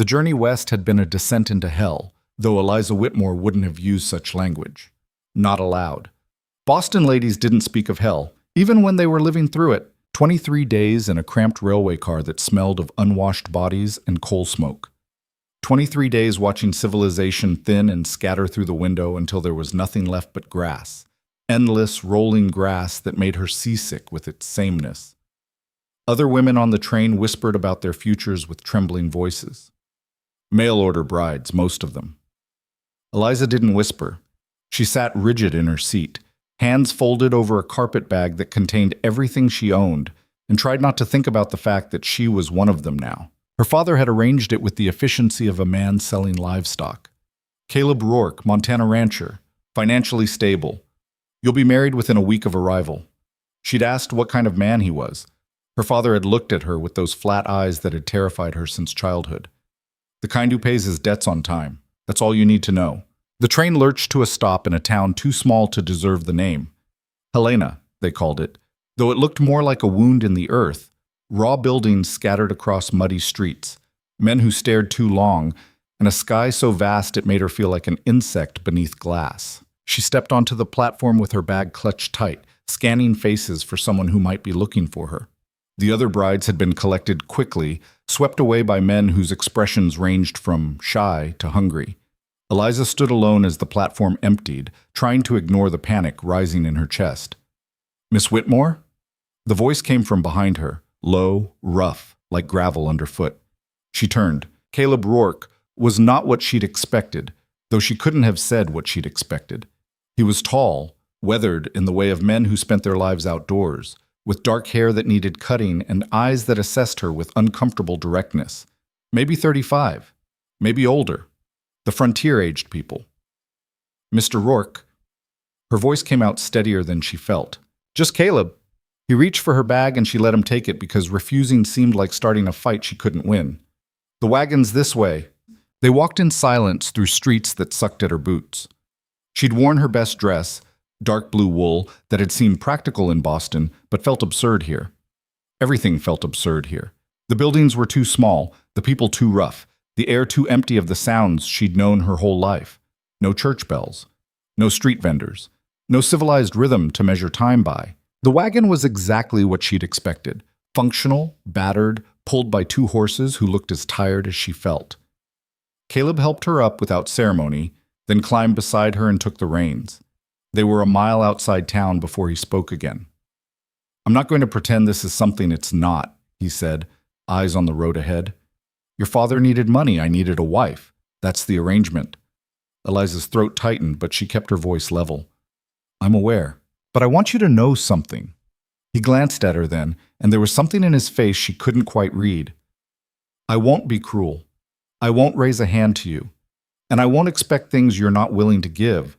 The journey west had been a descent into hell, though Eliza Whitmore wouldn't have used such language. Not allowed. Boston ladies didn't speak of hell, even when they were living through it. 23 days in a cramped railway car that smelled of unwashed bodies and coal smoke. 23 days watching civilization thin and scatter through the window until there was nothing left but grass. Endless, rolling grass that made her seasick with its sameness. Other women on the train whispered about their futures with trembling voices. Mail-order brides, most of them. Eliza didn't whisper. She sat rigid in her seat, hands folded over a carpet bag that contained everything she owned, and tried not to think about the fact that she was one of them now. Her father had arranged it with the efficiency of a man selling livestock. Caleb Rourke, Montana rancher, financially stable. You'll be married within a week of arrival. She'd asked what kind of man he was. Her father had looked at her with those flat eyes that had terrified her since childhood. The kind who pays his debts on time. That's all you need to know. The train lurched to a stop in a town too small to deserve the name. Helena, they called it, though it looked more like a wound in the earth. Raw buildings scattered across muddy streets, men who stared too long, and a sky so vast it made her feel like an insect beneath glass. She stepped onto the platform with her bag clutched tight, scanning faces for someone who might be looking for her. The other brides had been collected quickly, swept away by men whose expressions ranged from shy to hungry. Eliza stood alone as the platform emptied, trying to ignore the panic rising in her chest. "Miss Whitmore?" The voice came from behind her, low, rough, like gravel underfoot. She turned. Caleb Rourke was not what she'd expected, though she couldn't have said what she'd expected. He was tall, weathered in the way of men who spent their lives outdoors, with dark hair that needed cutting and eyes that assessed her with uncomfortable directness. Maybe 35, maybe older. The frontier-aged people. "Mr. Rourke." Her voice came out steadier than she felt. "Just Caleb." He reached for her bag and she let him take it because refusing seemed like starting a fight she couldn't win. "The wagon's this way." They walked in silence through streets that sucked at her boots. She'd worn her best dress, dark blue wool, that had seemed practical in Boston, but felt absurd here. Everything felt absurd here. The buildings were too small, the people too rough, the air too empty of the sounds she'd known her whole life. No church bells, no street vendors, no civilized rhythm to measure time by. The wagon was exactly what she'd expected. Functional, battered, pulled by two horses who looked as tired as she felt. Caleb helped her up without ceremony, then climbed beside her and took the reins. They were a mile outside town before he spoke again. "I'm not going to pretend this is something it's not," he said, eyes on the road ahead. "Your father needed money, I needed a wife. That's the arrangement." Eliza's throat tightened, but she kept her voice level. "I'm aware, but I want you to know something." He glanced at her then, and there was something in his face she couldn't quite read. "I won't be cruel. I won't raise a hand to you. And I won't expect things you're not willing to give.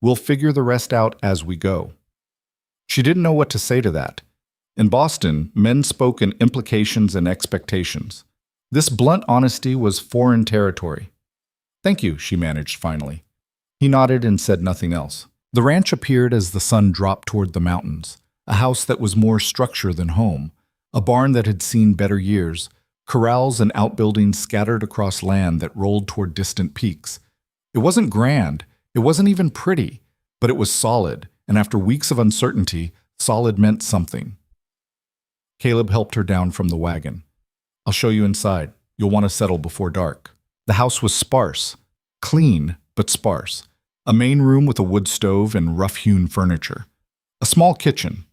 We'll figure the rest out as we go." She didn't know what to say to that. In Boston, men spoke in implications and expectations. This blunt honesty was foreign territory. "Thank you," she managed finally. He nodded and said nothing else. The ranch appeared as the sun dropped toward the mountains, a house that was more structure than home, a barn that had seen better years, corrals and outbuildings scattered across land that rolled toward distant peaks. It wasn't grand, it wasn't even pretty, but it was solid, and after weeks of uncertainty, solid meant something. Caleb helped her down from the wagon. "I'll show you inside. You'll want to settle before dark." The house was sparse, clean but sparse. A main room with a wood stove and rough-hewn furniture. A small kitchen.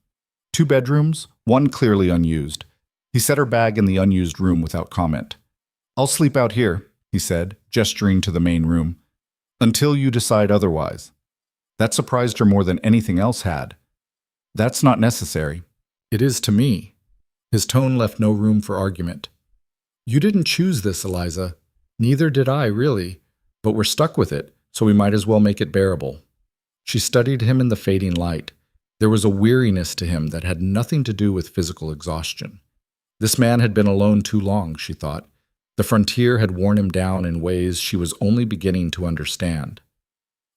2 bedrooms, one clearly unused. He set her bag in the unused room without comment. "I'll sleep out here," he said, gesturing to the main room, "until you decide otherwise." That surprised her more than anything else had. "That's not necessary." "It is to me." His tone left no room for argument. "You didn't choose this, Eliza. Neither did I, really. But we're stuck with it, so we might as well make it bearable." She studied him in the fading light. There was a weariness to him that had nothing to do with physical exhaustion. This man had been alone too long, she thought. The frontier had worn him down in ways she was only beginning to understand.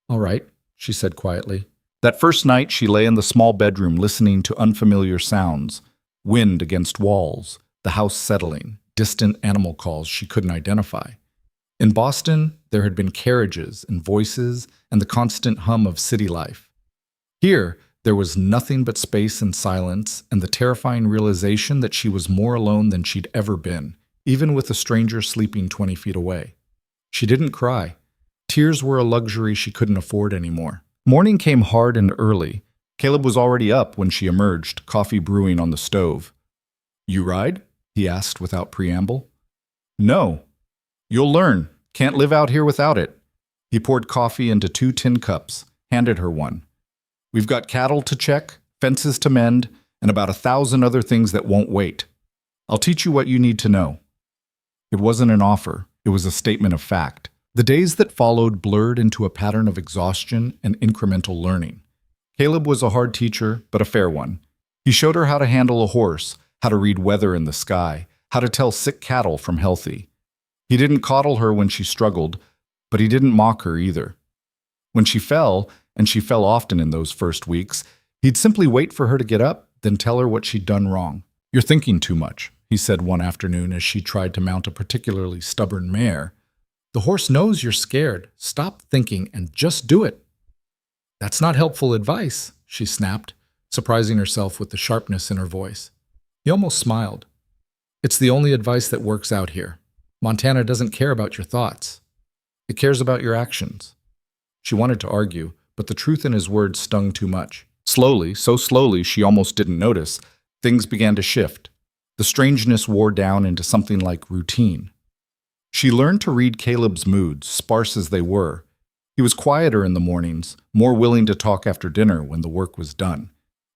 "All right," she said quietly. That first night she lay in the small bedroom listening to unfamiliar sounds, wind against walls, the house settling, distant animal calls she couldn't identify. In Boston, there had been carriages and voices and the constant hum of city life. Here, there was nothing but space and silence and the terrifying realization that she was more alone than she'd ever been, even with a stranger sleeping 20 feet away. She didn't cry. Tears were a luxury she couldn't afford anymore. Morning came hard and early. Caleb was already up when she emerged, coffee brewing on the stove. "You ride?" he asked without preamble. "No. You'll learn. Can't live out here without it." He poured coffee into 2 tin cups, handed her one. "We've got cattle to check, fences to mend, and about 1,000 other things that won't wait. I'll teach you what you need to know." It wasn't an offer. It was a statement of fact. The days that followed blurred into a pattern of exhaustion and incremental learning. Caleb was a hard teacher, but a fair one. He showed her how to handle a horse, how to read weather in the sky, how to tell sick cattle from healthy. He didn't coddle her when she struggled, but he didn't mock her either. When she fell, and she fell often in those first weeks, he'd simply wait for her to get up, then tell her what she'd done wrong. "You're thinking too much," he said one afternoon as she tried to mount a particularly stubborn mare. "The horse knows you're scared. Stop thinking and just do it." "That's not helpful advice," she snapped, surprising herself with the sharpness in her voice. He almost smiled. "It's the only advice that works out here. Montana doesn't care about your thoughts. It cares about your actions." She wanted to argue, but the truth in his words stung too much. Slowly, so slowly she almost didn't notice, things began to shift. The strangeness wore down into something like routine. She learned to read Caleb's moods, sparse as they were. He was quieter in the mornings, more willing to talk after dinner when the work was done.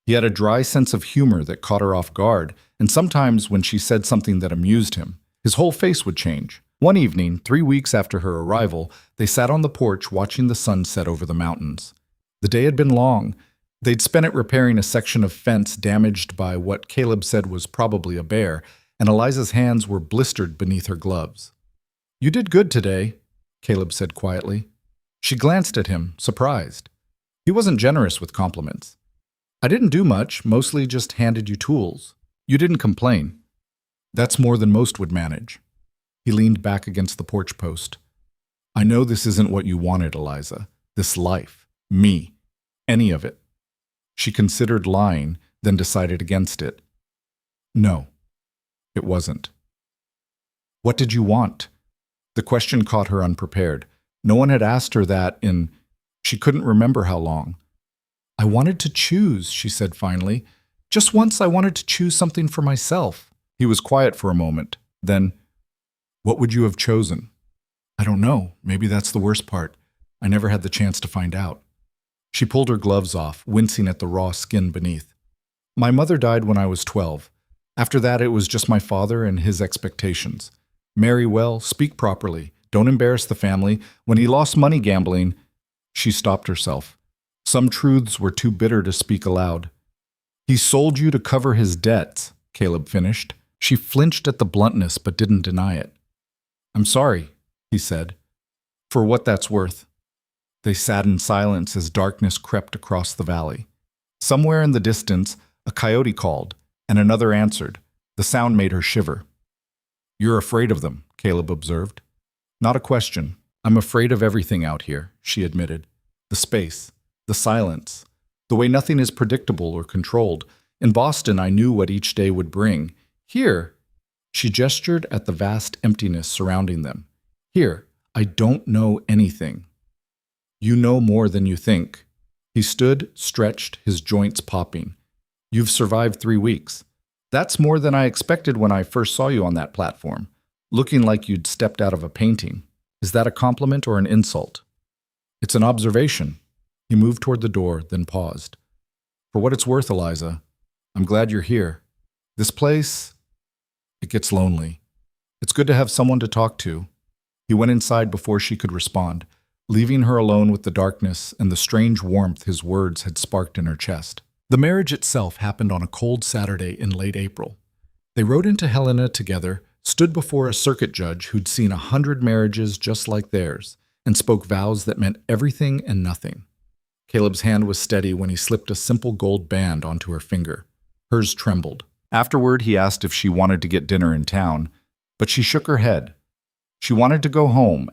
He had a dry sense of humor that caught her off guard, and sometimes when she said something that amused him, his whole face would change. One evening, 3 weeks after her arrival, they sat on the porch watching the sun set over the mountains. The day had been long. They'd spent it repairing a section of fence damaged by what Caleb said was probably a bear, and Eliza's hands were blistered beneath her gloves. "You did good today," Caleb said quietly. She glanced at him, surprised. He wasn't generous with compliments. "I didn't do much, mostly just handed you tools. You didn't complain. That's more than most would manage." He leaned back against the porch post. "I know this isn't what you wanted, Eliza. This life. Me. Any of it." She considered lying, then decided against it. No, it wasn't. "What did you want?" The question caught her unprepared. No one had asked her that in, she couldn't remember how long. "I wanted to choose," she said finally. "Just once I wanted to choose something for myself." He was quiet for a moment. Then, "What would you have chosen?" "I don't know. Maybe that's the worst part. I never had the chance to find out." She pulled her gloves off, wincing at the raw skin beneath. "My mother died when I was 12. After that, it was just my father and his expectations. Marry well, speak properly, don't embarrass the family. When he lost money gambling..." She stopped herself. Some truths were too bitter to speak aloud. "He sold you to cover his debts," Caleb finished. She flinched at the bluntness but didn't deny it. "I'm sorry," he said. "For what that's worth." They sat in silence as darkness crept across the valley. Somewhere in the distance, a coyote called, and another answered. The sound made her shiver. "You're afraid of them," Caleb observed. "Not a question. I'm afraid of everything out here," she admitted. "The space, the silence, the way nothing is predictable or controlled. In Boston, I knew what each day would bring. Here," she gestured at the vast emptiness surrounding them. "Here, I don't know anything." "You know more than you think." He stood, stretched, his joints popping. "You've survived 3 weeks. That's more than I expected when I first saw you on that platform, looking like you'd stepped out of a painting. Is that a compliment or an insult?" "It's an observation." He moved toward the door, then paused. "For what it's worth, Eliza, I'm glad you're here. This place, it gets lonely. It's good to have someone to talk to." He went inside before she could respond, leaving her alone with the darkness and the strange warmth his words had sparked in her chest. The marriage itself happened on a cold Saturday in late April. They rode into Helena together, stood before a circuit judge who'd seen 100 marriages just like theirs, and spoke vows that meant everything and nothing. Caleb's hand was steady when he slipped a simple gold band onto her finger. Hers trembled. Afterward, he asked if she wanted to get dinner in town, but she shook her head. She wanted to go home,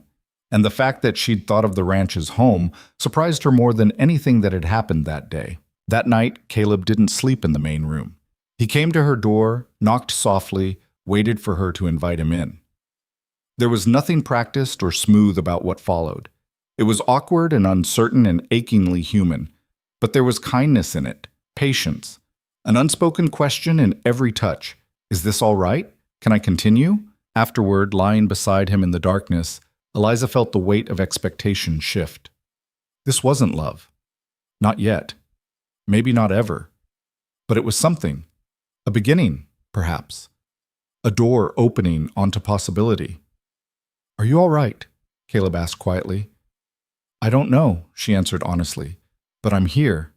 and the fact that she'd thought of the ranch as home surprised her more than anything that had happened that day. That night, Caleb didn't sleep in the main room. He came to her door, knocked softly, waited for her to invite him in. There was nothing practiced or smooth about what followed. It was awkward and uncertain and achingly human, but there was kindness in it, patience, an unspoken question in every touch. Is this all right? Can I continue? Afterward, lying beside him in the darkness, Eliza felt the weight of expectation shift. This wasn't love. Not yet. Maybe not ever. But it was something. A beginning, perhaps. A door opening onto possibility. Are you all right? Caleb asked quietly. I don't know, she answered honestly, but I'm here.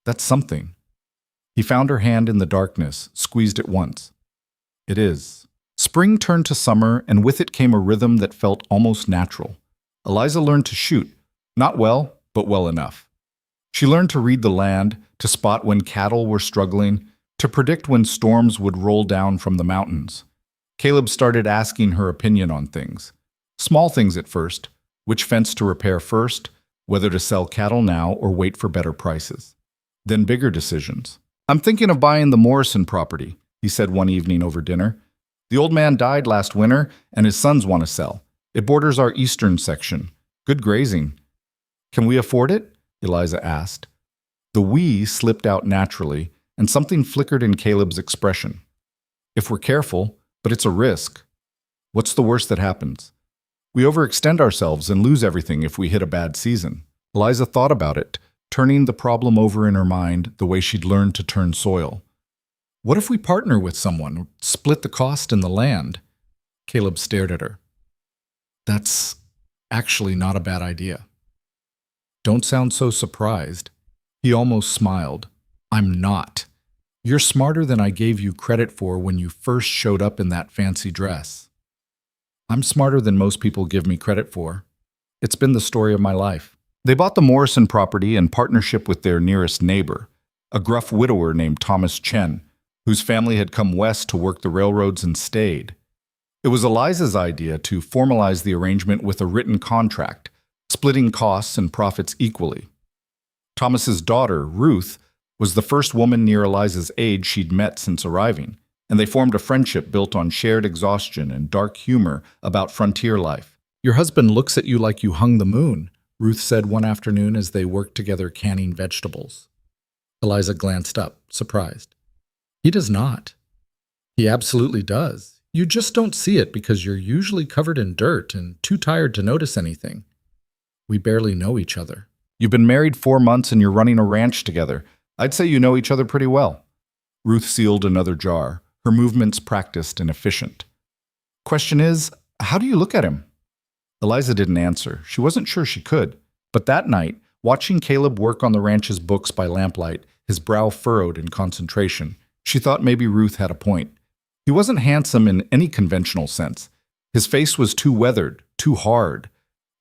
That's something. He found her hand in the darkness, squeezed it once. It is. Spring turned to summer, and with it came a rhythm that felt almost natural. Eliza learned to shoot, not well, but well enough. She learned to read the land, to spot when cattle were struggling, to predict when storms would roll down from the mountains. Caleb started asking her opinion on things. Small things at first, which fence to repair first, whether to sell cattle now or wait for better prices. Then bigger decisions. I'm thinking of buying the Morrison property, he said one evening over dinner. The old man died last winter, and his sons want to sell. It borders our eastern section. Good grazing. Can we afford it? Eliza asked. The we slipped out naturally, and something flickered in Caleb's expression. If we're careful, but it's a risk. What's the worst that happens? We overextend ourselves and lose everything if we hit a bad season. Eliza thought about it, turning the problem over in her mind the way she'd learned to turn soil. What if we partner with someone, split the cost and the land? Caleb stared at her. That's actually not a bad idea. Don't sound so surprised. He almost smiled. I'm not. You're smarter than I gave you credit for when you first showed up in that fancy dress. I'm smarter than most people give me credit for. It's been the story of my life. They bought the Morrison property in partnership with their nearest neighbor, a gruff widower named Thomas Chen, whose family had come west to work the railroads and stayed. It was Eliza's idea to formalize the arrangement with a written contract, splitting costs and profits equally. Thomas's daughter, Ruth, was the first woman near Eliza's age she'd met since arriving, and they formed a friendship built on shared exhaustion and dark humor about frontier life. Your husband looks at you like you hung the moon, Ruth said one afternoon as they worked together canning vegetables. Eliza glanced up, surprised. He does not. He absolutely does. You just don't see it because you're usually covered in dirt and too tired to notice anything. We barely know each other. You've been married 4 months and you're running a ranch together. I'd say you know each other pretty well. Ruth sealed another jar, her movements practiced and efficient. Question is, how do you look at him? Eliza didn't answer. She wasn't sure she could. But that night, watching Caleb work on the ranch's books by lamplight, his brow furrowed in concentration, she thought maybe Ruth had a point. He wasn't handsome in any conventional sense. His face was too weathered, too hard.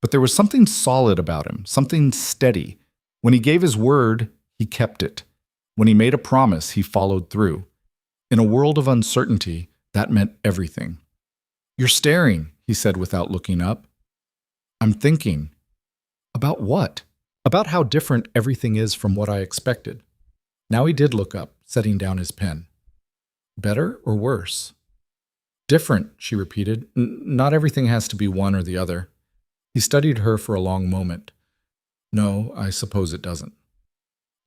But there was something solid about him, something steady. When he gave his word, he kept it. When he made a promise, he followed through. In a world of uncertainty, that meant everything. You're staring, he said without looking up. I'm thinking. About what? About how different everything is from what I expected. Now he did look up, setting down his pen. Better or worse? Different, she repeated. Not everything has to be one or the other. He studied her for a long moment. No, I suppose it doesn't.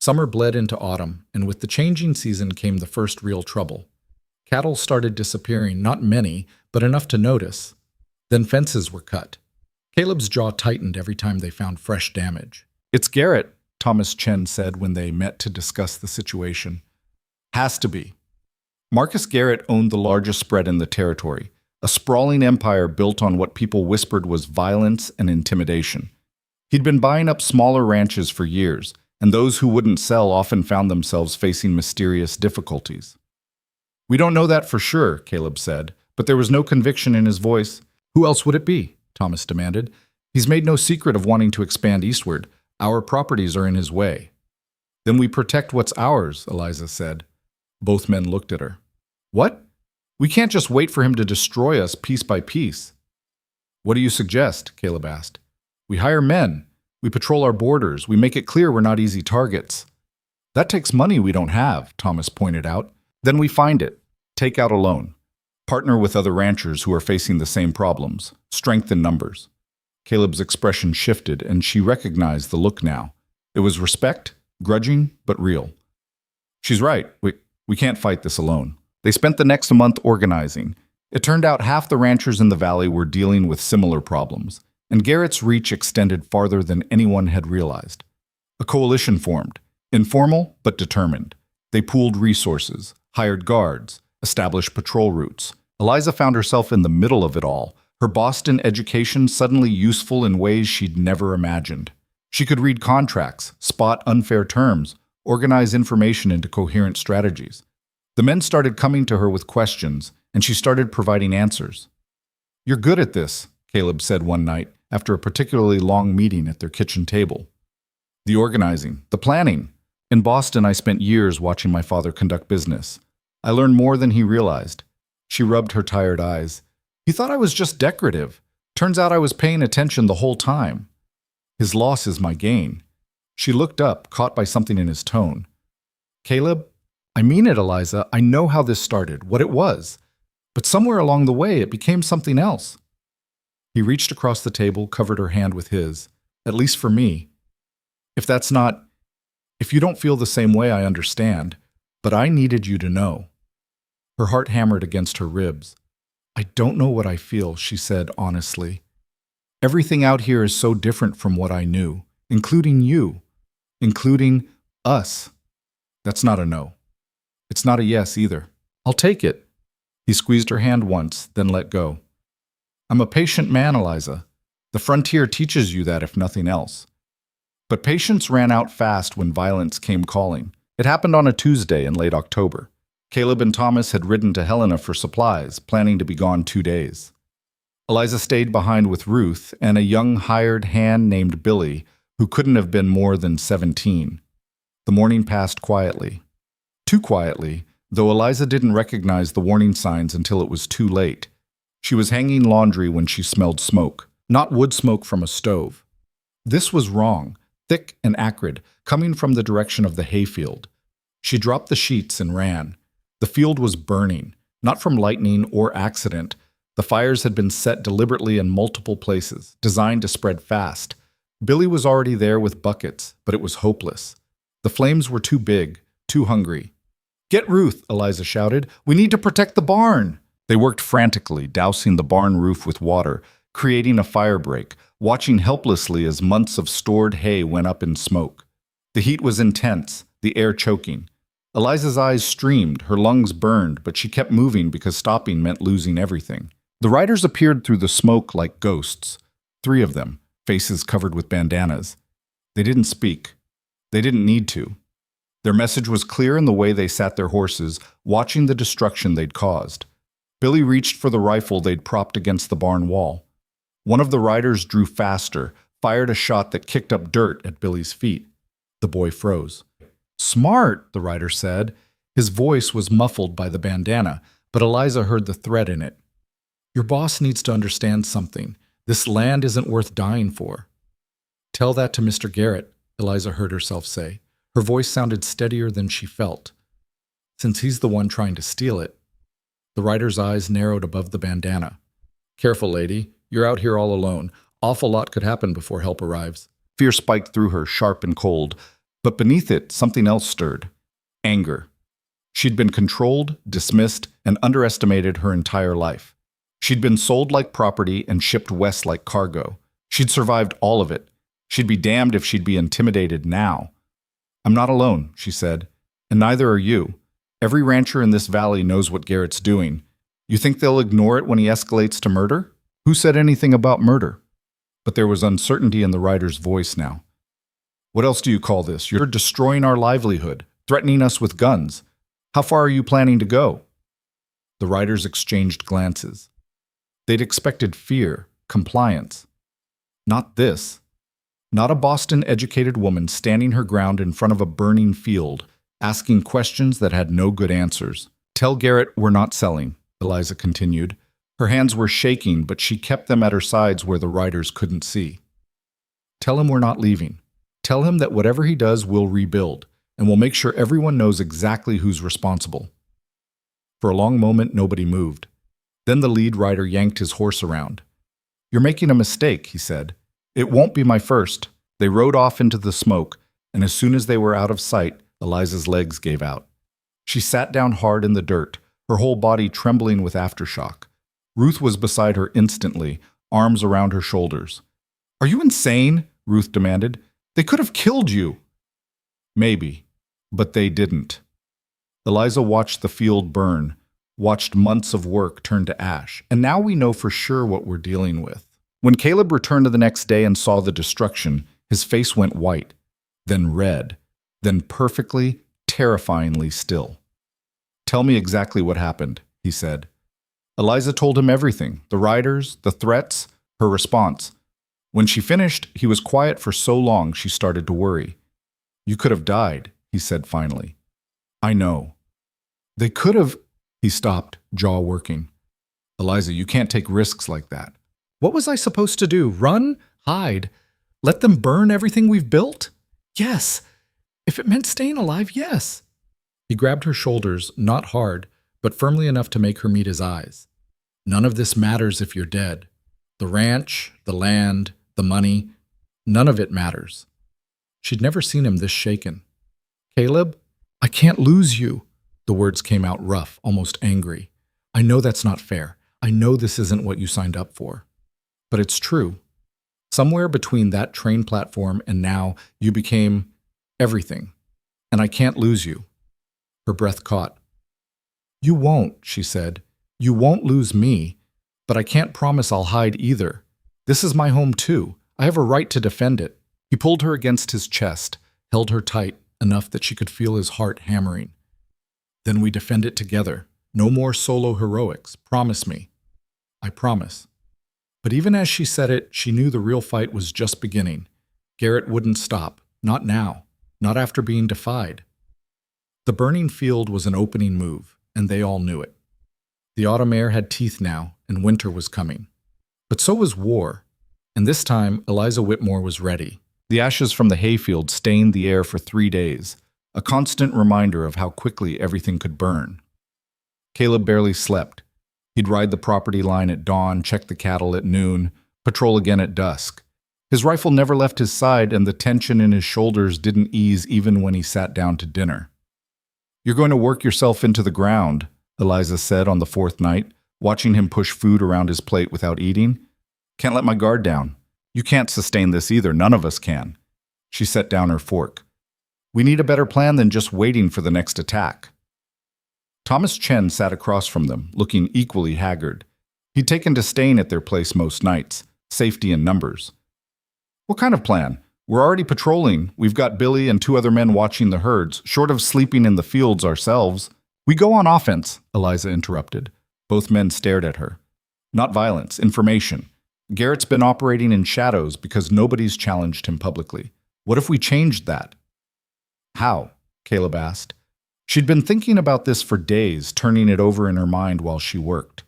Summer bled into autumn, and with the changing season came the first real trouble. Cattle started disappearing, not many, but enough to notice. Then fences were cut. Caleb's jaw tightened every time they found fresh damage. It's Garrett, Thomas Chen said when they met to discuss the situation. Has to be. Marcus Garrett owned the largest spread in the territory, a sprawling empire built on what people whispered was violence and intimidation. He'd been buying up smaller ranches for years, and those who wouldn't sell often found themselves facing mysterious difficulties. We don't know that for sure, Caleb said, but there was no conviction in his voice. Who else would it be? Thomas demanded. He's made no secret of wanting to expand eastward. Our properties are in his way. Then we protect what's ours, Eliza said. Both men looked at her. What? We can't just wait for him to destroy us piece by piece. What do you suggest? Caleb asked. We hire men. We patrol our borders. We make it clear we're not easy targets. That takes money we don't have, Thomas pointed out. Then we find it. Take out a loan. Partner with other ranchers who are facing the same problems. Strength in numbers. Caleb's expression shifted, and she recognized the look now. It was respect, grudging, but real. She's right. We can't fight this alone. They spent the next month organizing. It turned out half the ranchers in the valley were dealing with similar problems, and Garrett's reach extended farther than anyone had realized. A coalition formed, informal but determined. They pooled resources, hired guards, established patrol routes. Eliza found herself in the middle of it all, her Boston education suddenly useful in ways she'd never imagined. She could read contracts, spot unfair terms, organize information into coherent strategies. The men started coming to her with questions, and she started providing answers. You're good at this, Caleb said one night after a particularly long meeting at their kitchen table. The organizing, the planning. In Boston, I spent years watching my father conduct business. I learned more than he realized. She rubbed her tired eyes. He thought I was just decorative. Turns out I was paying attention the whole time. His loss is my gain. She looked up, caught by something in his tone. Caleb, I mean it, Eliza. I know how this started, what it was. But somewhere along the way, it became something else. He reached across the table, covered her hand with his. At least for me. If you don't feel the same way, I understand. But I needed you to know. Her heart hammered against her ribs. I don't know what I feel, she said honestly. Everything out here is so different from what I knew, including you, including us. That's not a no. It's not a yes either. I'll take it. He squeezed her hand once, then let go. I'm a patient man, Eliza. The frontier teaches you that if nothing else. But patience ran out fast when violence came calling. It happened on a Tuesday in late October. Caleb and Thomas had ridden to Helena for supplies, planning to be gone 2 days. Eliza stayed behind with Ruth and a young hired hand named Billy, who couldn't have been more than 17. The morning passed quietly. Too quietly, though Eliza didn't recognize the warning signs until it was too late. She was hanging laundry when she smelled smoke, not wood smoke from a stove. This was wrong, thick and acrid, coming from the direction of the hayfield. She dropped the sheets and ran. The field was burning, not from lightning or accident. The fires had been set deliberately in multiple places, designed to spread fast. Billy was already there with buckets, but it was hopeless. The flames were too big, too hungry. Get Ruth, Eliza shouted. We need to protect the barn. They worked frantically, dousing the barn roof with water, creating a fire break, watching helplessly as months of stored hay went up in smoke. The heat was intense, the air choking. Eliza's eyes streamed, her lungs burned, but she kept moving because stopping meant losing everything. The riders appeared through the smoke like ghosts. 3 of them, faces covered with bandanas. They didn't speak. They didn't need to. Their message was clear in the way they sat their horses, watching the destruction they'd caused. Billy reached for the rifle they'd propped against the barn wall. One of the riders drew faster, fired a shot that kicked up dirt at Billy's feet. The boy froze. Smart, the rider said. His voice was muffled by the bandana, but Eliza heard the threat in it. Your boss needs to understand something. This land isn't worth dying for. Tell that to Mr. Garrett, Eliza heard herself say. Her voice sounded steadier than she felt. Since he's the one trying to steal it. The rider's eyes narrowed above the bandana. Careful, lady. You're out here all alone. Awful lot could happen before help arrives. Fear spiked through her, sharp and cold. But beneath it, something else stirred. Anger. She'd been controlled, dismissed, and underestimated her entire life. She'd been sold like property and shipped west like cargo. She'd survived all of it. She'd be damned if she'd be intimidated now. I'm not alone, she said, and neither are you. Every rancher in this valley knows what Garrett's doing. You think they'll ignore it when he escalates to murder? Who said anything about murder? But there was uncertainty in the rider's voice now. What else do you call this? You're destroying our livelihood, threatening us with guns. How far are you planning to go? The riders exchanged glances. They'd expected fear, compliance. Not this. Not a Boston-educated woman standing her ground in front of a burning field, asking questions that had no good answers. Tell Garrett we're not selling, Eliza continued. Her hands were shaking, but she kept them at her sides where the riders couldn't see. Tell him we're not leaving. Tell him that whatever he does, we'll rebuild, and we'll make sure everyone knows exactly who's responsible. For a long moment, nobody moved. Then the lead rider yanked his horse around. You're making a mistake, he said. It won't be my first. They rode off into the smoke, and as soon as they were out of sight, Eliza's legs gave out. She sat down hard in the dirt, her whole body trembling with aftershock. Ruth was beside her instantly, arms around her shoulders. Are you insane? Ruth demanded. They could have killed you. Maybe, but they didn't. Eliza watched the field burn, watched months of work turn to ash, and now we know for sure what we're dealing with. When Caleb returned the next day and saw the destruction, his face went white, then red, then perfectly, terrifyingly still. Tell me exactly what happened, he said. Eliza told him everything, the riders, the threats, her response. When she finished, he was quiet for so long she started to worry. You could have died, he said finally. I know. They could have... He stopped, jaw working. Eliza, you can't take risks like that. What was I supposed to do? Run? Hide? Let them burn everything we've built? Yes. If it meant staying alive, yes. He grabbed her shoulders, not hard, but firmly enough to make her meet his eyes. None of this matters if you're dead. The ranch, the land, the money, none of it matters. She'd never seen him this shaken. Caleb, I can't lose you. The words came out rough, almost angry. I know that's not fair. I know this isn't what you signed up for. But it's true. Somewhere between that train platform and now, you became everything. And I can't lose you. Her breath caught. You won't, she said. You won't lose me. But I can't promise I'll hide either. This is my home too. I have a right to defend it. He pulled her against his chest, held her tight enough that she could feel his heart hammering. Then we defend it together. No more solo heroics. Promise me. I promise. But even as she said it, she knew the real fight was just beginning. Garrett wouldn't stop. Not now. Not after being defied. The burning field was an opening move, and they all knew it. The autumn air had teeth now, and winter was coming. But so was war. And this time, Eliza Whitmore was ready. The ashes from the hayfield stained the air for 3 days, a constant reminder of how quickly everything could burn. Caleb barely slept. He'd ride the property line at dawn, check the cattle at noon, patrol again at dusk. His rifle never left his side, and the tension in his shoulders didn't ease even when he sat down to dinner. You're going to work yourself into the ground, Eliza said on the 4th night, watching him push food around his plate without eating. Can't let my guard down. You can't sustain this either. None of us can. She set down her fork. We need a better plan than just waiting for the next attack. Thomas Chen sat across from them, looking equally haggard. He'd taken to staying at their place most nights, safety in numbers. What kind of plan? We're already patrolling. We've got Billy and 2 other men watching the herds, short of sleeping in the fields ourselves. We go on offense, Eliza interrupted. Both men stared at her. Not violence, information. Garrett's been operating in shadows because nobody's challenged him publicly. What if we changed that? How? Caleb asked. She'd been thinking about this for days, turning it over in her mind while she worked.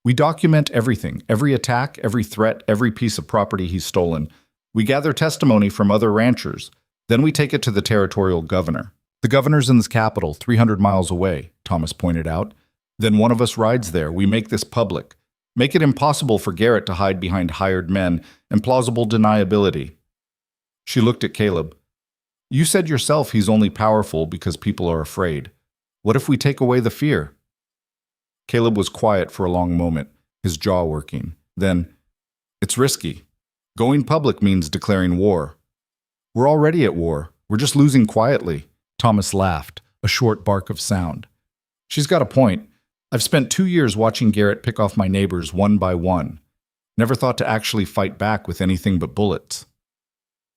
We document everything, every attack, every threat, every piece of property he's stolen. We gather testimony from other ranchers. Then we take it to the territorial governor. The governor's in the capital, 300 miles away, Thomas pointed out. Then one of us rides there. We make this public. Make it impossible for Garrett to hide behind hired men and plausible deniability. She looked at Caleb. You said yourself he's only powerful because people are afraid. What if we take away the fear? Caleb was quiet for a long moment, his jaw working. Then, it's risky. Going public means declaring war. We're already at war. We're just losing quietly. Thomas laughed, a short bark of sound. She's got a point. I've spent 2 years watching Garrett pick off my neighbors one by one. Never thought to actually fight back with anything but bullets.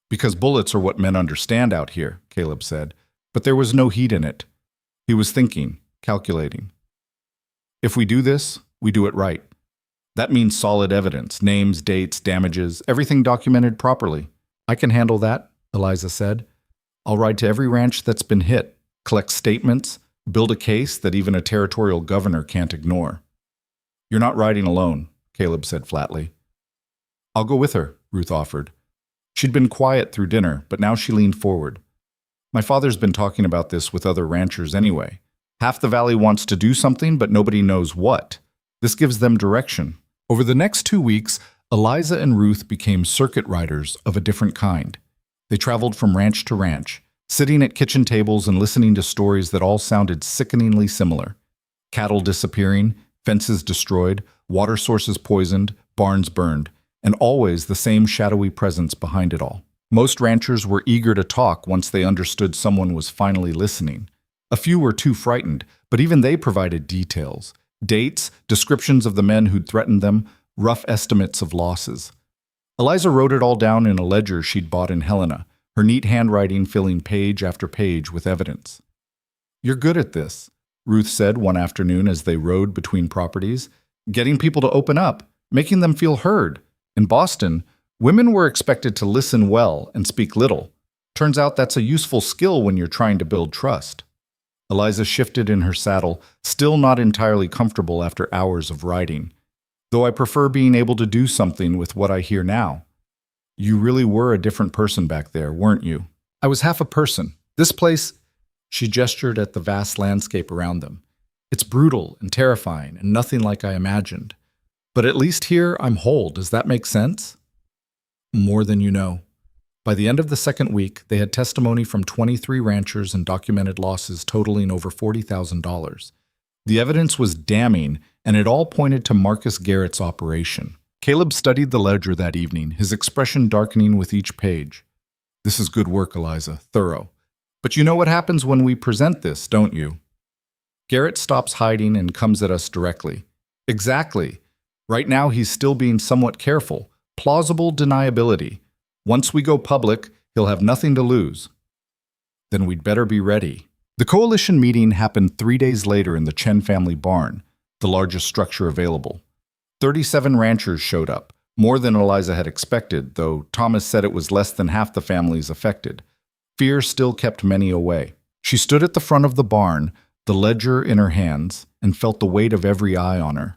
Because bullets are what men understand out here, Caleb said, but there was no heat in it. He was thinking, calculating. If we do this, we do it right. That means solid evidence, names, dates, damages, everything documented properly. I can handle that, Eliza said. I'll ride to every ranch that's been hit, collect statements, build a case that even a territorial governor can't ignore. You're not riding alone, Caleb said flatly. I'll go with her, Ruth offered. She'd been quiet through dinner, but now she leaned forward. My father's been talking about this with other ranchers anyway. Half the valley wants to do something, but nobody knows what. This gives them direction. Over the next 2 weeks, Eliza and Ruth became circuit riders of a different kind. They traveled from ranch to ranch, sitting at kitchen tables and listening to stories that all sounded sickeningly similar. Cattle disappearing, fences destroyed, water sources poisoned, barns burned, and always the same shadowy presence behind it all. Most ranchers were eager to talk once they understood someone was finally listening. A few were too frightened, but even they provided details. Dates, descriptions of the men who'd threatened them, rough estimates of losses. Eliza wrote it all down in a ledger she'd bought in Helena, her neat handwriting filling page after page with evidence. You're good at this, Ruth said one afternoon as they rode between properties, getting people to open up, making them feel heard. In Boston, women were expected to listen well and speak little. Turns out that's a useful skill when you're trying to build trust. Eliza shifted in her saddle, still not entirely comfortable after hours of riding. Though I prefer being able to do something with what I hear now. You really were a different person back there, weren't you? I was half a person. This place, she gestured at the vast landscape around them. It's brutal and terrifying and nothing like I imagined. But at least here I'm whole. Does that make sense? More than you know. By the end of the second week, they had testimony from 23 ranchers and documented losses totaling over $40,000. The evidence was damning, and it all pointed to Marcus Garrett's operation. Caleb studied the ledger that evening, his expression darkening with each page. This is good work, Eliza, thorough. But you know what happens when we present this, don't you? Garrett stops hiding and comes at us directly. Exactly. Right now he's still being somewhat careful. Plausible deniability. Once we go public, he'll have nothing to lose. Then we'd better be ready. The coalition meeting happened 3 days later in the Chen family barn, the largest structure available. 37 ranchers showed up, more than Eliza had expected, though Thomas said it was less than half the families affected. Fear still kept many away. She stood at the front of the barn, the ledger in her hands, and felt the weight of every eye on her.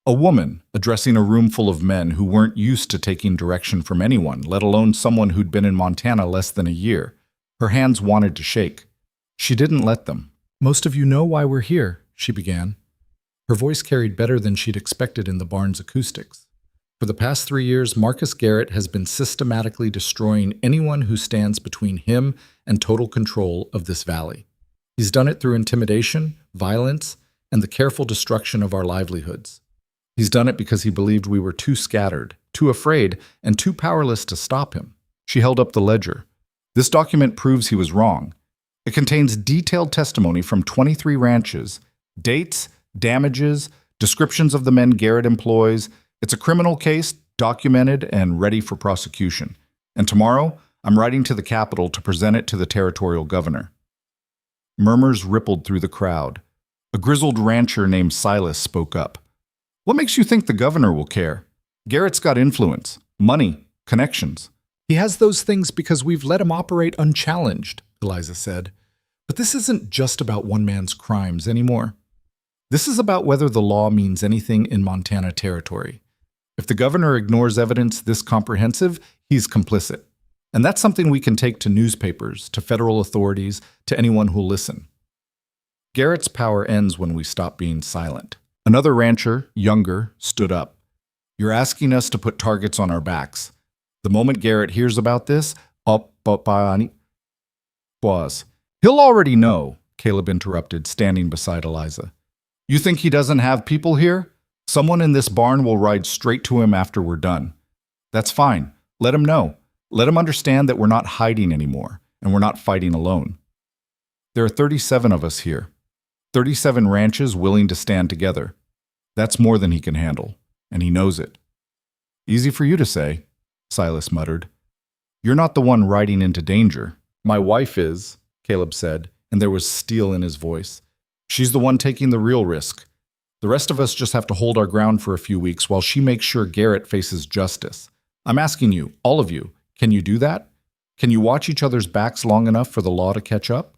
A woman addressing a room full of men who weren't used to taking direction from anyone, let alone someone who'd been in Montana less than a year. Her hands wanted to shake. She didn't let them. Most of you know why we're here, she began. Her voice carried better than she'd expected in the barn's acoustics. For the past 3 years, Marcus Garrett has been systematically destroying anyone who stands between him and total control of this valley. He's done it through intimidation, violence, and the careful destruction of our livelihoods. He's done it because he believed we were too scattered, too afraid, and too powerless to stop him. She held up the ledger. This document proves he was wrong. It contains detailed testimony from 23 ranches, dates, damages, descriptions of the men Garrett employs. It's a criminal case, documented and ready for prosecution. And tomorrow, I'm riding to the Capitol to present it to the territorial governor. Murmurs rippled through the crowd. A grizzled rancher named Silas spoke up. What makes you think the governor will care? Garrett's got influence, money, connections. He has those things because we've let him operate unchallenged, Eliza said. But this isn't just about one man's crimes anymore. This is about whether the law means anything in Montana territory. If the governor ignores evidence this comprehensive, he's complicit. And that's something we can take to newspapers, to federal authorities, to anyone who'll listen. Garrett's power ends when we stop being silent. Another rancher, younger, stood up. You're asking us to put targets on our backs. The moment Garrett hears about this, pause. He'll already know, Caleb interrupted, standing beside Eliza. You think he doesn't have people here? Someone in this barn will ride straight to him after we're done. That's fine. Let him know. Let him understand that we're not hiding anymore, and we're not fighting alone. There are 37 of us here. 37 ranches willing to stand together. That's more than he can handle, and he knows it. Easy for you to say, Silas muttered. You're not the one riding into danger. My wife is, Caleb said, and there was steel in his voice. She's the one taking the real risk. The rest of us just have to hold our ground for a few weeks while she makes sure Garrett faces justice. I'm asking you, all of you, can you do that? Can you watch each other's backs long enough for the law to catch up?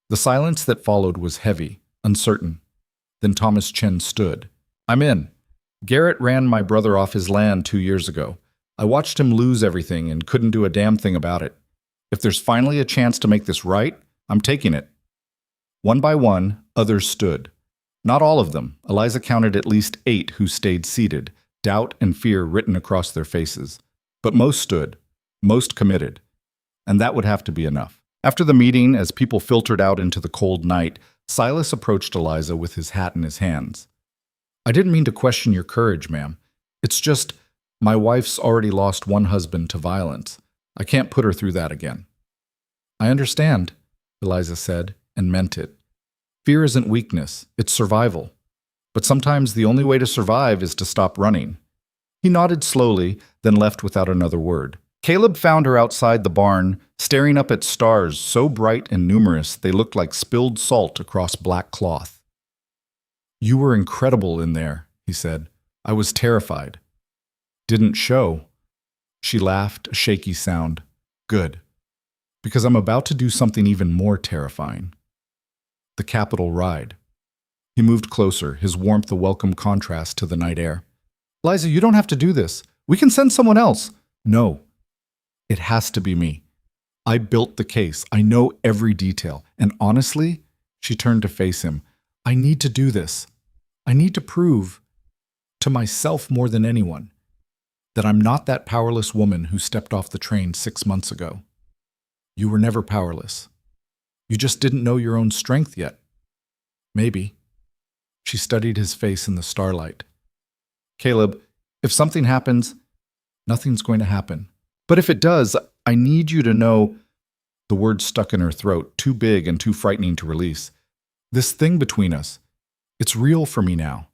The silence that followed was heavy, uncertain. Then Thomas Chen stood. I'm in. Garrett ran my brother off his land 2 years ago. I watched him lose everything and couldn't do a damn thing about it. If there's finally a chance to make this right, I'm taking it. One by one, others stood. Not all of them. Eliza counted at least 8 who stayed seated, doubt and fear written across their faces. But most stood, most committed. And that would have to be enough. After the meeting, as people filtered out into the cold night, Silas approached Eliza with his hat in his hands. I didn't mean to question your courage, ma'am. It's just, my wife's already lost one husband to violence. I can't put her through that again. I understand, Eliza said, and meant it. Fear isn't weakness, it's survival. But sometimes the only way to survive is to stop running. He nodded slowly, then left without another word. Caleb found her outside the barn, staring up at stars so bright and numerous they looked like spilled salt across black cloth. You were incredible in there, he said. I was terrified. Didn't show. She laughed, a shaky sound. Good. Because I'm about to do something even more terrifying. The Capitol ride. He moved closer, his warmth a welcome contrast to the night air. Eliza, you don't have to do this. We can send someone else. No. It has to be me. I built the case. I know every detail. And honestly, she turned to face him. I need to do this. I need to prove, to myself more than anyone, that I'm not that powerless woman who stepped off the train 6 months ago. You were never powerless. You just didn't know your own strength yet. Maybe. She studied his face in the starlight. Caleb, if something happens, nothing's going to happen. But if it does, I need you to know, the words stuck in her throat, too big and too frightening to release. This thing between us, it's real for me now.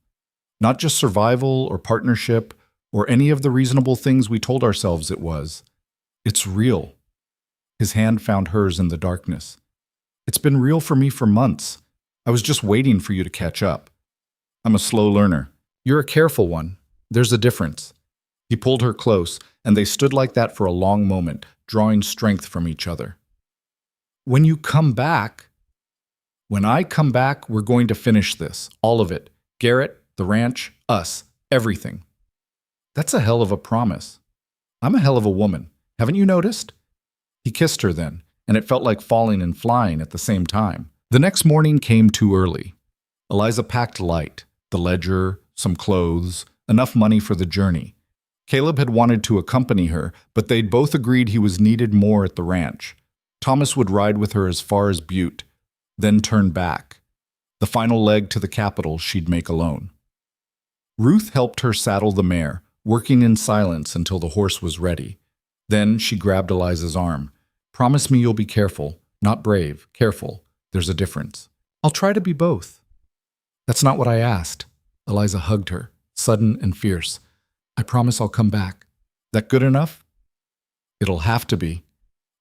Not just survival or partnership or any of the reasonable things we told ourselves it was. It's real. His hand found hers in the darkness. It's been real for me for months. I was just waiting for you to catch up. I'm a slow learner. You're a careful one. There's a difference. He pulled her close, and they stood like that for a long moment, drawing strength from each other. When I come back, we're going to finish this. All of it. Garrett, the ranch, us, everything. That's a hell of a promise. I'm a hell of a woman. Haven't you noticed? He kissed her then, and it felt like falling and flying at the same time. The next morning came too early. Eliza packed light, the ledger, some clothes, enough money for the journey. Caleb had wanted to accompany her, but they'd both agreed he was needed more at the ranch. Thomas would ride with her as far as Butte, then turn back. The final leg to the Capitol she'd make alone. Ruth helped her saddle the mare, working in silence until the horse was ready. Then she grabbed Eliza's arm. Promise me you'll be careful, not brave, careful. There's a difference. I'll try to be both. That's not what I asked. Eliza hugged her, sudden and fierce. I promise I'll come back. That good enough? It'll have to be.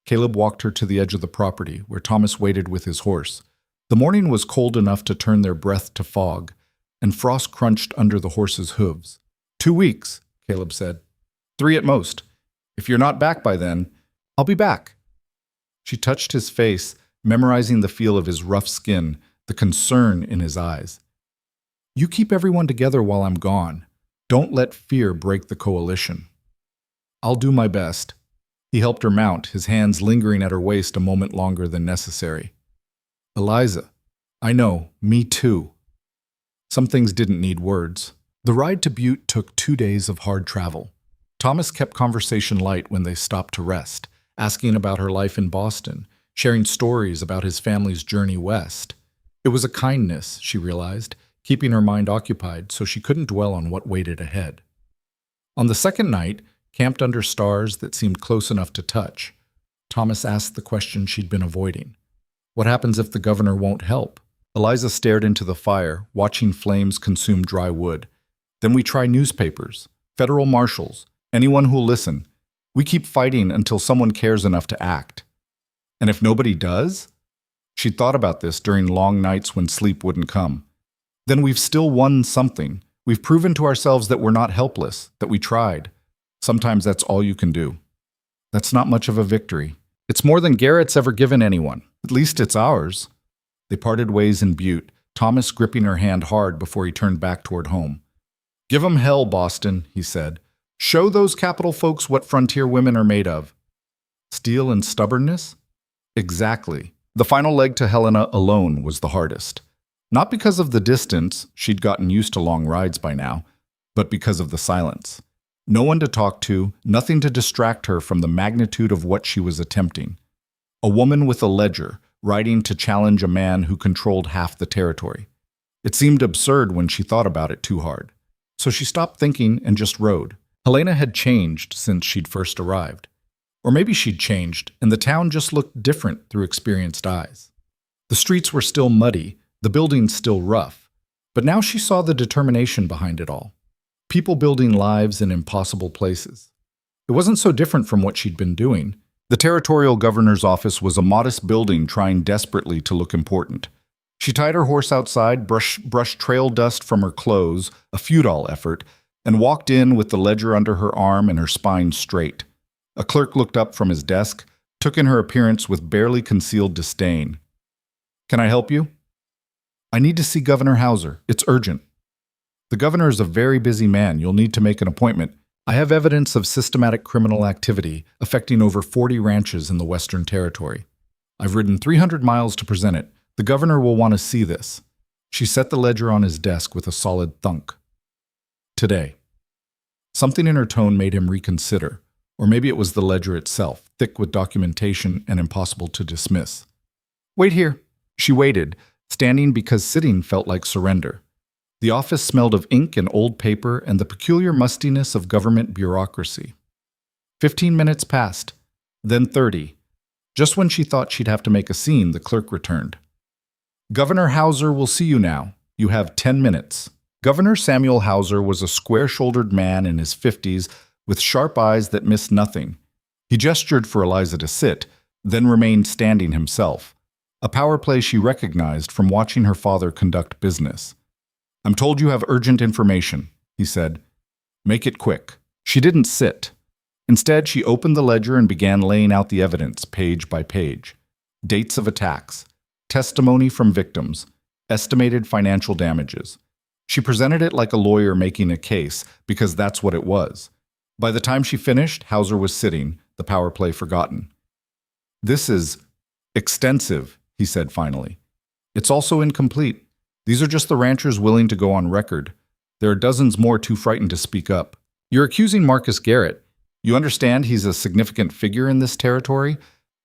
Caleb walked her to the edge of the property, where Thomas waited with his horse. The morning was cold enough to turn their breath to fog, and frost crunched under the horse's hooves. 2 weeks, Caleb said. 3 at most. If you're not back by then, I'll be back. She touched his face, memorizing the feel of his rough skin, the concern in his eyes. You keep everyone together while I'm gone. Don't let fear break the coalition. I'll do my best. He helped her mount, his hands lingering at her waist a moment longer than necessary. Eliza, I know, me too. Some things didn't need words. The ride to Butte took 2 days of hard travel. Thomas kept conversation light when they stopped to rest, asking about her life in Boston, sharing stories about his family's journey west. It was a kindness, she realized, keeping her mind occupied so she couldn't dwell on what waited ahead. On the second night, camped under stars that seemed close enough to touch, Thomas asked the question she'd been avoiding. What happens if the governor won't help? Eliza stared into the fire, watching flames consume dry wood. Then we try newspapers, federal marshals, anyone who'll listen. We keep fighting until someone cares enough to act. And if nobody does? She'd thought about this during long nights when sleep wouldn't come. Then we've still won something. We've proven to ourselves that we're not helpless, that we tried. Sometimes that's all you can do. That's not much of a victory. It's more than Garrett's ever given anyone. At least it's ours. They parted ways in Butte, Thomas gripping her hand hard before he turned back toward home. Give 'em hell, Boston, he said. Show those capital folks what frontier women are made of. Steel and stubbornness? Exactly. The final leg to Helena alone was the hardest. Not because of the distance, she'd gotten used to long rides by now, but because of the silence. No one to talk to, nothing to distract her from the magnitude of what she was attempting. A woman with a ledger, writing to challenge a man who controlled half the territory. It seemed absurd when she thought about it too hard. So she stopped thinking and just rode. Helena had changed since she'd first arrived. Or maybe she'd changed, and the town just looked different through experienced eyes. The streets were still muddy, the buildings still rough, but now she saw the determination behind it all. People building lives in impossible places. It wasn't so different from what she'd been doing. The territorial governor's office was a modest building trying desperately to look important. She tied her horse outside, brushed trail dust from her clothes, a futile effort, and walked in with the ledger under her arm and her spine straight. A clerk looked up from his desk, took in her appearance with barely concealed disdain. "Can I help you?" "I need to see Governor Hauser. It's urgent." "The governor is a very busy man. You'll need to make an appointment. I have evidence of systematic criminal activity affecting over 40 ranches in the Western Territory. I've ridden 300 miles to present it. The governor will want to see this." She set the ledger on his desk with a solid thunk. "Today." Something in her tone made him reconsider. Or maybe it was the ledger itself, thick with documentation and impossible to dismiss. "Wait here." She waited, standing because sitting felt like surrender. The office smelled of ink and old paper and the peculiar mustiness of government bureaucracy. 15 minutes passed, then 30. Just when she thought she'd have to make a scene, the clerk returned. "Governor Hauser will see you now. You have 10 minutes." Governor Samuel Hauser was a square-shouldered man in his 50s with sharp eyes that missed nothing. He gestured for Eliza to sit, then remained standing himself, a power play she recognized from watching her father conduct business. "I'm told you have urgent information," he said. "Make it quick." She didn't sit. Instead, she opened the ledger and began laying out the evidence page by page. Dates of attacks, testimony from victims, estimated financial damages. She presented it like a lawyer making a case, because that's what it was. By the time she finished, Hauser was sitting, the power play forgotten. "This is extensive," he said finally. "It's also incomplete. These are just the ranchers willing to go on record. There are dozens more too frightened to speak up. You're accusing Marcus Garrett. You understand he's a significant figure in this territory?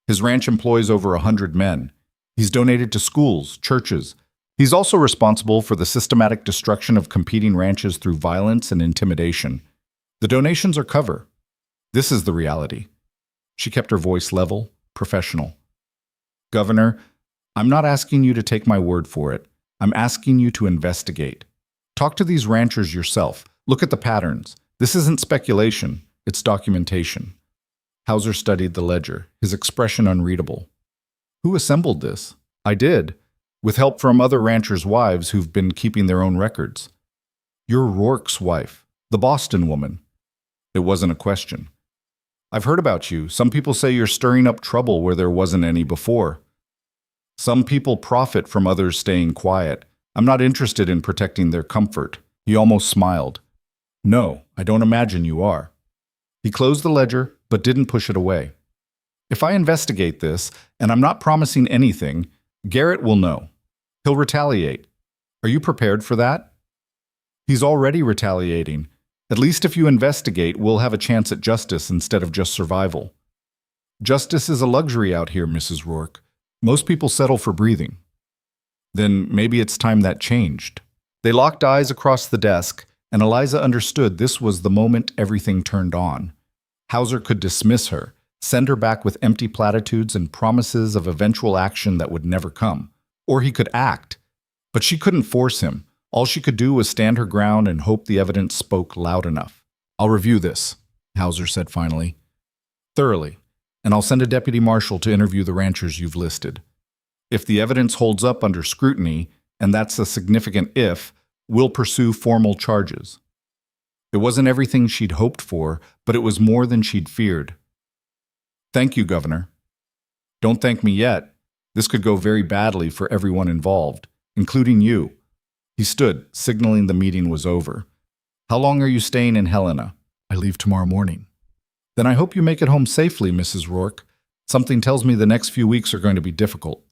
His ranch employs over 100 men. He's donated to schools, churches. He's also responsible for the systematic destruction of competing ranches through violence and intimidation. The donations are cover. This is the reality." She kept her voice level, professional. "Governor, I'm not asking you to take my word for it. I'm asking you to investigate. Talk to these ranchers yourself. Look at the patterns. This isn't speculation, it's documentation." Hauser studied the ledger, his expression unreadable. "Who assembled this?" "I did, with help from other ranchers' wives who've been keeping their own records." "You're Rourke's wife, the Boston woman." It wasn't a question. "I've heard about you. Some people say you're stirring up trouble where there wasn't any before." "Some people profit from others staying quiet. I'm not interested in protecting their comfort." He almost smiled. "No, I don't imagine you are." He closed the ledger, but didn't push it away. "If I investigate this, and I'm not promising anything, Garrett will know. He'll retaliate. Are you prepared for that?" "He's already retaliating. At least if you investigate, we'll have a chance at justice instead of just survival." "Justice is a luxury out here, Mrs. Rourke. Most people settle for breathing." "Then maybe it's time that changed." They locked eyes across the desk, and Eliza understood this was the moment everything turned on. Hauser could dismiss her, send her back with empty platitudes and promises of eventual action that would never come. Or he could act. But she couldn't force him. All she could do was stand her ground and hope the evidence spoke loud enough. "I'll review this," Hauser said finally. "Thoroughly. And I'll send a deputy marshal to interview the ranchers you've listed. If the evidence holds up under scrutiny, and that's a significant if, we'll pursue formal charges." It wasn't everything she'd hoped for, but it was more than she'd feared. "Thank you, Governor." "Don't thank me yet. This could go very badly for everyone involved, including you." He stood, signaling the meeting was over. How long are you staying in Helena? I leave tomorrow morning. Then I hope you make it home safely, Mrs. Rourke. Something tells me the next few weeks are going to be difficult.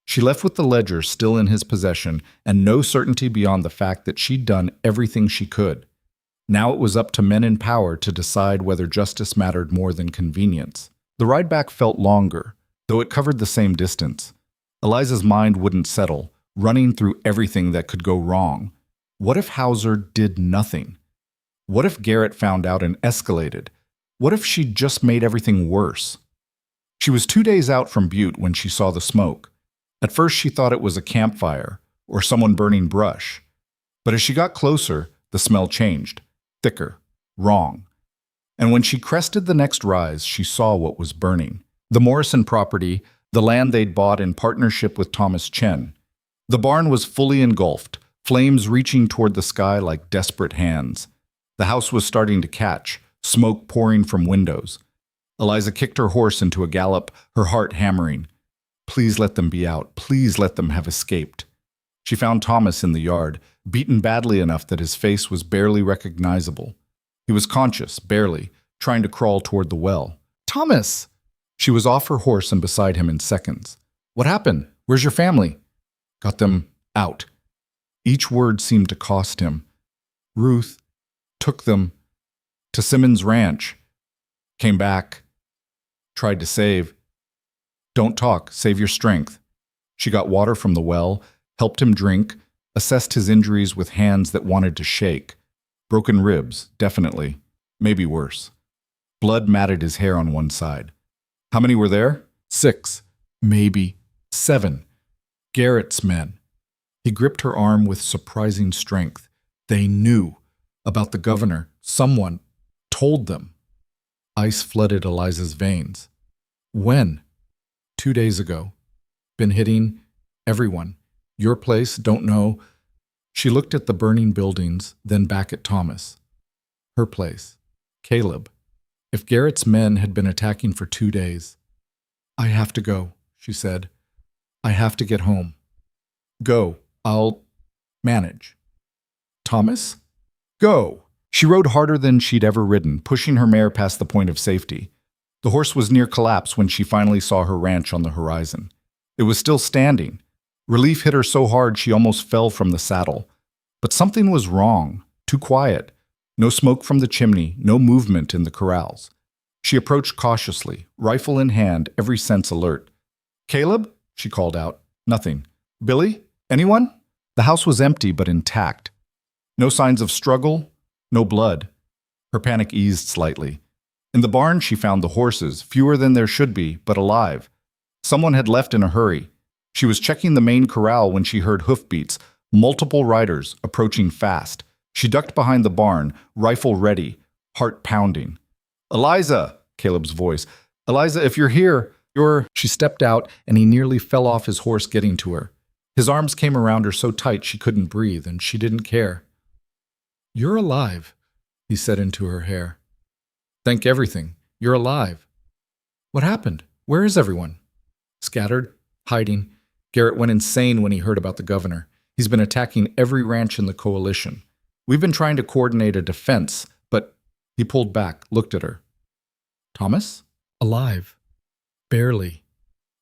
She left with the ledger still in his possession and no certainty beyond the fact that she'd done everything she could. Now it was up to men in power to decide whether justice mattered more than convenience. The ride back felt longer, though it covered the same distance. Eliza's mind wouldn't settle, running through everything that could go wrong. What if Hauser did nothing? What if Garrett found out and escalated? What if she'd just made everything worse? She was 2 days out from Butte when she saw the smoke. At first she thought it was a campfire or someone burning brush. But as she got closer, the smell changed. Thicker. Wrong. And when she crested the next rise, she saw what was burning. The Morrison property, the land they'd bought in partnership with Thomas Chen. The barn was fully engulfed, flames reaching toward the sky like desperate hands. The house was starting to catch, smoke pouring from windows. Eliza kicked her horse into a gallop, her heart hammering. Please let them be out. Please let them have escaped. She found Thomas in the yard, beaten badly enough that his face was barely recognizable. He was conscious, barely, trying to crawl toward the well. Thomas! She was off her horse and beside him in seconds. What happened? Where's your family? Got them out. Each word seemed to cost him. Ruth took them to Simmons Ranch. Came back. Tried to save. Don't talk. Save your strength. She got water from the well, helped him drink, assessed his injuries with hands that wanted to shake. Broken ribs, definitely. Maybe worse. Blood matted his hair on one side. How many were there? 6. Maybe 7. Garrett's men. He gripped her arm with surprising strength. They knew about the governor. Someone told them. Ice flooded Eliza's veins. When? 2 days ago. Been hitting everyone. Your place, don't know. She looked at the burning buildings, then back at Thomas. Her place. Caleb. If Garrett's men had been attacking for 2 days. I have to go, she said. I have to get home. Go. I'll manage. Thomas? Go. She rode harder than she'd ever ridden, pushing her mare past the point of safety. The horse was near collapse when she finally saw her ranch on the horizon. It was still standing. Relief hit her so hard she almost fell from the saddle. But something was wrong. Too quiet. No smoke from the chimney, no movement in the corrals. She approached cautiously, rifle in hand, every sense alert. Caleb? She called out. Nothing. Billy? Anyone? The house was empty but intact. No signs of struggle, no blood. Her panic eased slightly. In the barn she found the horses, fewer than there should be, but alive. Someone had left in a hurry. She was checking the main corral when she heard hoofbeats, multiple riders approaching fast. She ducked behind the barn, rifle ready, heart pounding. Eliza, Caleb's voice. Eliza, if you're here, you're... She stepped out, and he nearly fell off his horse getting to her. His arms came around her so tight she couldn't breathe, and she didn't care. You're alive, he said into her hair. Thank everything. You're alive. What happened? Where is everyone? Scattered, hiding. Garrett went insane when he heard about the governor. He's been attacking every ranch in the coalition. We've been trying to coordinate a defense, but... He pulled back, looked at her. Thomas? Alive. Barely.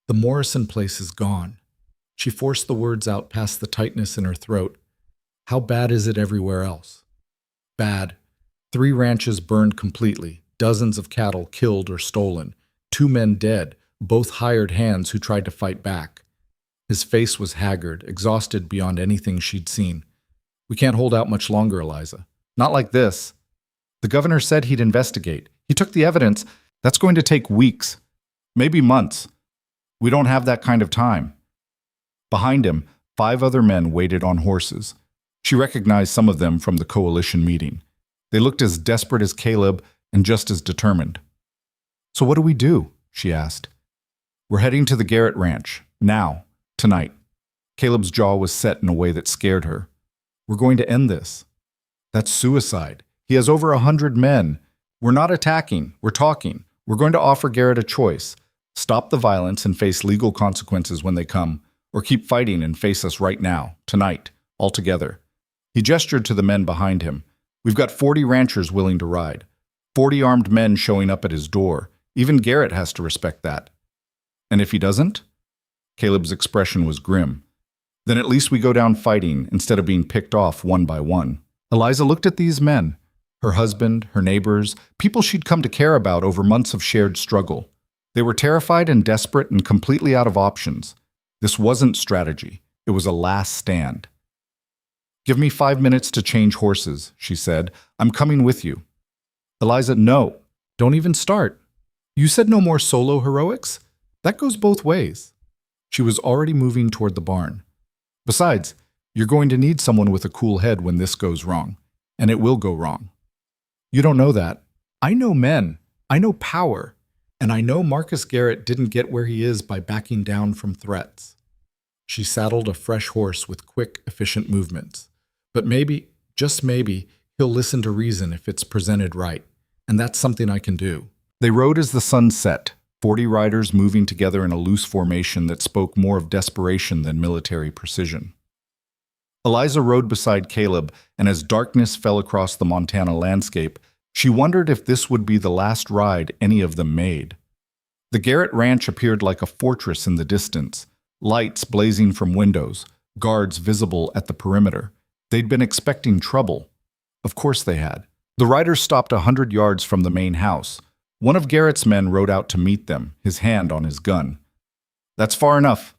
The Morrison place is gone. She forced the words out past the tightness in her throat. How bad is it everywhere else? Bad. 3 ranches burned completely, dozens of cattle killed or stolen, 2 men dead, both hired hands who tried to fight back. His face was haggard, exhausted beyond anything she'd seen. We can't hold out much longer, Eliza. Not like this. The governor said he'd investigate. He took the evidence. That's going to take weeks, maybe months. We don't have that kind of time. Behind him, 5 other men waited on horses. She recognized some of them from the coalition meeting. They looked as desperate as Caleb and just as determined. So what do we do? She asked. We're heading to the Garrett Ranch. Now. Tonight. Caleb's jaw was set in a way that scared her. We're going to end this. That's suicide. He has over 100 men. We're not attacking. We're talking. We're going to offer Garrett a choice. Stop the violence and face legal consequences when they come, or keep fighting and face us right now, tonight, all together. He gestured to the men behind him. We've got 40 ranchers willing to ride. 40 armed men showing up at his door. Even Garrett has to respect that. And if he doesn't? Caleb's expression was grim. Then at least we go down fighting instead of being picked off one by one. Eliza looked at these men, her husband, her neighbors, people she'd come to care about over months of shared struggle. They were terrified and desperate and completely out of options. This wasn't strategy. It was a last stand. "Give me 5 minutes to change horses," she said. "I'm coming with you." Eliza, no. Don't even start. You said no more solo heroics? That goes both ways. She was already moving toward the barn. Besides, you're going to need someone with a cool head when this goes wrong. And it will go wrong. You don't know that. I know men. I know power. And I know Marcus Garrett didn't get where he is by backing down from threats. She saddled a fresh horse with quick, efficient movements. But maybe, just maybe, he'll listen to reason if it's presented right. And that's something I can do. They rode as the sun set, 40 riders moving together in a loose formation that spoke more of desperation than military precision. Eliza rode beside Caleb, and as darkness fell across the Montana landscape, she wondered if this would be the last ride any of them made. The Garrett Ranch appeared like a fortress in the distance, lights blazing from windows, guards visible at the perimeter. They'd been expecting trouble. Of course they had. The riders stopped 100 yards from the main house. One of Garrett's men rode out to meet them, his hand on his gun. "That's far enough.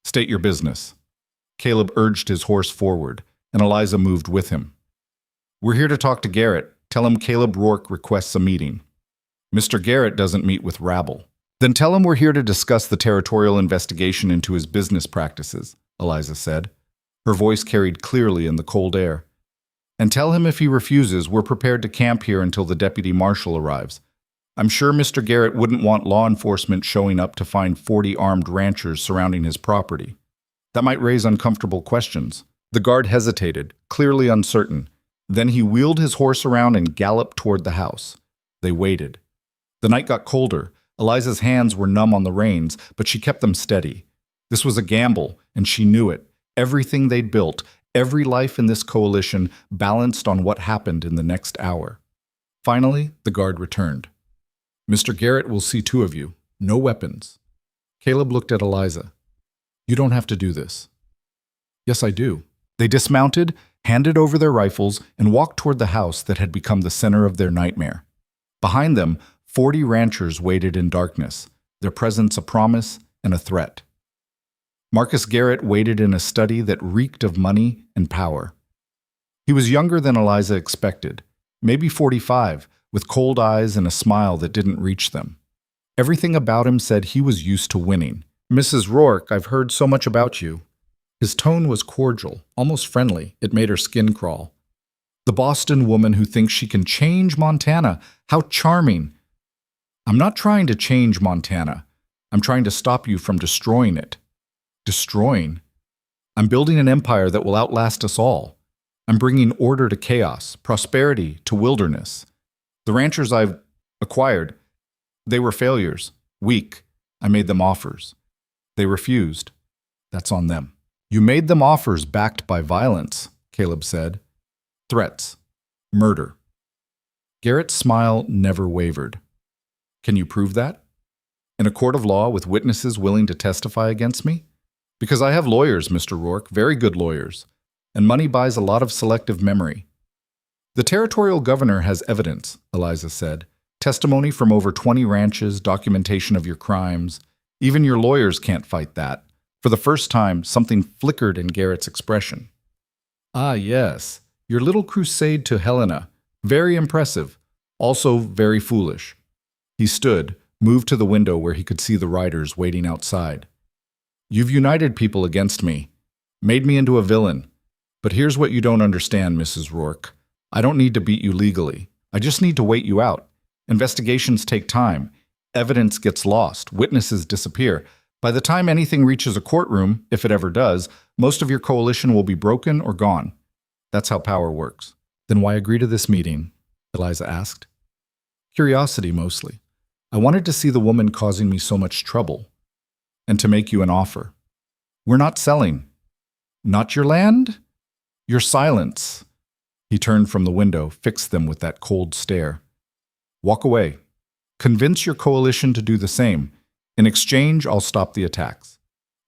State your business." Caleb urged his horse forward, and Eliza moved with him. "We're here to talk to Garrett. Tell him Caleb Rourke requests a meeting." "Mr. Garrett doesn't meet with rabble." "Then tell him we're here to discuss the territorial investigation into his business practices," Eliza said. Her voice carried clearly in the cold air. "And tell him if he refuses, we're prepared to camp here until the deputy marshal arrives. I'm sure Mr. Garrett wouldn't want law enforcement showing up to find 40 armed ranchers surrounding his property. That might raise uncomfortable questions." The guard hesitated, clearly uncertain. Then he wheeled his horse around and galloped toward the house. They waited. The night got colder. Eliza's hands were numb on the reins, but she kept them steady. This was a gamble, and she knew it. Everything they'd built, every life in this coalition, balanced on what happened in the next hour. Finally, the guard returned. "Mr. Garrett will see 2 of you. No weapons." Caleb looked at Eliza. "You don't have to do this." "Yes, I do." They dismounted, handed over their rifles, and walked toward the house that had become the center of their nightmare. Behind them, 40 ranchers waited in darkness, their presence a promise and a threat. Marcus Garrett waited in a study that reeked of money and power. He was younger than Eliza expected, maybe 45, with cold eyes and a smile that didn't reach them. Everything about him said he was used to winning. "Mrs. Rourke, I've heard so much about you." His tone was cordial, almost friendly. It made her skin crawl. "The Boston woman who thinks she can change Montana. How charming." "I'm not trying to change Montana. I'm trying to stop you from destroying it." "Destroying?" "I'm building an empire that will outlast us all. I'm bringing order to chaos, prosperity to wilderness. The ranchers I've acquired, they were failures, weak. I made them offers. They refused. That's on them." "You made them offers backed by violence," Caleb said. "Threats. Murder." Garrett's smile never wavered. "Can you prove that? In a court of law with witnesses willing to testify against me? Because I have lawyers, Mr. Rourke, very good lawyers, and money buys a lot of selective memory." "The territorial governor has evidence," Eliza said. "Testimony from over 20 ranches, documentation of your crimes. Even your lawyers can't fight that." For the first time, something flickered in Garrett's expression. "Ah, yes, your little crusade to Helena. Very impressive. Also very foolish." He stood, moved to the window where he could see the riders waiting outside. "You've united people against me, made me into a villain. But here's what you don't understand, Mrs. Rourke. I don't need to beat you legally. I just need to wait you out. Investigations take time. Evidence gets lost. Witnesses disappear. By the time anything reaches a courtroom, if it ever does, most of your coalition will be broken or gone. That's how power works." "Then why agree to this meeting?" Eliza asked. "Curiosity, mostly. I wanted to see the woman causing me so much trouble. And to make you an offer. We're not selling." "Not your land?" "Your silence. He turned from the window, fixed them with that cold stare. Walk away. Convince your coalition to do the same. In exchange, I'll stop the attacks.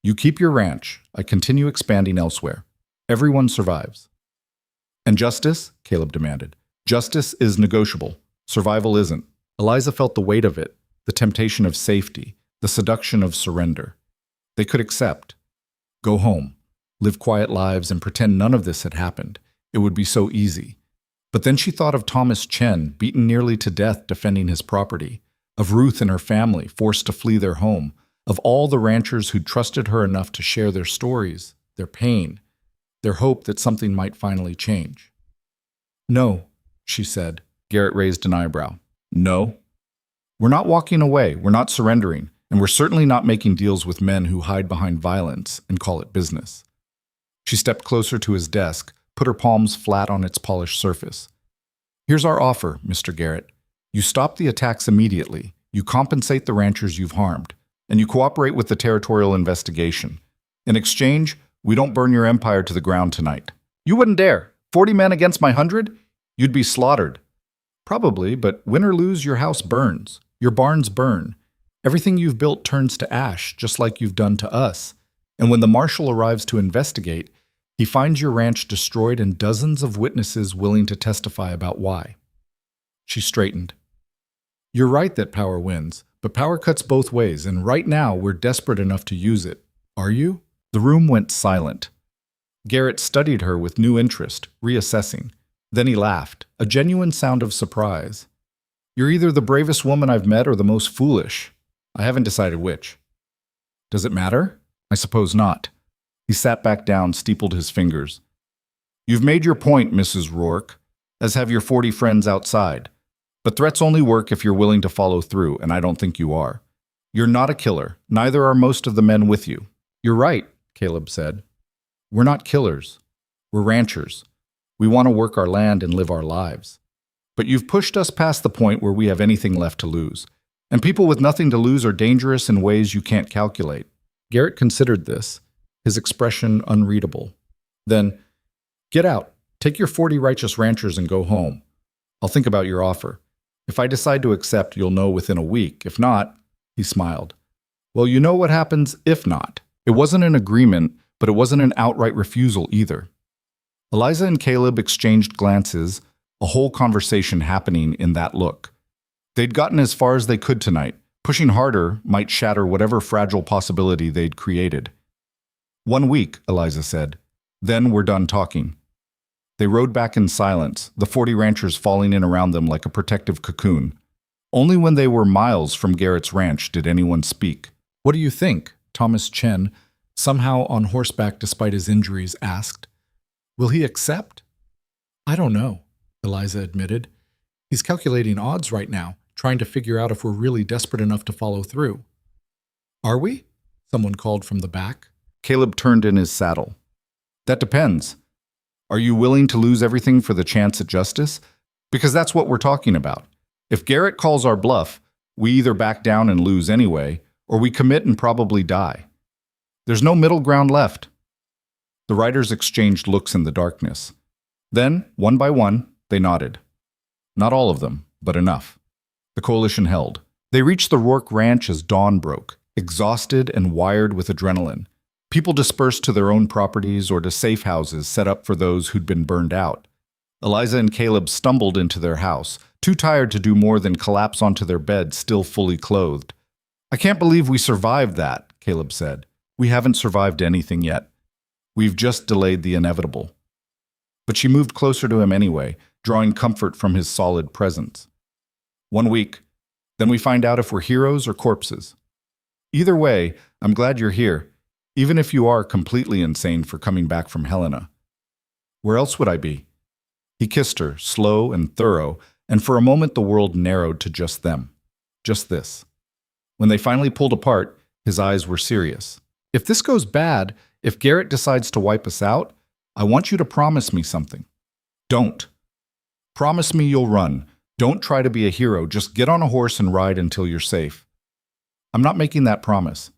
You keep your ranch. I continue expanding elsewhere. Everyone survives. And justice? Caleb demanded. Justice is negotiable. Survival isn't. Eliza felt the weight of it, the temptation of safety, the seduction of surrender. They could accept. Go home. Live quiet lives and pretend none of this had happened. It would be so easy. But then she thought of Thomas Chen, beaten nearly to death defending his property, of Ruth and her family forced to flee their home, of all the ranchers who'd trusted her enough to share their stories, their pain, their hope that something might finally change. No, she said. Garrett raised an eyebrow. No. We're not walking away, we're not surrendering, and we're certainly not making deals with men who hide behind violence and call it business. She stepped closer to his desk, put her palms flat on its polished surface. Here's our offer, Mr. Garrett. You stop the attacks immediately, you compensate the ranchers you've harmed, and you cooperate with the territorial investigation. In exchange, we don't burn your empire to the ground tonight. You wouldn't dare. 40 men against my 100? You'd be slaughtered. Probably, but win or lose, your house burns. Your barns burn. Everything you've built turns to ash, just like you've done to us. And when the marshal arrives to investigate, he finds your ranch destroyed and dozens of witnesses willing to testify about why. She straightened. You're right that power wins, but power cuts both ways, and right now we're desperate enough to use it. Are you? The room went silent. Garrett studied her with new interest, reassessing. Then he laughed, a genuine sound of surprise. You're either the bravest woman I've met or the most foolish. I haven't decided which. Does it matter? I suppose not. He sat back down, steepled his fingers. You've made your point, Mrs. Rourke, as have your 40 friends outside. But threats only work if you're willing to follow through, and I don't think you are. You're not a killer. Neither are most of the men with you. You're right, Caleb said. We're not killers. We're ranchers. We want to work our land and live our lives. But you've pushed us past the point where we have anything left to lose. And people with nothing to lose are dangerous in ways you can't calculate. Garrett considered this, his expression unreadable. Then, get out. Take your 40 righteous ranchers and go home. I'll think about your offer. If I decide to accept, you'll know within a week. If not, he smiled. Well, you know what happens if not. It wasn't an agreement, but it wasn't an outright refusal either. Eliza and Caleb exchanged glances, a whole conversation happening in that look. They'd gotten as far as they could tonight. Pushing harder might shatter whatever fragile possibility they'd created. 1 week, Eliza said. Then we're done talking. They rode back in silence, the 40 ranchers falling in around them like a protective cocoon. Only when they were miles from Garrett's ranch did anyone speak. What do you think? Thomas Chen, somehow on horseback despite his injuries, asked. Will he accept? I don't know, Eliza admitted. He's calculating odds right now, trying to figure out if we're really desperate enough to follow through. Are we? Someone called from the back. Caleb turned in his saddle. That depends. Are you willing to lose everything for the chance at justice? Because that's what we're talking about. If Garrett calls our bluff, we either back down and lose anyway, or we commit and probably die. There's no middle ground left. The riders exchanged looks in the darkness. Then, one by one, they nodded. Not all of them, but enough. The coalition held. They reached the Rourke Ranch as dawn broke, exhausted and wired with adrenaline. People dispersed to their own properties or to safe houses set up for those who'd been burned out. Eliza and Caleb stumbled into their house, too tired to do more than collapse onto their bed, still fully clothed. I can't believe we survived that, Caleb said. We haven't survived anything yet. We've just delayed the inevitable. But she moved closer to him anyway, drawing comfort from his solid presence. 1 week. Then we find out if we're heroes or corpses. Either way, I'm glad you're here, even if you are completely insane for coming back from Helena. Where else would I be? He kissed her, slow and thorough, and for a moment the world narrowed to just them. Just this. When they finally pulled apart, his eyes were serious. If this goes bad, if Garrett decides to wipe us out, I want you to promise me something. Don't. Promise me you'll run. Don't try to be a hero. Just get on a horse and ride until you're safe. I'm not making that promise.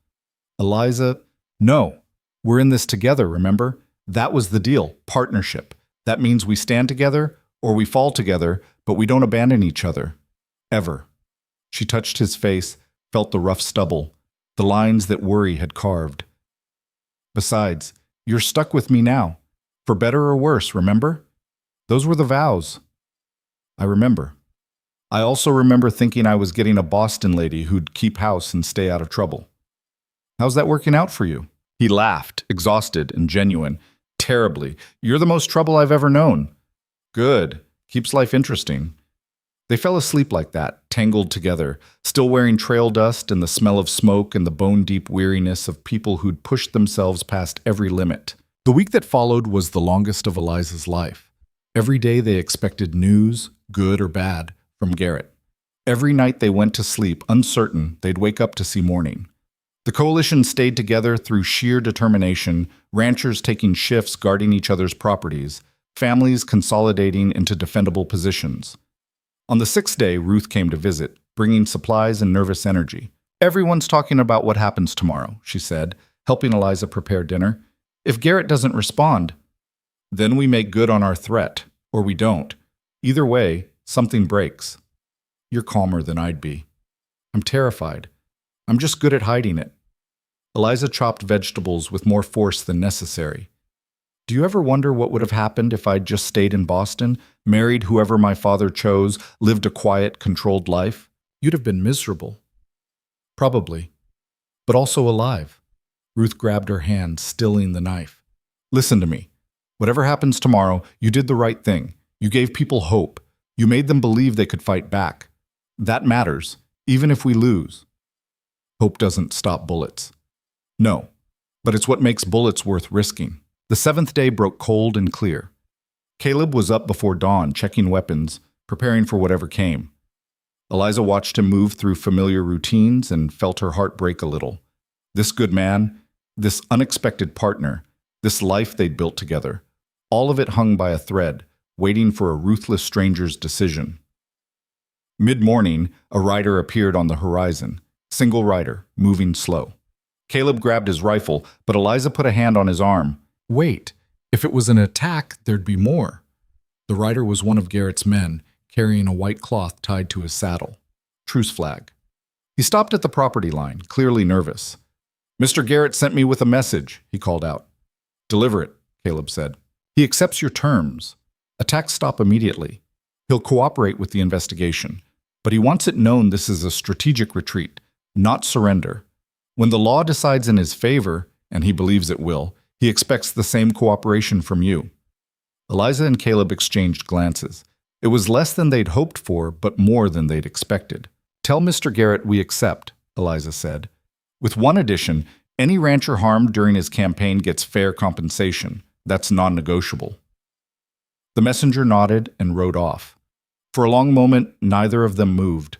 Eliza, no. We're in this together, remember? That was the deal. Partnership. That means we stand together or we fall together, but we don't abandon each other. Ever. She touched his face, felt the rough stubble, the lines that worry had carved. Besides, you're stuck with me now. For better or worse, remember? Those were the vows. I remember. I also remember thinking I was getting a Boston lady who'd keep house and stay out of trouble. How's that working out for you? He laughed, exhausted and genuine. Terribly. You're the most trouble I've ever known. Good. Keeps life interesting. They fell asleep like that, tangled together, still wearing trail dust and the smell of smoke and the bone-deep weariness of people who'd pushed themselves past every limit. The week that followed was the longest of Eliza's life. Every day they expected news, good or bad, from Garrett. Every night they went to sleep, uncertain they'd wake up to see morning. The coalition stayed together through sheer determination, ranchers taking shifts guarding each other's properties, families consolidating into defendable positions. On the 6th day, Ruth came to visit, bringing supplies and nervous energy. Everyone's talking about what happens tomorrow, she said, helping Eliza prepare dinner. If Garrett doesn't respond, then we make good on our threat, or we don't. Either way, something breaks. You're calmer than I'd be. I'm terrified. I'm just good at hiding it. Eliza chopped vegetables with more force than necessary. Do you ever wonder what would have happened if I'd just stayed in Boston, married whoever my father chose, lived a quiet, controlled life? You'd have been miserable. Probably. But also alive. Ruth grabbed her hand, stilling the knife. Listen to me. Whatever happens tomorrow, you did the right thing. You gave people hope. You made them believe they could fight back. That matters, even if we lose. Hope doesn't stop bullets. No, but it's what makes bullets worth risking. The 7th day broke cold and clear. Caleb was up before dawn, checking weapons, preparing for whatever came. Eliza watched him move through familiar routines and felt her heart break a little. This good man, this unexpected partner, this life they'd built together, all of it hung by a thread, waiting for a ruthless stranger's decision. Mid-morning, a rider appeared on the horizon. Single rider, moving slow. Caleb grabbed his rifle, but Eliza put a hand on his arm. Wait, if it was an attack, there'd be more. The rider was one of Garrett's men, carrying a white cloth tied to his saddle. Truce flag. He stopped at the property line, clearly nervous. Mr. Garrett sent me with a message, he called out. Deliver it, Caleb said. He accepts your terms. Attacks stop immediately. He'll cooperate with the investigation, but he wants it known this is a strategic retreat, not surrender. When the law decides in his favor, and he believes it will, he expects the same cooperation from you. Eliza and Caleb exchanged glances. It was less than they'd hoped for, but more than they'd expected. Tell Mr. Garrett we accept, Eliza said. With one addition, any rancher harmed during his campaign gets fair compensation. That's non-negotiable. The messenger nodded and rode off. For a long moment, neither of them moved.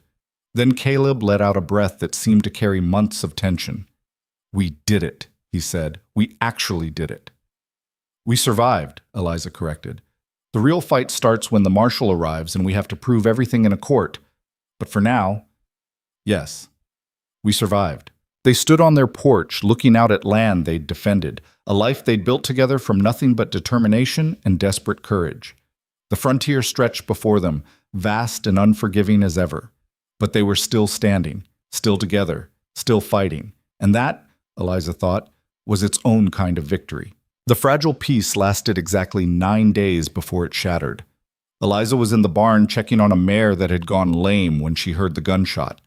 Then Caleb let out a breath that seemed to carry months of tension. We did it, he said. We actually did it. We survived, Eliza corrected. The real fight starts when the marshal arrives and we have to prove everything in a court. But for now, yes, we survived. They stood on their porch, looking out at land they'd defended, a life they'd built together from nothing but determination and desperate courage. The frontier stretched before them, vast and unforgiving as ever. But they were still standing, still together, still fighting. And that, Eliza thought, was its own kind of victory. The fragile peace lasted exactly 9 days before it shattered. Eliza was in the barn checking on a mare that had gone lame when she heard the gunshot.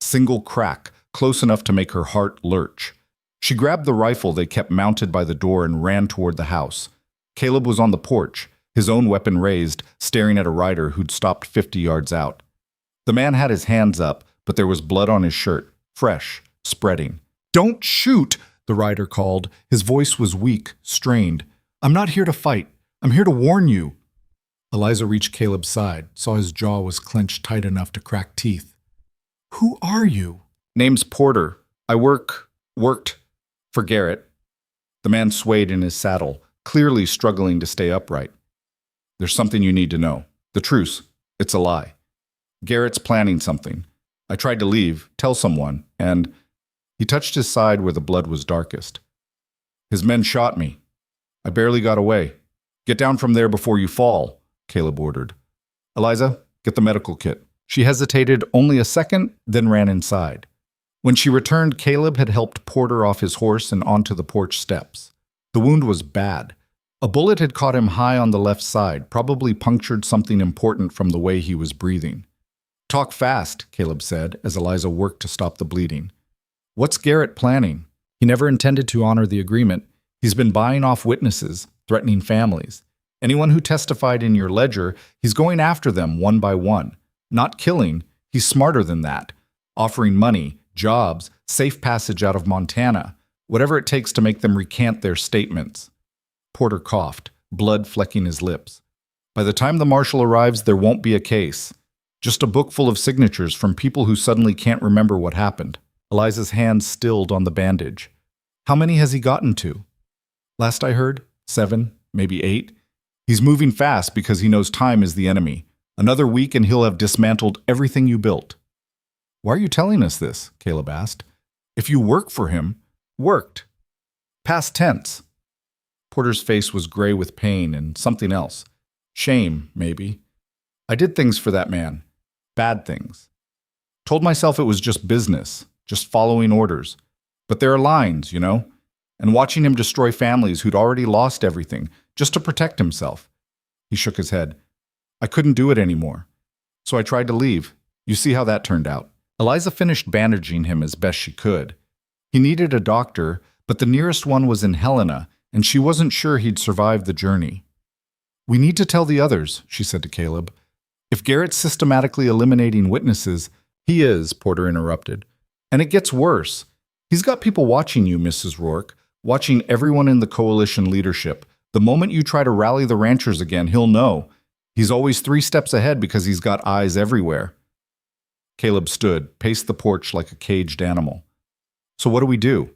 Single crack, close enough to make her heart lurch. She grabbed the rifle they kept mounted by the door and ran toward the house. Caleb was on the porch, his own weapon raised, staring at a rider who'd stopped 50 yards out. The man had his hands up, but there was blood on his shirt, fresh, spreading. Don't shoot, the rider called. His voice was weak, strained. I'm not here to fight. I'm here to warn you. Eliza reached Caleb's side, saw his jaw was clenched tight enough to crack teeth. Who are you? Name's Porter. I worked for Garrett. The man swayed in his saddle, clearly struggling to stay upright. There's something you need to know. The truce. It's a lie. Garrett's planning something. I tried to leave, tell someone, and he touched his side where the blood was darkest. His men shot me. I barely got away. Get down from there before you fall, Caleb ordered. Eliza, get the medical kit. She hesitated only a second, then ran inside. When she returned, Caleb had helped Porter off his horse and onto the porch steps. The wound was bad. A bullet had caught him high on the left side, probably punctured something important from the way he was breathing. Talk fast, Caleb said, as Eliza worked to stop the bleeding. What's Garrett planning? He never intended to honor the agreement. He's been buying off witnesses, threatening families. Anyone who testified in your ledger, he's going after them one by one. Not killing, he's smarter than that. Offering money, jobs, safe passage out of Montana, whatever it takes to make them recant their statements. Porter coughed, blood flecking his lips. By the time the marshal arrives, there won't be a case. Just a book full of signatures from people who suddenly can't remember what happened. Eliza's hand stilled on the bandage. How many has he gotten to? Last I heard, 7, maybe 8. He's moving fast because he knows time is the enemy. Another week and he'll have dismantled everything you built. Why are you telling us this? Caleb asked. If you work for him, worked. Past tense. Porter's face was gray with pain and something else. Shame, maybe. I did things for that man. Bad things. Told myself it was just business, just following orders. But there are lines, you know? And watching him destroy families who'd already lost everything, just to protect himself. He shook his head. I couldn't do it anymore. So I tried to leave. You see how that turned out. Eliza finished bandaging him as best she could. He needed a doctor, but the nearest one was in Helena, and she wasn't sure he'd survive the journey. We need to tell the others, she said to Caleb. If Garrett's systematically eliminating witnesses, he is, Porter interrupted. And it gets worse. He's got people watching you, Mrs. Rourke, watching everyone in the coalition leadership. The moment you try to rally the ranchers again, he'll know. He's always 3 steps ahead because he's got eyes everywhere. Caleb stood, paced the porch like a caged animal. So what do we do?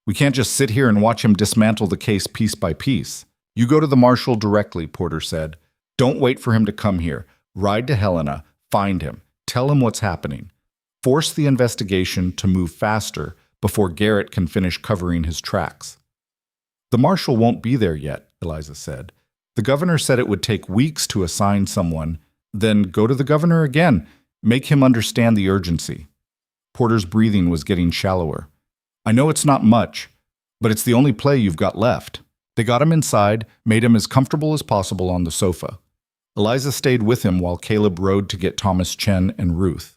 We can't just sit here and watch him dismantle the case piece by piece. You go to the marshal directly, Porter said. Don't wait for him to come here. Ride to Helena, find him, tell him what's happening. Force the investigation to move faster before Garrett can finish covering his tracks. The marshal won't be there yet, Eliza said. The governor said it would take weeks to assign someone, then go to the governor again, make him understand the urgency. Porter's breathing was getting shallower. I know it's not much, but it's the only play you've got left. They got him inside, made him as comfortable as possible on the sofa. Eliza stayed with him while Caleb rode to get Thomas Chen and Ruth.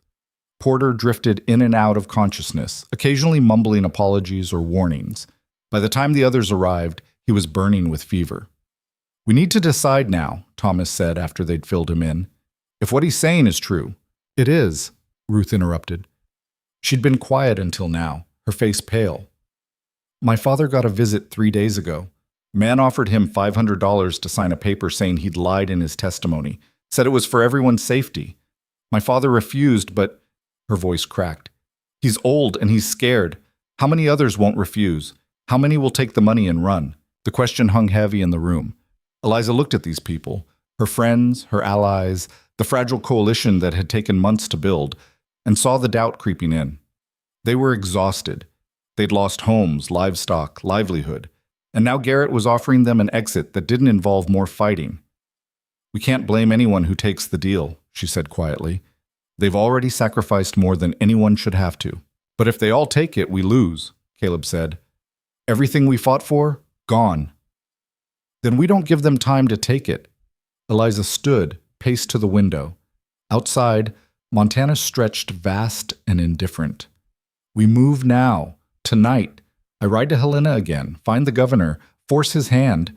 Porter drifted in and out of consciousness, occasionally mumbling apologies or warnings. By the time the others arrived, he was burning with fever. We need to decide now, Thomas said after they'd filled him in. If what he's saying is true. It is, Ruth interrupted. She'd been quiet until now, her face pale. My father got a visit 3 days ago. Man offered him $500 to sign a paper saying he'd lied in his testimony, said it was for everyone's safety. My father refused, but... Her voice cracked. He's old and he's scared. How many others won't refuse? How many will take the money and run? The question hung heavy in the room. Eliza looked at these people, her friends, her allies, the fragile coalition that had taken months to build, and saw the doubt creeping in. They were exhausted. They'd lost homes, livestock, livelihood. And now Garrett was offering them an exit that didn't involve more fighting. We can't blame anyone who takes the deal, she said quietly. They've already sacrificed more than anyone should have to. But if they all take it, we lose, Caleb said. Everything we fought for, gone. Then we don't give them time to take it. Eliza stood, paced to the window. Outside, Montana stretched vast and indifferent. We move now, tonight. I ride to Helena again, find the governor, force his hand.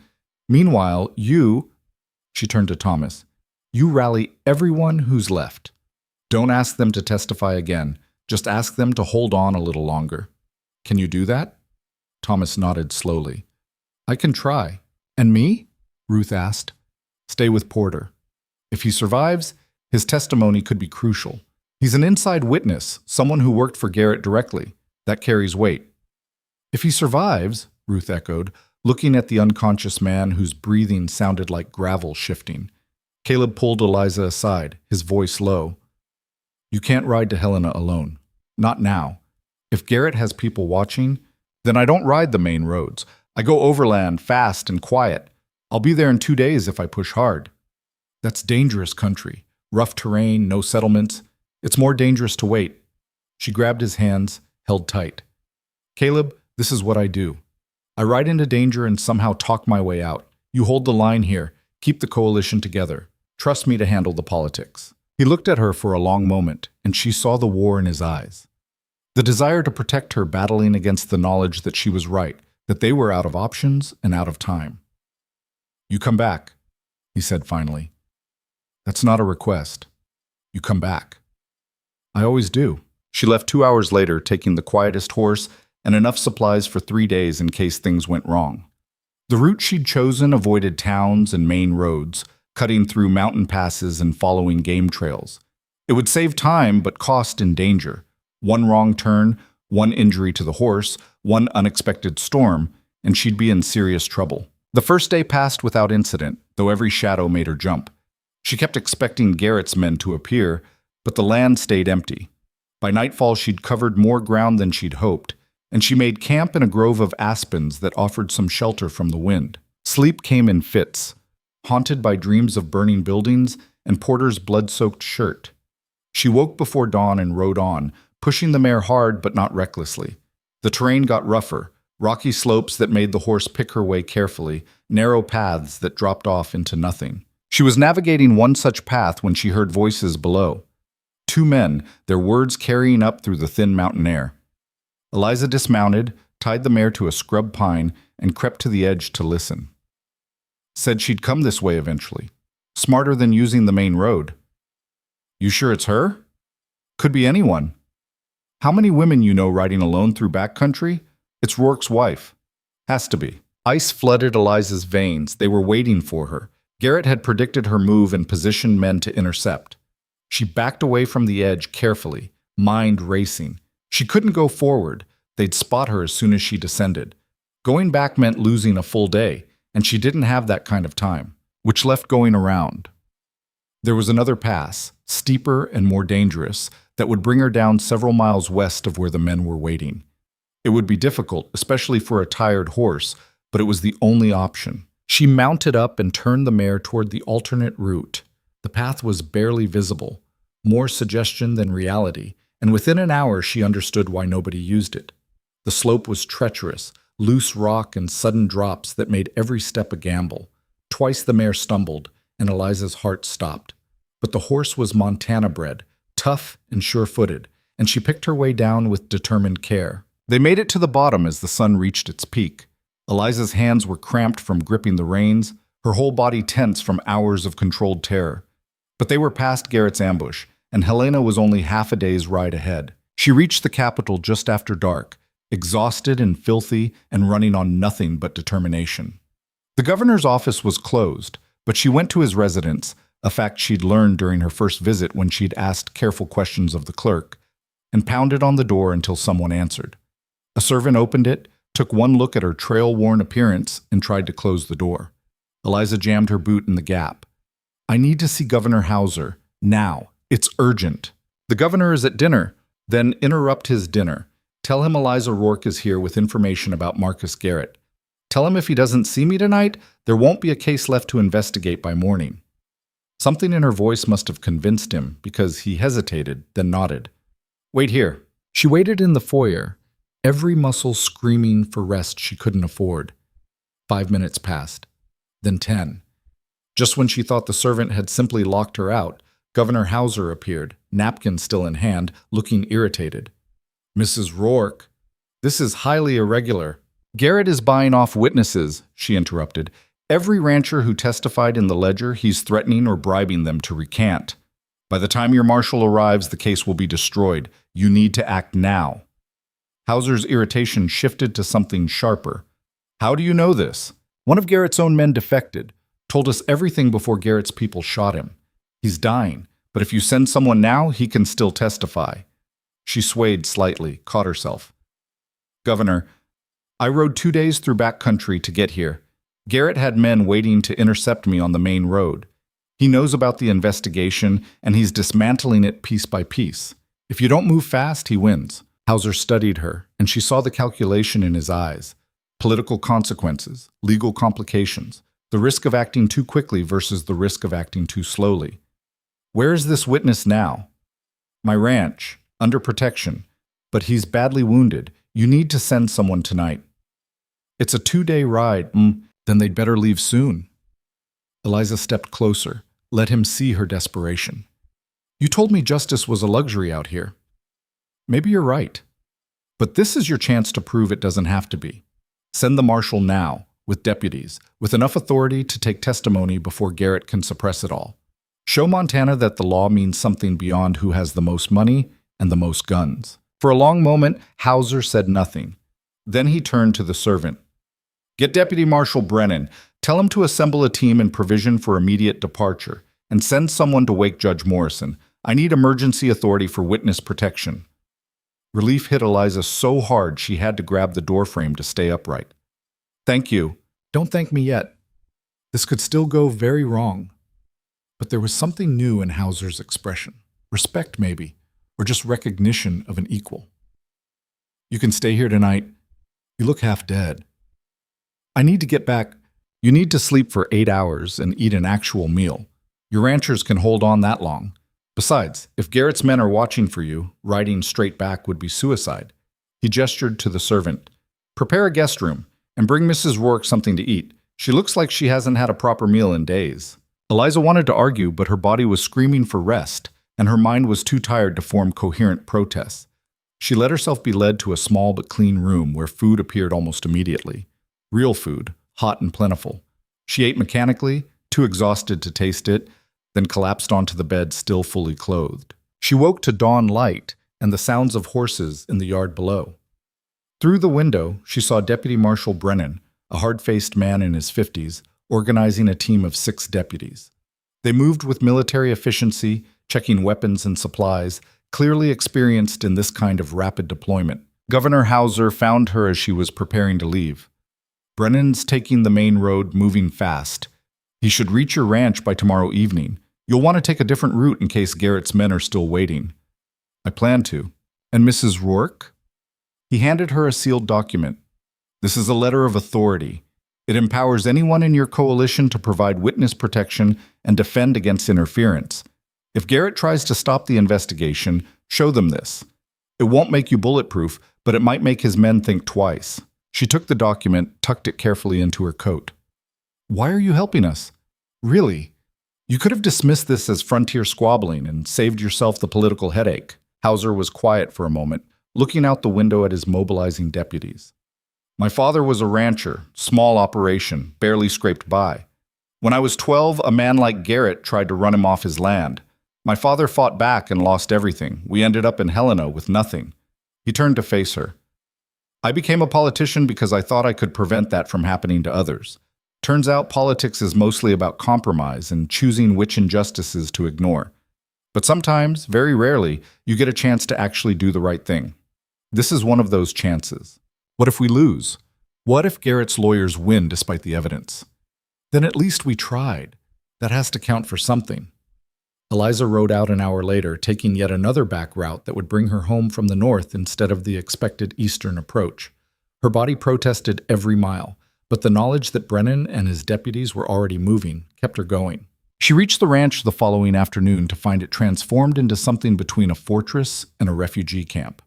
Meanwhile, you, she turned to Thomas, you rally everyone who's left. Don't ask them to testify again. Just ask them to hold on a little longer. Can you do that? Thomas nodded slowly. I can try. And me? Ruth asked. Stay with Porter. If he survives, his testimony could be crucial. He's an inside witness, someone who worked for Garrett directly. That carries weight. If he survives, Ruth echoed, looking at the unconscious man whose breathing sounded like gravel shifting. Caleb pulled Eliza aside, his voice low. You can't ride to Helena alone. Not now. If Garrett has people watching, then I don't ride the main roads. I go overland, fast and quiet. I'll be there in 2 days if I push hard. That's dangerous country. Rough terrain, no settlements. It's more dangerous to wait. She grabbed his hands, held tight. Caleb, this is what I do. I ride into danger and somehow talk my way out. You hold the line here. Keep the coalition together. Trust me to handle the politics. He looked at her for a long moment, and she saw the war in his eyes. The desire to protect her battling against the knowledge that she was right, that they were out of options and out of time. You come back, he said finally. That's not a request. You come back. I always do. She left 2 hours later, taking the quietest horse and enough supplies for 3 days in case things went wrong. The route she'd chosen avoided towns and main roads, cutting through mountain passes and following game trails. It would save time but cost in danger. One wrong turn, one injury to the horse, one unexpected storm, and she'd be in serious trouble. The first day passed without incident, though every shadow made her jump. She kept expecting Garrett's men to appear, but the land stayed empty. By nightfall, she'd covered more ground than she'd hoped, and she made camp in a grove of aspens that offered some shelter from the wind. Sleep came in fits, haunted by dreams of burning buildings and Porter's blood-soaked shirt. She woke before dawn and rode on, pushing the mare hard but not recklessly. The terrain got rougher, rocky slopes that made the horse pick her way carefully, narrow paths that dropped off into nothing. She was navigating one such path when she heard voices below. 2 men, their words carrying up through the thin mountain air. Eliza dismounted, tied the mare to a scrub pine, and crept to the edge to listen. Said she'd come this way eventually. Smarter than using the main road. You sure it's her? Could be anyone. How many women you know riding alone through backcountry? It's Rourke's wife. Has to be. Ice flooded Eliza's veins. They were waiting for her. Garrett had predicted her move and positioned men to intercept. She backed away from the edge carefully, mind racing. She couldn't go forward. They'd spot her as soon as she descended. Going back meant losing a full day, and she didn't have that kind of time, which left going around. There was another pass, steeper and more dangerous, that would bring her down several miles west of where the men were waiting. It would be difficult, especially for a tired horse, but it was the only option. She mounted up and turned the mare toward the alternate route. The path was barely visible, more suggestion than reality, and within an hour she understood why nobody used it. The slope was treacherous, loose rock and sudden drops that made every step a gamble. Twice the mare stumbled, and Eliza's heart stopped. But the horse was Montana-bred, tough and sure-footed, and she picked her way down with determined care. They made it to the bottom as the sun reached its peak. Eliza's hands were cramped from gripping the reins, her whole body tense from hours of controlled terror. But they were past Garrett's ambush, and Helena was only half a day's ride ahead. She reached the capital just after dark, exhausted and filthy and running on nothing but determination. The governor's office was closed, but she went to his residence, a fact she'd learned during her first visit when she'd asked careful questions of the clerk, and pounded on the door until someone answered. A servant opened it, took one look at her trail-worn appearance, and tried to close the door. Eliza jammed her boot in the gap. I need to see Governor Hauser, now. It's urgent. The governor is at dinner. Then interrupt his dinner. Tell him Eliza Rourke is here with information about Marcus Garrett. Tell him if he doesn't see me tonight, there won't be a case left to investigate by morning. Something in her voice must have convinced him, because he hesitated, then nodded. Wait here. She waited in the foyer, every muscle screaming for rest she couldn't afford. 5 minutes passed, then 10. Just when she thought the servant had simply locked her out, Governor Hauser appeared, napkin still in hand, looking irritated. Mrs. Rourke, this is highly irregular. Garrett is buying off witnesses, she interrupted. Every rancher who testified in the ledger, he's threatening or bribing them to recant. By the time your marshal arrives, the case will be destroyed. You need to act now. Hauser's irritation shifted to something sharper. How do you know this? One of Garrett's own men defected, told us everything before Garrett's people shot him. He's dying, but if you send someone now, he can still testify. She swayed slightly, caught herself. Governor, I rode 2 days through backcountry to get here. Garrett had men waiting to intercept me on the main road. He knows about the investigation, and he's dismantling it piece by piece. If you don't move fast, he wins. Hauser studied her, and she saw the calculation in his eyes. Political consequences, legal complications. The risk of acting too quickly versus the risk of acting too slowly. Where is this witness now? My ranch, under protection. But he's badly wounded. You need to send someone tonight. It's a 2-day ride. Then they'd better leave soon. Eliza stepped closer, let him see her desperation. You told me justice was a luxury out here. Maybe you're right. But this is your chance to prove it doesn't have to be. Send the marshal now, with deputies, with enough authority to take testimony before Garrett can suppress it all. Show Montana that the law means something beyond who has the most money and the most guns. For a long moment, Hauser said nothing. Then he turned to the servant. Get Deputy Marshal Brennan. Tell him to assemble a team in provision for immediate departure, and send someone to wake Judge Morrison. I need emergency authority for witness protection. Relief hit Eliza so hard she had to grab the doorframe to stay upright. Thank you. Don't thank me yet. This could still go very wrong. But there was something new in Hauser's expression. Respect, maybe, or just recognition of an equal. You can stay here tonight. You look half dead. I need to get back. You need to sleep for 8 hours and eat an actual meal. Your ranchers can hold on that long. Besides, if Garrett's men are watching for you, riding straight back would be suicide. He gestured to the servant. Prepare a guest room, and bring Mrs. Rourke something to eat. She looks like she hasn't had a proper meal in days. Eliza wanted to argue, but her body was screaming for rest, and her mind was too tired to form coherent protests. She let herself be led to a small but clean room where food appeared almost immediately. Real food, hot and plentiful. She ate mechanically, too exhausted to taste it, then collapsed onto the bed still fully clothed. She woke to dawn light and the sounds of horses in the yard below. Through the window, she saw Deputy Marshal Brennan, a hard-faced man in his 50s, organizing a team of 6 deputies. They moved with military efficiency, checking weapons and supplies, clearly experienced in this kind of rapid deployment. Governor Hauser found her as she was preparing to leave. Brennan's taking the main road, moving fast. He should reach your ranch by tomorrow evening. You'll want to take a different route in case Garrett's men are still waiting. I plan to. And Mrs. Rourke? He handed her a sealed document. This is a letter of authority. It empowers anyone in your coalition to provide witness protection and defend against interference. If Garrett tries to stop the investigation, show them this. It won't make you bulletproof, but it might make his men think twice. She took the document, tucked it carefully into her coat. Why are you helping us? Really? You could have dismissed this as frontier squabbling and saved yourself the political headache. Hauser was quiet for a moment, looking out the window at his mobilizing deputies. My father was a rancher, small operation, barely scraped by. When I was 12, a man like Garrett tried to run him off his land. My father fought back and lost everything. We ended up in Helena with nothing. He turned to face her. I became a politician because I thought I could prevent that from happening to others. Turns out politics is mostly about compromise and choosing which injustices to ignore. But sometimes, very rarely, you get a chance to actually do the right thing. This is one of those chances. What if we lose? What if Garrett's lawyers win despite the evidence? Then at least we tried. That has to count for something. Eliza rode out an hour later, taking yet another back route that would bring her home from the north instead of the expected eastern approach. Her body protested every mile, but the knowledge that Brennan and his deputies were already moving kept her going. She reached the ranch the following afternoon to find it transformed into something between a fortress and a refugee camp.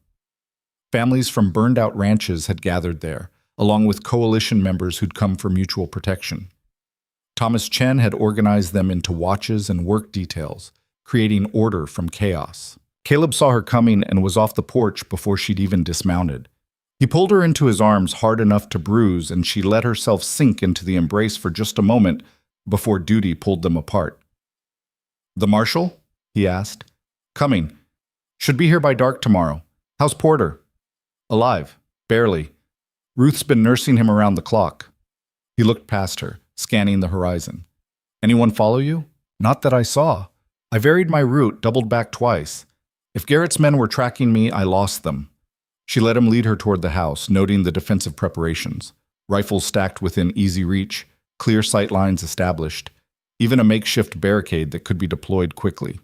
Families from burned-out ranches had gathered there, along with coalition members who'd come for mutual protection. Thomas Chen had organized them into watches and work details, creating order from chaos. Caleb saw her coming and was off the porch before she'd even dismounted. He pulled her into his arms hard enough to bruise, and she let herself sink into the embrace for just a moment before duty pulled them apart. "The marshal?" he asked. "Coming. Should be here by dark tomorrow. How's Porter?" "Alive. Barely. Ruth's been nursing him around the clock." He looked past her, scanning the horizon. "Anyone follow you?" "Not that I saw. I varied my route, doubled back twice. If Garrett's men were tracking me, I lost them." She let him lead her toward the house, noting the defensive preparations. Rifles stacked within easy reach, clear sight lines established, even a makeshift barricade that could be deployed quickly.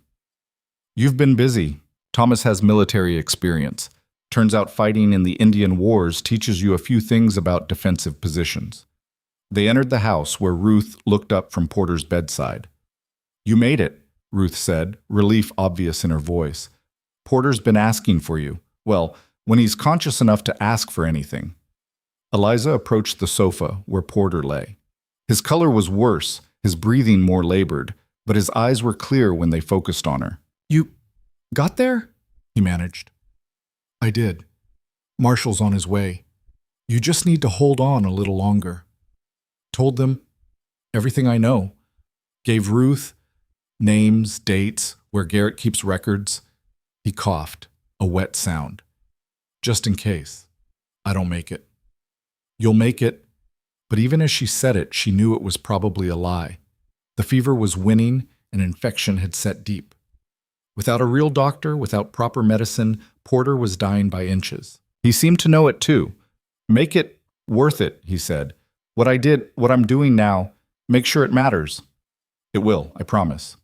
"You've been busy." Thomas has military experience. Turns out fighting in the Indian Wars teaches you a few things about defensive positions. They entered the house where Ruth looked up from Porter's bedside. "You made it," Ruth said, relief obvious in her voice. "Porter's been asking for you. Well, when he's conscious enough to ask for anything." Eliza approached the sofa where Porter lay. His color was worse, his breathing more labored, but his eyes were clear when they focused on her. "You got there?" he managed. "I did. Marshall's on his way. You just need to hold on a little longer." Told them everything I know. Gave Ruth names, dates, where Garrett keeps records. He coughed, a wet sound. "Just in case I don't make it." "You'll make it." But even as she said it, she knew it was probably a lie. The fever was winning, and infection had set deep. Without a real doctor, without proper medicine, Porter was dying by inches. He seemed to know it too. "Make it worth it," he said. What I'm doing now, make sure it matters." "It will, I promise."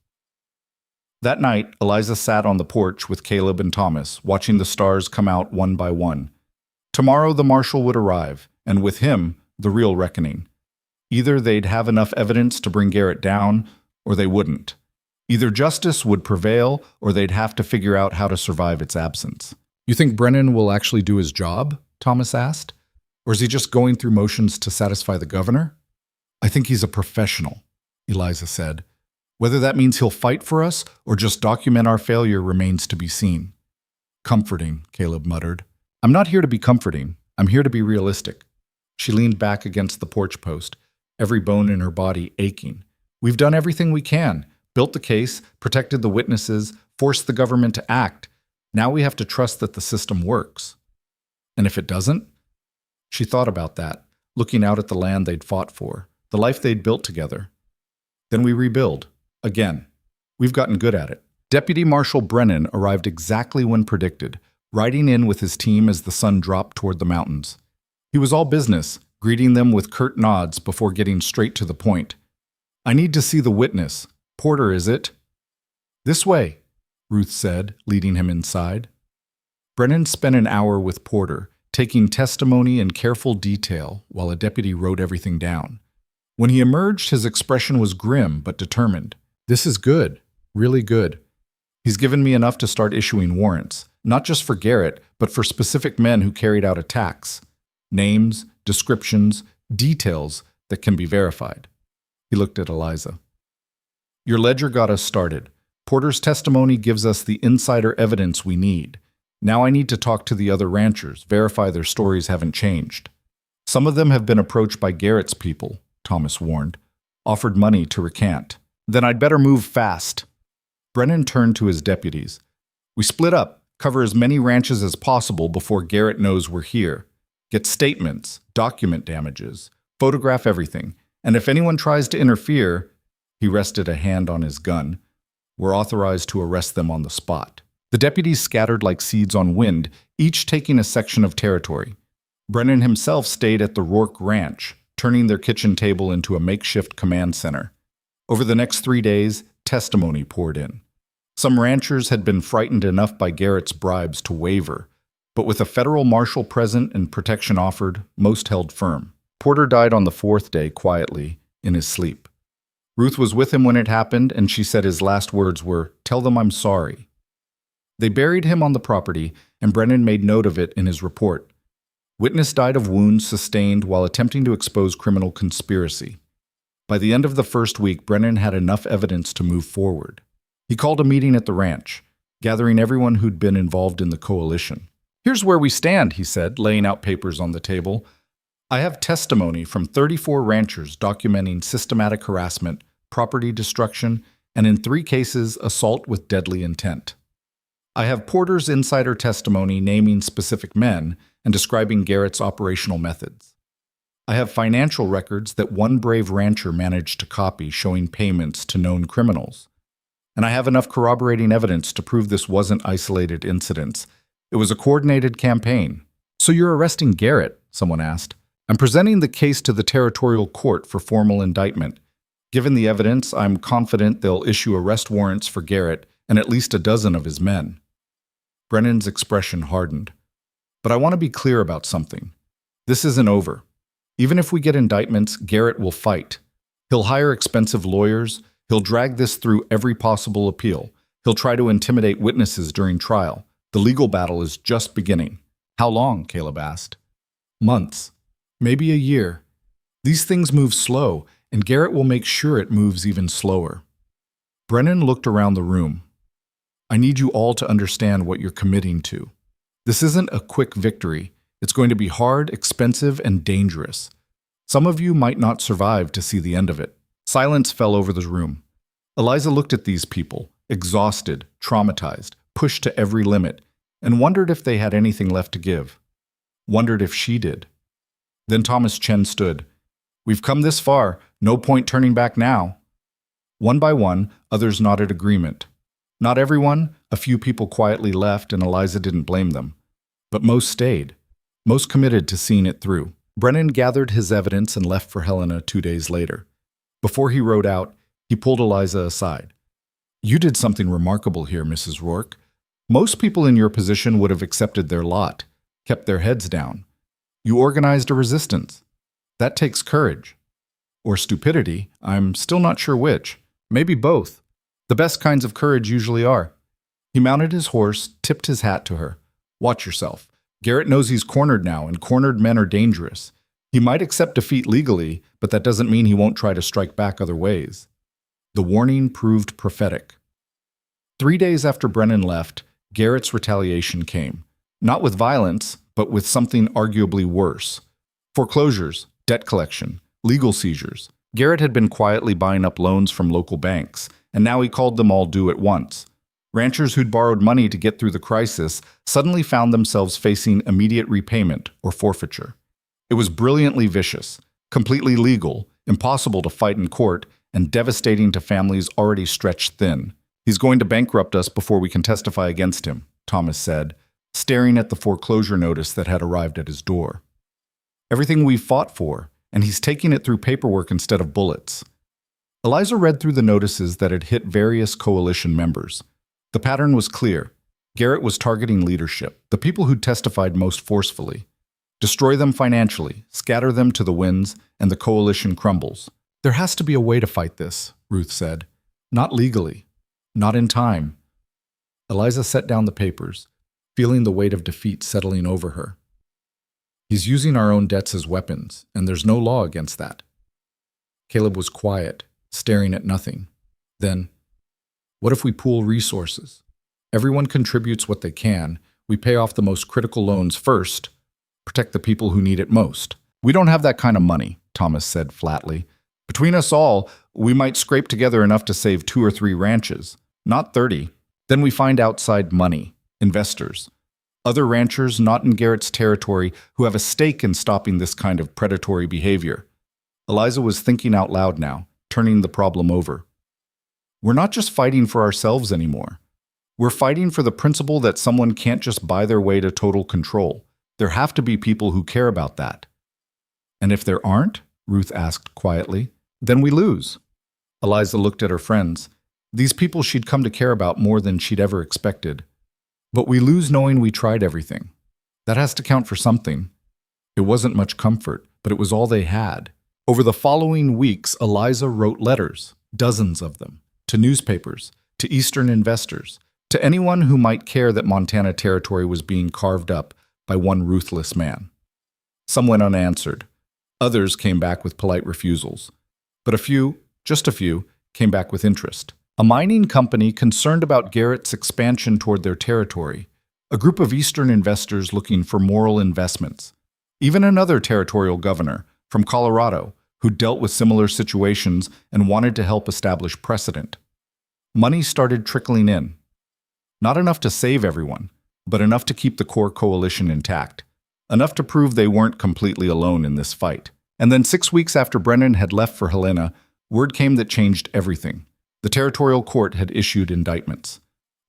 That night, Eliza sat on the porch with Caleb and Thomas, watching the stars come out one by one. Tomorrow the marshal would arrive, and with him, the real reckoning. Either they'd have enough evidence to bring Garrett down, or they wouldn't. Either justice would prevail, or they'd have to figure out how to survive its absence. "You think Brennan will actually do his job?" Thomas asked. "Or is he just going through motions to satisfy the governor?" "I think he's a professional," Eliza said. "Whether that means he'll fight for us or just document our failure remains to be seen." "Comforting," Caleb muttered. "I'm not here to be comforting. I'm here to be realistic." She leaned back against the porch post, every bone in her body aching. "We've done everything we can, built the case, protected the witnesses, forced the government to act. Now we have to trust that the system works. And if it doesn't?" She thought about that, looking out at the land they'd fought for, the life they'd built together. "Then we rebuild. Again. We've gotten good at it." Deputy Marshal Brennan arrived exactly when predicted, riding in with his team as the sun dropped toward the mountains. He was all business, greeting them with curt nods before getting straight to the point. "I need to see the witness. Porter, is it?" "This way," Ruth said, leading him inside. Brennan spent an hour with Porter, taking testimony in careful detail while a deputy wrote everything down. When he emerged, his expression was grim but determined. "This is good, really good. He's given me enough to start issuing warrants, not just for Garrett, but for specific men who carried out attacks. Names, descriptions, details that can be verified." He looked at Eliza. "Your ledger got us started. Porter's testimony gives us the insider evidence we need. Now I need to talk to the other ranchers, verify their stories haven't changed. Some of them have been approached by Garrett's people," Thomas warned, "offered money to recant. Then I'd better move fast." Brennan turned to his deputies. "We split up, cover as many ranches as possible before Garrett knows we're here. Get statements, document damages, photograph everything, and if anyone tries to interfere," he rested a hand on his gun, "we're authorized to arrest them on the spot." The deputies scattered like seeds on wind, each taking a section of territory. Brennan himself stayed at the Rourke Ranch, turning their kitchen table into a makeshift command center. Over the next 3 days, testimony poured in. Some ranchers had been frightened enough by Garrett's bribes to waver, but with a federal marshal present and protection offered, most held firm. Porter died on the 4th day quietly, in his sleep. Ruth was with him when it happened, and she said his last words were, "Tell them I'm sorry." They buried him on the property, and Brennan made note of it in his report. Witness died of wounds sustained while attempting to expose criminal conspiracy. By the end of the first week, Brennan had enough evidence to move forward. He called a meeting at the ranch, gathering everyone who'd been involved in the coalition. "Here's where we stand," he said, laying out papers on the table. "I have testimony from 34 ranchers documenting systematic harassment, property destruction, and in 3 cases, assault with deadly intent. I have Porter's insider testimony naming specific men and describing Garrett's operational methods. I have financial records that one brave rancher managed to copy showing payments to known criminals. And I have enough corroborating evidence to prove this wasn't isolated incidents. It was a coordinated campaign." "So you're arresting Garrett?" someone asked. "I'm presenting the case to the territorial court for formal indictment. Given the evidence, I'm confident they'll issue arrest warrants for Garrett and at least a dozen of his men." Brennan's expression hardened. "But I want to be clear about something. This isn't over. Even if we get indictments, Garrett will fight. He'll hire expensive lawyers. He'll drag this through every possible appeal. He'll try to intimidate witnesses during trial. The legal battle is just beginning. How long? Caleb asked. Months. Maybe a year. These things move slow, and Garrett will make sure it moves even slower. Brennan looked around the room. I need you all to understand what you're committing to. This isn't a quick victory. It's going to be hard, expensive, and dangerous. Some of you might not survive to see the end of it. Silence fell over the room. Eliza looked at these people, exhausted, traumatized, pushed to every limit, and wondered if they had anything left to give. Wondered if she did. Then Thomas Chen stood. We've come this far. No point turning back now. One by one, others nodded agreement. Not everyone. A few people quietly left, and Eliza didn't blame them. But most stayed. Most committed to seeing it through. Brennan gathered his evidence and left for Helena 2 days later. Before he rode out, he pulled Eliza aside. You did something remarkable here, Mrs. Rourke. Most people in your position would have accepted their lot, kept their heads down. You organized a resistance. That takes courage. Or stupidity. I'm still not sure which. Maybe both. The best kinds of courage usually are. He mounted his horse, tipped his hat to her. Watch yourself. Garrett knows he's cornered now, and cornered men are dangerous. He might accept defeat legally, but that doesn't mean he won't try to strike back other ways. The warning proved prophetic. 3 days after Brennan left, Garrett's retaliation came. Not with violence, but with something arguably worse. Foreclosures, debt collection, legal seizures. Garrett had been quietly buying up loans from local banks, and now he called them all due at once. Ranchers who'd borrowed money to get through the crisis suddenly found themselves facing immediate repayment or forfeiture. It was brilliantly vicious, completely legal, impossible to fight in court, and devastating to families already stretched thin. He's going to bankrupt us before we can testify against him, Thomas said, staring at the foreclosure notice that had arrived at his door. Everything we've fought for, and he's taking it through paperwork instead of bullets. Eliza read through the notices that had hit various coalition members. The pattern was clear. Garrett was targeting leadership, the people who'd testified most forcefully. Destroy them financially, scatter them to the winds, and the coalition crumbles. There has to be a way to fight this, Ruth said. Not legally. Not in time. Eliza set down the papers, feeling the weight of defeat settling over her. He's using our own debts as weapons, and there's no law against that. Caleb was quiet, staring at nothing. Then, what if we pool resources? Everyone contributes what they can. We pay off the most critical loans first, protect the people who need it most. We don't have that kind of money, Thomas said flatly. Between us all, we might scrape together enough to save 2 or 3 ranches, not 30. Then we find outside money, investors, other ranchers not in Garrett's territory who have a stake in stopping this kind of predatory behavior. Eliza was thinking out loud now, turning the problem over. We're not just fighting for ourselves anymore. We're fighting for the principle that someone can't just buy their way to total control. There have to be people who care about that. And if there aren't, Ruth asked quietly, then we lose. Eliza looked at her friends. These people she'd come to care about more than she'd ever expected. But we lose knowing we tried everything. That has to count for something. It wasn't much comfort, but it was all they had. Over the following weeks, Eliza wrote letters, dozens of them, to newspapers, to Eastern investors, to anyone who might care that Montana territory was being carved up by one ruthless man. Some went unanswered. Others came back with polite refusals. But a few, just a few, came back with interest. A mining company concerned about Garrett's expansion toward their territory. A group of Eastern investors looking for moral investments. Even another territorial governor from Colorado who dealt with similar situations and wanted to help establish precedent. Money started trickling in. Not enough to save everyone, but enough to keep the core coalition intact. Enough to prove they weren't completely alone in this fight. And then 6 weeks after Brennan had left for Helena, word came that changed everything. The territorial court had issued indictments.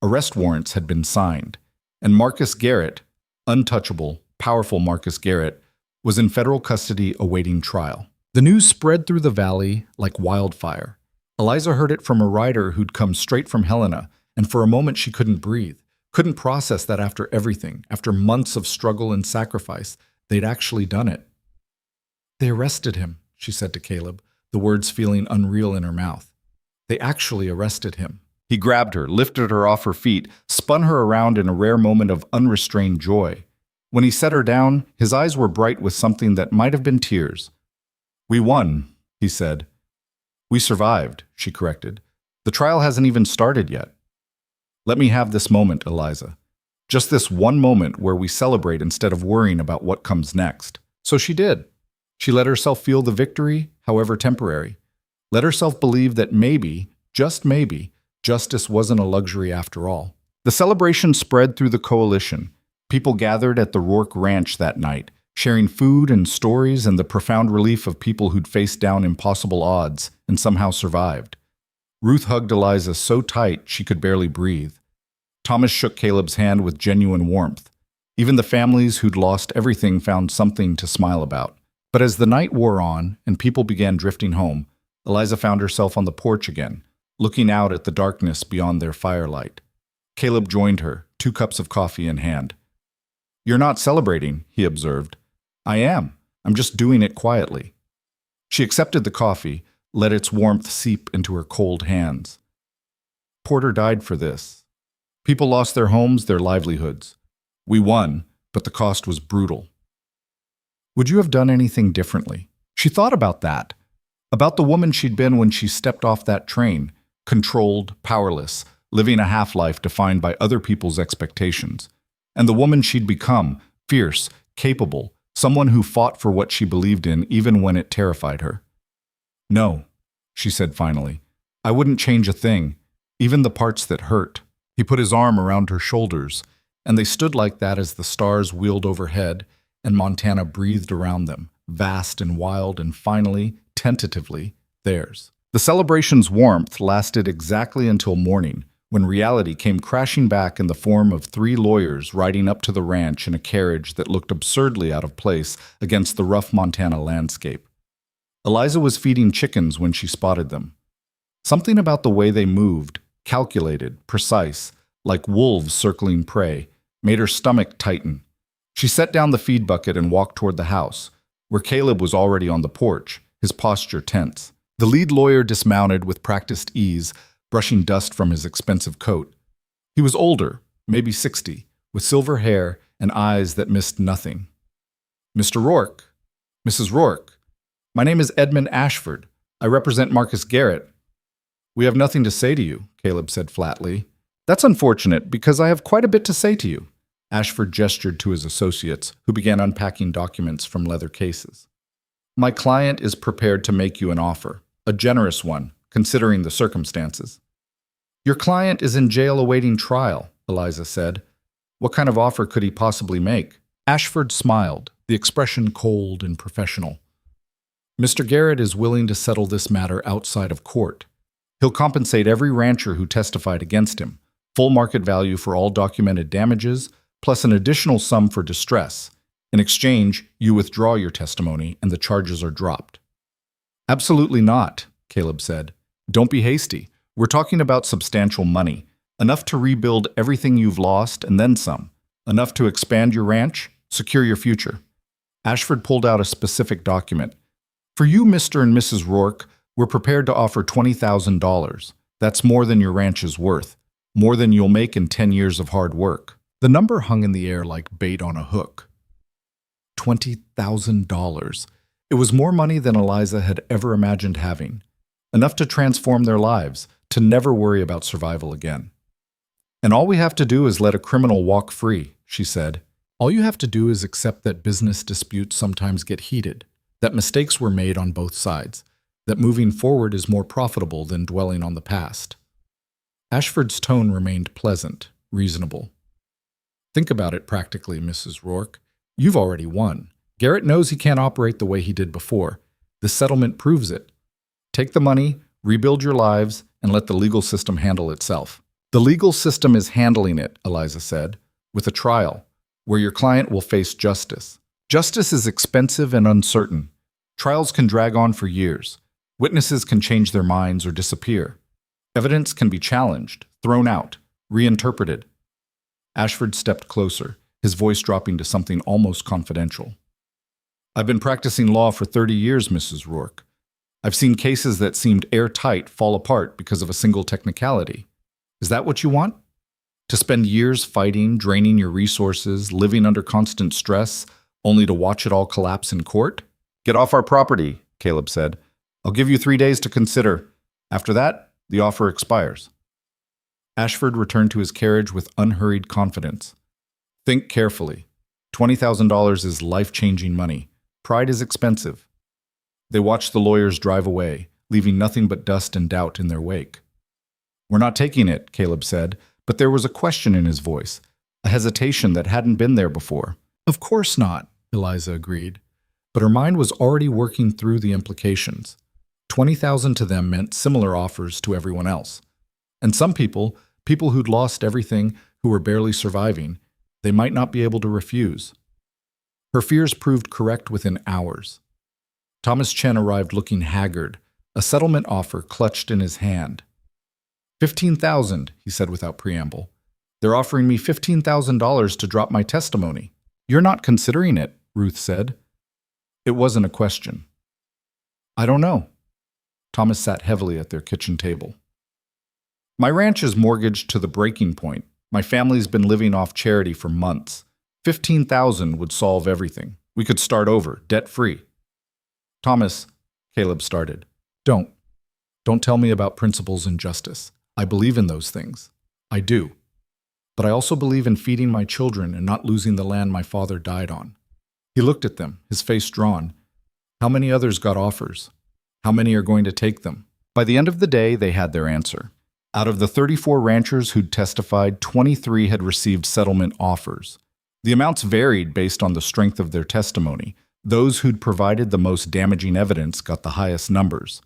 Arrest warrants had been signed. And Marcus Garrett, untouchable, powerful Marcus Garrett, was in federal custody awaiting trial. The news spread through the valley like wildfire. Eliza heard it from a rider who'd come straight from Helena, and for a moment she couldn't breathe, couldn't process that after everything, after months of struggle and sacrifice, they'd actually done it. They arrested him, she said to Caleb, the words feeling unreal in her mouth. They actually arrested him. He grabbed her, lifted her off her feet, spun her around in a rare moment of unrestrained joy. When he set her down, his eyes were bright with something that might have been tears. "We won," he said. "We survived," she corrected. "The trial hasn't even started yet." "Let me have this moment, Eliza. Just this one moment where we celebrate instead of worrying about what comes next." So she did. She let herself feel the victory, however temporary. Let herself believe that maybe, just maybe, justice wasn't a luxury after all. The celebration spread through the coalition. People gathered at the Rourke Ranch that night, sharing food and stories and the profound relief of people who'd faced down impossible odds and somehow survived. Ruth hugged Eliza so tight she could barely breathe. Thomas shook Caleb's hand with genuine warmth. Even the families who'd lost everything found something to smile about. But as the night wore on and people began drifting home, Eliza found herself on the porch again, looking out at the darkness beyond their firelight. Caleb joined her, 2 cups of coffee in hand. "You're not celebrating," he observed. "I am. I'm just doing it quietly." She accepted the coffee, let its warmth seep into her cold hands. Porter died for this. People lost their homes, their livelihoods. We won, but the cost was brutal. Would you have done anything differently? She thought about that. About the woman she'd been when she stepped off that train, controlled, powerless, living a half-life defined by other people's expectations. And the woman she'd become, fierce, capable, someone who fought for what she believed in even when it terrified her. "No," she said finally. "I wouldn't change a thing, even the parts that hurt." He put his arm around her shoulders, and they stood like that as the stars wheeled overhead and Montana breathed around them, vast and wild and finally, tentatively, theirs. The celebration's warmth lasted exactly until morning, when reality came crashing back in the form of 3 lawyers riding up to the ranch in a carriage that looked absurdly out of place against the rough Montana landscape. Eliza was feeding chickens when she spotted them. Something about the way they moved, calculated, precise, like wolves circling prey, made her stomach tighten. She set down the feed bucket and walked toward the house, where Caleb was already on the porch, his posture tense. The lead lawyer dismounted with practiced ease, brushing dust from his expensive coat. He was older, maybe 60, with silver hair and eyes that missed nothing. "Mr. Rourke, Mrs. Rourke, my name is Edmund Ashford. I represent Marcus Garrett." "We have nothing to say to you," Caleb said flatly. "That's unfortunate, because I have quite a bit to say to you." Ashford gestured to his associates, who began unpacking documents from leather cases. "My client is prepared to make you an offer, a generous one, considering the circumstances." "Your client is in jail awaiting trial," Eliza said. "What kind of offer could he possibly make?" Ashford smiled, the expression cold and professional. "Mr. Garrett is willing to settle this matter outside of court. He'll compensate every rancher who testified against him, full market value for all documented damages, plus an additional sum for distress. In exchange, you withdraw your testimony and the charges are dropped." "Absolutely not," Caleb said. "Don't be hasty. We're talking about substantial money, enough to rebuild everything you've lost and then some, enough to expand your ranch, secure your future." Ashford pulled out a specific document. "For you, Mr. and Mrs. Rourke, we're prepared to offer $20,000. That's more than your ranch is worth, more than you'll make in 10 years of hard work." The number hung in the air like bait on a hook. $20,000. It was more money than Eliza had ever imagined having. Enough to transform their lives, to never worry about survival again. "And all we have to do is let a criminal walk free," she said. "All you have to do is accept that business disputes sometimes get heated, that mistakes were made on both sides, that moving forward is more profitable than dwelling on the past." Ashford's tone remained pleasant, reasonable. "Think about it practically, Mrs. Rourke. You've already won. Garrett knows he can't operate the way he did before. The settlement proves it. Take the money, rebuild your lives, and let the legal system handle itself." "The legal system is handling it," Eliza said, "with a trial, where your client will face justice. Justice is expensive and uncertain. Trials can drag on for years. Witnesses can change their minds or disappear. Evidence can be challenged, thrown out, reinterpreted." Ashford stepped closer, his voice dropping to something almost confidential. I've been practicing law for 30 years, Mrs. Rourke. I've seen cases that seemed airtight fall apart because of a single technicality. Is that what you want? To spend years fighting, draining your resources, living under constant stress, only to watch it all collapse in court? Get off our property, Caleb said. I'll give you 3 days to consider. After that, the offer expires. Ashford returned to his carriage with unhurried confidence. Think carefully. $20,000 is life-changing money. Pride is expensive. They watched the lawyers drive away, leaving nothing but dust and doubt in their wake. We're not taking it, Caleb said, but there was a question in his voice, a hesitation that hadn't been there before. Of course not, Eliza agreed, but her mind was already working through the implications. $20,000 to them meant similar offers to everyone else. And some people who'd lost everything, who were barely surviving, they might not be able to refuse. Her fears proved correct within hours. Thomas Chen arrived looking haggard, a settlement offer clutched in his hand. $15,000, he said without preamble. They're offering me $15,000 to drop my testimony. You're not considering it, Ruth said. It wasn't a question. I don't know. Thomas sat heavily at their kitchen table. My ranch is mortgaged to the breaking point. My family's been living off charity for months. $15,000 would solve everything. We could start over, debt-free. Thomas, Caleb started. Don't tell me about principles and justice. I believe in those things. I do. But I also believe in feeding my children and not losing the land my father died on. He looked at them, his face drawn. How many others got offers? How many are going to take them? By the end of the day, they had their answer. Out of the 34 ranchers who'd testified, 23 had received settlement offers. The amounts varied based on the strength of their testimony. Those who'd provided the most damaging evidence got the highest numbers.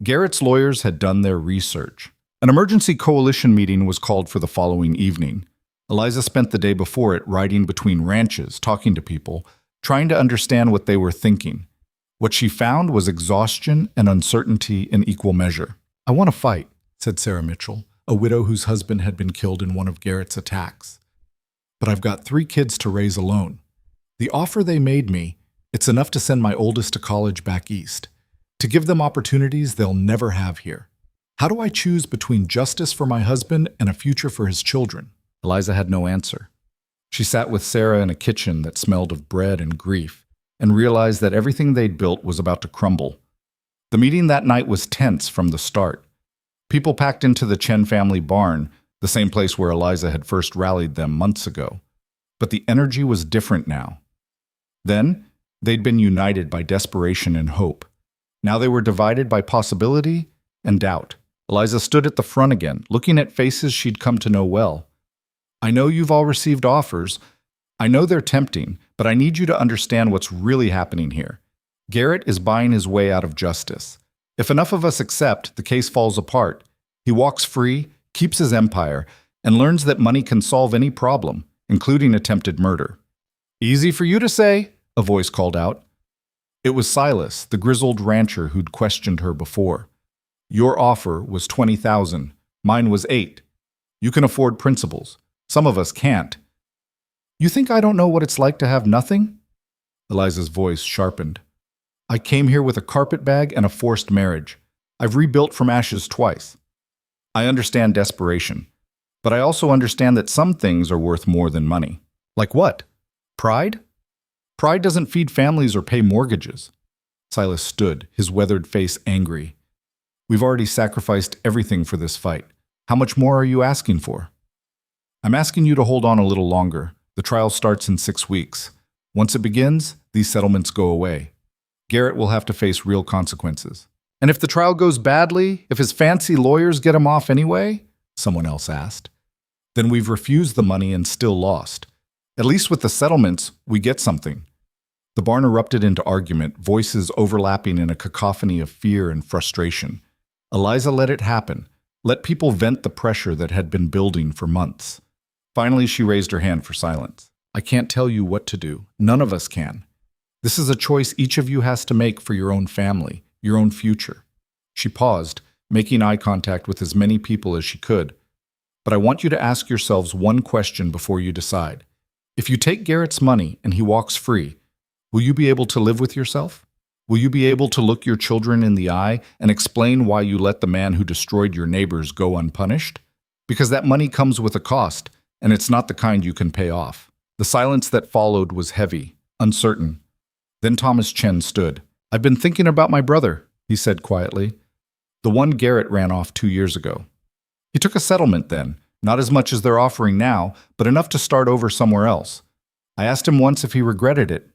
Garrett's lawyers had done their research. An emergency coalition meeting was called for the following evening. Eliza spent the day before it riding between ranches, talking to people, trying to understand what they were thinking. What she found was exhaustion and uncertainty in equal measure. I want to fight, said Sarah Mitchell, a widow whose husband had been killed in one of Garrett's attacks. But I've got 3 kids to raise alone. The offer they made me, it's enough to send my oldest to college back east, to give them opportunities they'll never have here. How do I choose between justice for my husband and a future for his children? Eliza had no answer. She sat with Sarah in a kitchen that smelled of bread and grief, and realized that everything they'd built was about to crumble. The meeting that night was tense from the start. People packed into the Chen family barn, the same place where Eliza had first rallied them months ago. But the energy was different now. Then, they'd been united by desperation and hope. Now they were divided by possibility and doubt. Eliza stood at the front again, looking at faces she'd come to know well. I know you've all received offers. I know they're tempting, but I need you to understand what's really happening here. Garrett is buying his way out of justice. If enough of us accept, the case falls apart. He walks free, keeps his empire, and learns that money can solve any problem, including attempted murder. Easy for you to say, a voice called out. It was Silas, the grizzled rancher who'd questioned her before. Your offer was $20,000. Mine was $8,000. You can afford principles. Some of us can't. You think I don't know what it's like to have nothing? Eliza's voice sharpened. I came here with a carpet bag and a forced marriage. I've rebuilt from ashes twice. I understand desperation, but I also understand that some things are worth more than money. Like what? Pride? Pride doesn't feed families or pay mortgages. Silas stood, his weathered face angry. We've already sacrificed everything for this fight. How much more are you asking for? I'm asking you to hold on a little longer. The trial starts in 6 weeks. Once it begins, these settlements go away. Garrett will have to face real consequences. And if the trial goes badly, if his fancy lawyers get him off anyway, someone else asked, then we've refused the money and still lost. At least with the settlements, we get something. The barn erupted into argument, voices overlapping in a cacophony of fear and frustration. Eliza let it happen, let people vent the pressure that had been building for months. Finally, she raised her hand for silence. I can't tell you what to do. None of us can. This is a choice each of you has to make for your own family, your own future. She paused, making eye contact with as many people as she could. But I want you to ask yourselves one question before you decide. If you take Garrett's money and he walks free, Will you be able to live with yourself? Will you be able to look your children in the eye and explain why you let the man who destroyed your neighbors go unpunished? Because that money comes with a cost, and it's not the kind you can pay off. The silence that followed was heavy, uncertain. Then Thomas Chen stood. "I've been thinking about my brother," he said quietly. "The one Garrett ran off 2 years ago. He took a settlement then, not as much as they're offering now, but enough to start over somewhere else. I asked him once if he regretted it.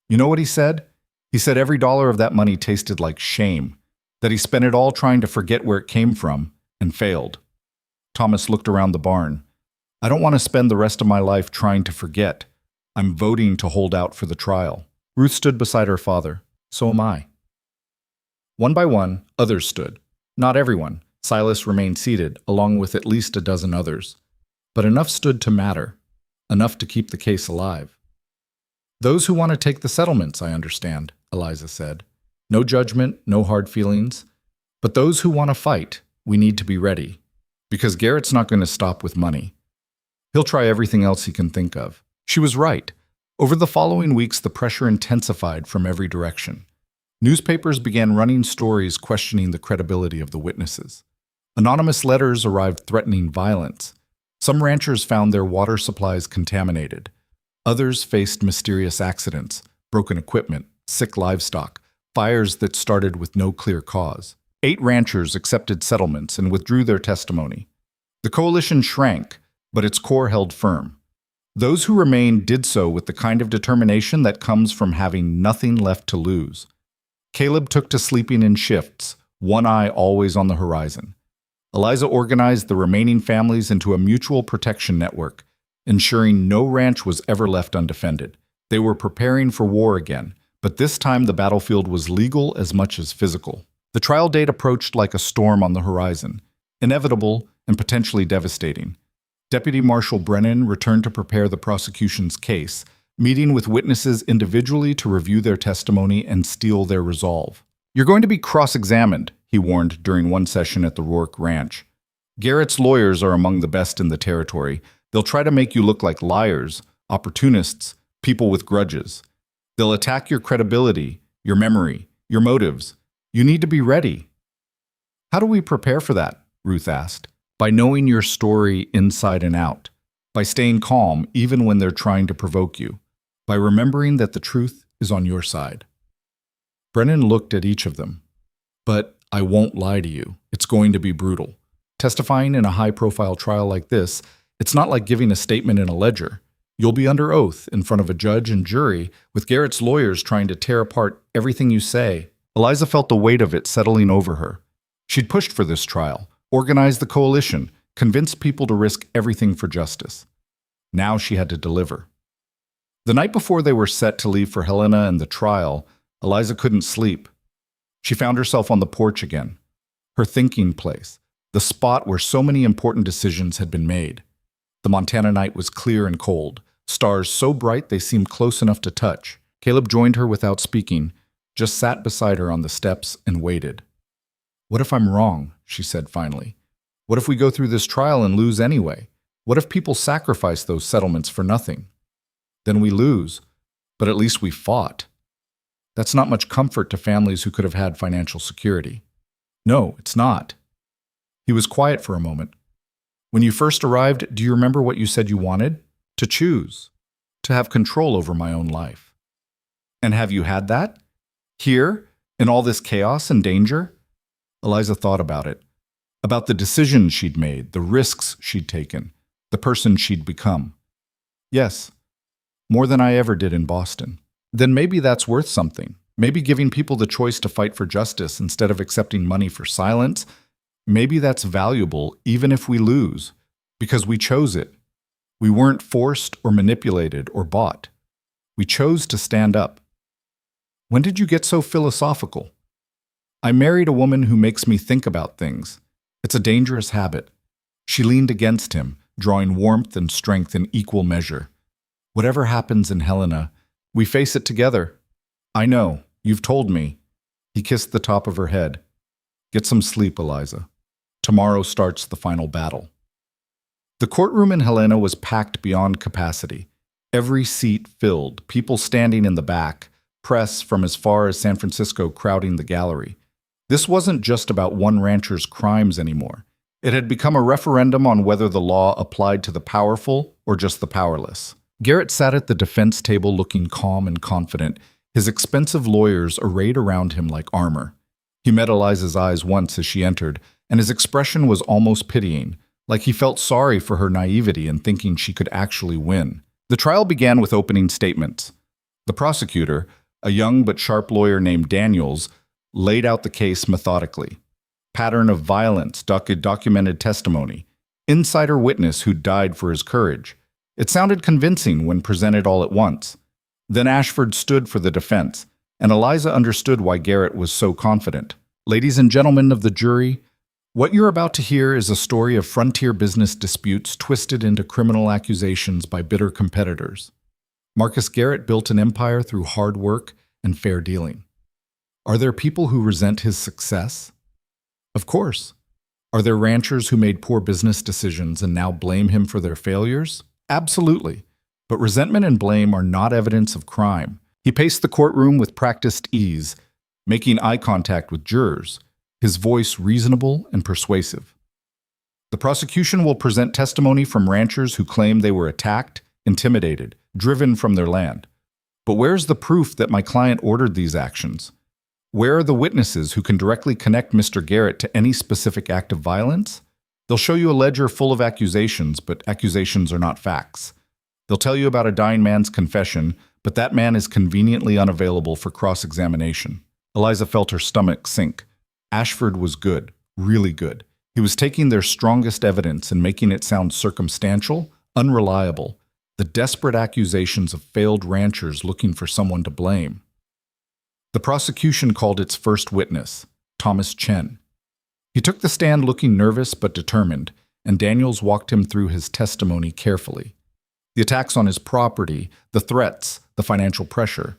You know what he said? He said every dollar of that money tasted like shame, that he spent it all trying to forget where it came from, and failed." Thomas looked around the barn. "I don't want to spend the rest of my life trying to forget. I'm voting to hold out for the trial." Ruth stood beside her father. "So am I." One by one, others stood. Not everyone. Silas remained seated, along with at least a dozen others. But enough stood to matter, enough to keep the case alive. "Those who want to take the settlements, I understand," Eliza said. "No judgment, no hard feelings. But those who want to fight, we need to be ready. Because Garrett's not going to stop with money. He'll try everything else he can think of." She was right. Over the following weeks, the pressure intensified from every direction. Newspapers began running stories questioning the credibility of the witnesses. Anonymous letters arrived threatening violence. Some ranchers found their water supplies contaminated. Others faced mysterious accidents, broken equipment, sick livestock, fires that started with no clear cause. 8 ranchers accepted settlements and withdrew their testimony. The coalition shrank, but its core held firm. Those who remained did so with the kind of determination that comes from having nothing left to lose. Caleb took to sleeping in shifts, one eye always on the horizon. Eliza organized the remaining families into a mutual protection network, ensuring no ranch was ever left undefended. They were preparing for war again, but this time the battlefield was legal as much as physical. The trial date approached like a storm on the horizon, inevitable and potentially devastating. Deputy Marshal Brennan returned to prepare the prosecution's case, meeting with witnesses individually to review their testimony and steel their resolve. "You're going to be cross-examined," he warned during one session at the Rourke Ranch. "Garrett's lawyers are among the best in the territory. They'll try to make you look like liars, opportunists, people with grudges. They'll attack your credibility, your memory, your motives. You need to be ready." "How do we prepare for that?" Ruth asked. "By knowing your story inside and out. By staying calm even when they're trying to provoke you. By remembering that the truth is on your side." Brennan looked at each of them. "But I won't lie to you. It's going to be brutal. Testifying in a high-profile trial like this, it's not like giving a statement in a ledger. You'll be under oath in front of a judge and jury, with Garrett's lawyers trying to tear apart everything you say." Eliza felt the weight of it settling over her. She'd pushed for this trial, organized the coalition, convinced people to risk everything for justice. Now she had to deliver. The night before they were set to leave for Helena and the trial, Eliza couldn't sleep. She found herself on the porch again, her thinking place, the spot where so many important decisions had been made. The Montana night was clear and cold, stars so bright they seemed close enough to touch. Caleb joined her without speaking, just sat beside her on the steps and waited. "What if I'm wrong?" she said finally. "What if we go through this trial and lose anyway? What if people sacrifice those settlements for nothing? Then we lose, but at least we fought. That's not much comfort to families who could have had financial security." "No, it's not." He was quiet for a moment. "When you first arrived, do you remember what you said you wanted? To choose, to have control over my own life. And have you had that? Here, in all this chaos and danger?" Eliza thought about it, about the decisions she'd made, the risks she'd taken, the person she'd become. "Yes, more than I ever did in Boston." "Then maybe that's worth something. Maybe giving people the choice to fight for justice instead of accepting money for silence. Maybe that's valuable even if we lose, because we chose it. We weren't forced or manipulated or bought. We chose to stand up." "When did you get so philosophical?" "I married a woman who makes me think about things. It's a dangerous habit." She leaned against him, drawing warmth and strength in equal measure. "Whatever happens in Helena, we face it together. I know, you've told me." He kissed the top of her head. "Get some sleep, Eliza. Tomorrow starts the final battle." The courtroom in Helena was packed beyond capacity. Every seat filled, people standing in the back, press from as far as San Francisco crowding the gallery. This wasn't just about one rancher's crimes anymore. It had become a referendum on whether the law applied to the powerful or just the powerless. Garrett sat at the defense table looking calm and confident, his expensive lawyers arrayed around him like armor. He met Eliza's eyes once as she entered, and his expression was almost pitying, like he felt sorry for her naivety in thinking she could actually win. The trial began with opening statements. The prosecutor, a young but sharp lawyer named Daniels, laid out the case methodically. Pattern of violence, documented testimony, insider witness who died for his courage. It sounded convincing when presented all at once. Then Ashford stood for the defense, and Eliza understood why Garrett was so confident. Ladies and gentlemen of the jury, what you're about to hear is a story of frontier business disputes twisted into criminal accusations by bitter competitors. Marcus Garrett built an empire through hard work and fair dealing. Are there people who resent his success? Of course. Are there ranchers who made poor business decisions and now blame him for their failures? Absolutely. But resentment and blame are not evidence of crime. He paced the courtroom with practiced ease, making eye contact with jurors, his voice reasonable and persuasive. The prosecution will present testimony from ranchers who claim they were attacked, intimidated, driven from their land. But where's the proof that my client ordered these actions? Where are the witnesses who can directly connect Mr. Garrett to any specific act of violence? They'll show you a ledger full of accusations, but accusations are not facts. They'll tell you about a dying man's confession, but that man is conveniently unavailable for cross-examination. Eliza felt her stomach sink. Ashford was good, really good. He was taking their strongest evidence and making it sound circumstantial, unreliable, the desperate accusations of failed ranchers looking for someone to blame. The prosecution called its first witness, Thomas Chen. He took the stand looking nervous but determined, and Daniels walked him through his testimony carefully. The attacks on his property, the threats, the financial pressure.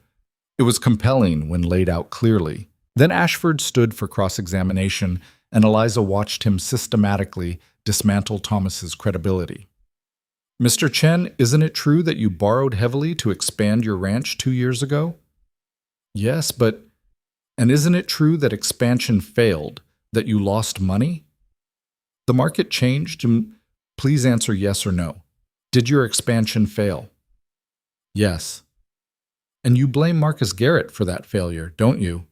It was compelling when laid out clearly. Then Ashford stood for cross-examination, and Eliza watched him systematically dismantle Thomas's credibility. Mr. Chen, isn't it true that you borrowed heavily to expand your ranch 2 years ago? Yes, and isn't it true that expansion failed, that you lost money? The market changed, and please answer yes or no. Did your expansion fail? Yes. And you blame Marcus Garrett for that failure, don't you?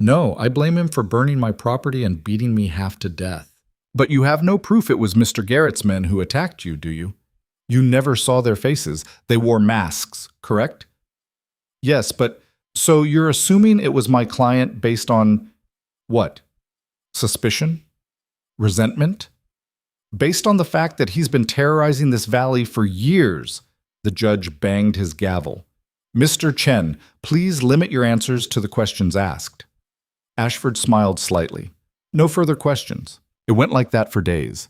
No, I blame him for burning my property and beating me half to death. But you have no proof it was Mr. Garrett's men who attacked you, do you? You never saw their faces. They wore masks, correct? Yes, but so you're assuming it was my client based on what? Suspicion? Resentment? Based on the fact that he's been terrorizing this valley for years, the judge banged his gavel. Mr. Chen, please limit your answers to the questions asked. Ashford smiled slightly. No further questions. It went like that for days.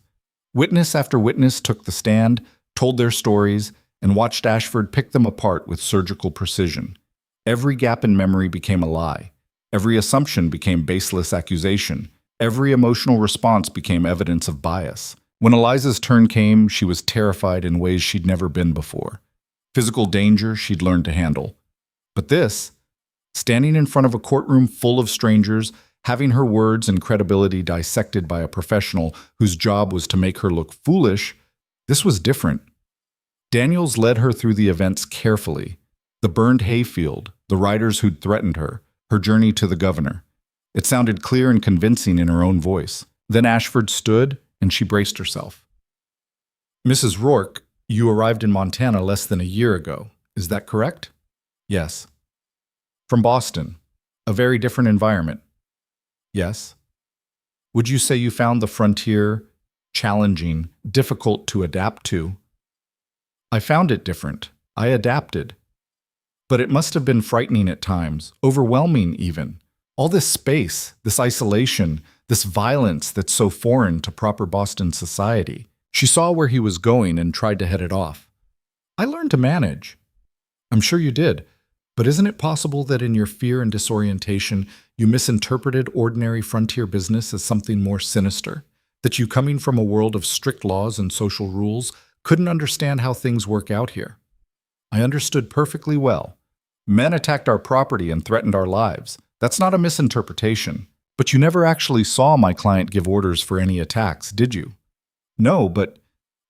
Witness after witness took the stand, told their stories, and watched Ashford pick them apart with surgical precision. Every gap in memory became a lie. Every assumption became baseless accusation. Every emotional response became evidence of bias. When Eliza's turn came, she was terrified in ways she'd never been before. Physical danger she'd learned to handle. But this, standing in front of a courtroom full of strangers, having her words and credibility dissected by a professional whose job was to make her look foolish, this was different. Daniels led her through the events carefully. The burned hayfield, the riders who'd threatened her, her journey to the governor. It sounded clear and convincing in her own voice. Then Ashford stood, and she braced herself. Mrs. Rourke, you arrived in Montana less than a year ago. Is that correct? Yes. From Boston. A very different environment. Yes. Would you say you found the frontier challenging, difficult to adapt to? I found it different. I adapted. But it must have been frightening at times, overwhelming even. All this space, this isolation, this violence that's so foreign to proper Boston society. She saw where he was going and tried to head it off. I learned to manage. I'm sure you did. But isn't it possible that in your fear and disorientation, you misinterpreted ordinary frontier business as something more sinister? That you, coming from a world of strict laws and social rules, couldn't understand how things work out here? I understood perfectly well. Men attacked our property and threatened our lives. That's not a misinterpretation. But you never actually saw my client give orders for any attacks, did you? No, but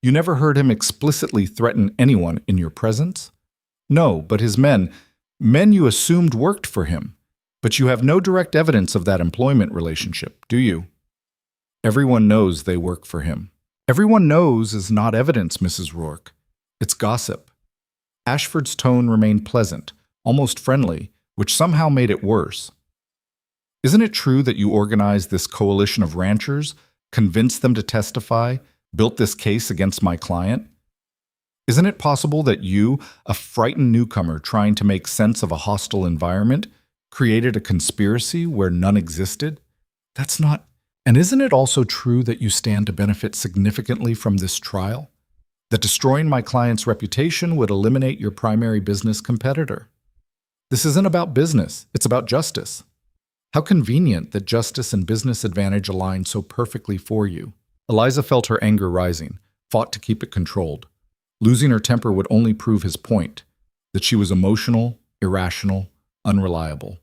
you never heard him explicitly threaten anyone in your presence? No, but his men you assumed worked for him. But you have no direct evidence of that employment relationship, do you? Everyone knows they work for him. Everyone knows is not evidence, Mrs. Rourke. It's gossip. Ashford's tone remained pleasant, almost friendly, which somehow made it worse. Isn't it true that you organized this coalition of ranchers, convinced them to testify, built this case against my client? Isn't it possible that you, a frightened newcomer trying to make sense of a hostile environment, created a conspiracy where none existed? That's not... And isn't it also true that you stand to benefit significantly from this trial? That destroying my client's reputation would eliminate your primary business competitor? This isn't about business, it's about justice. How convenient that justice and business advantage align so perfectly for you. Eliza felt her anger rising, fought to keep it controlled. Losing her temper would only prove his point, that she was emotional, irrational, unreliable.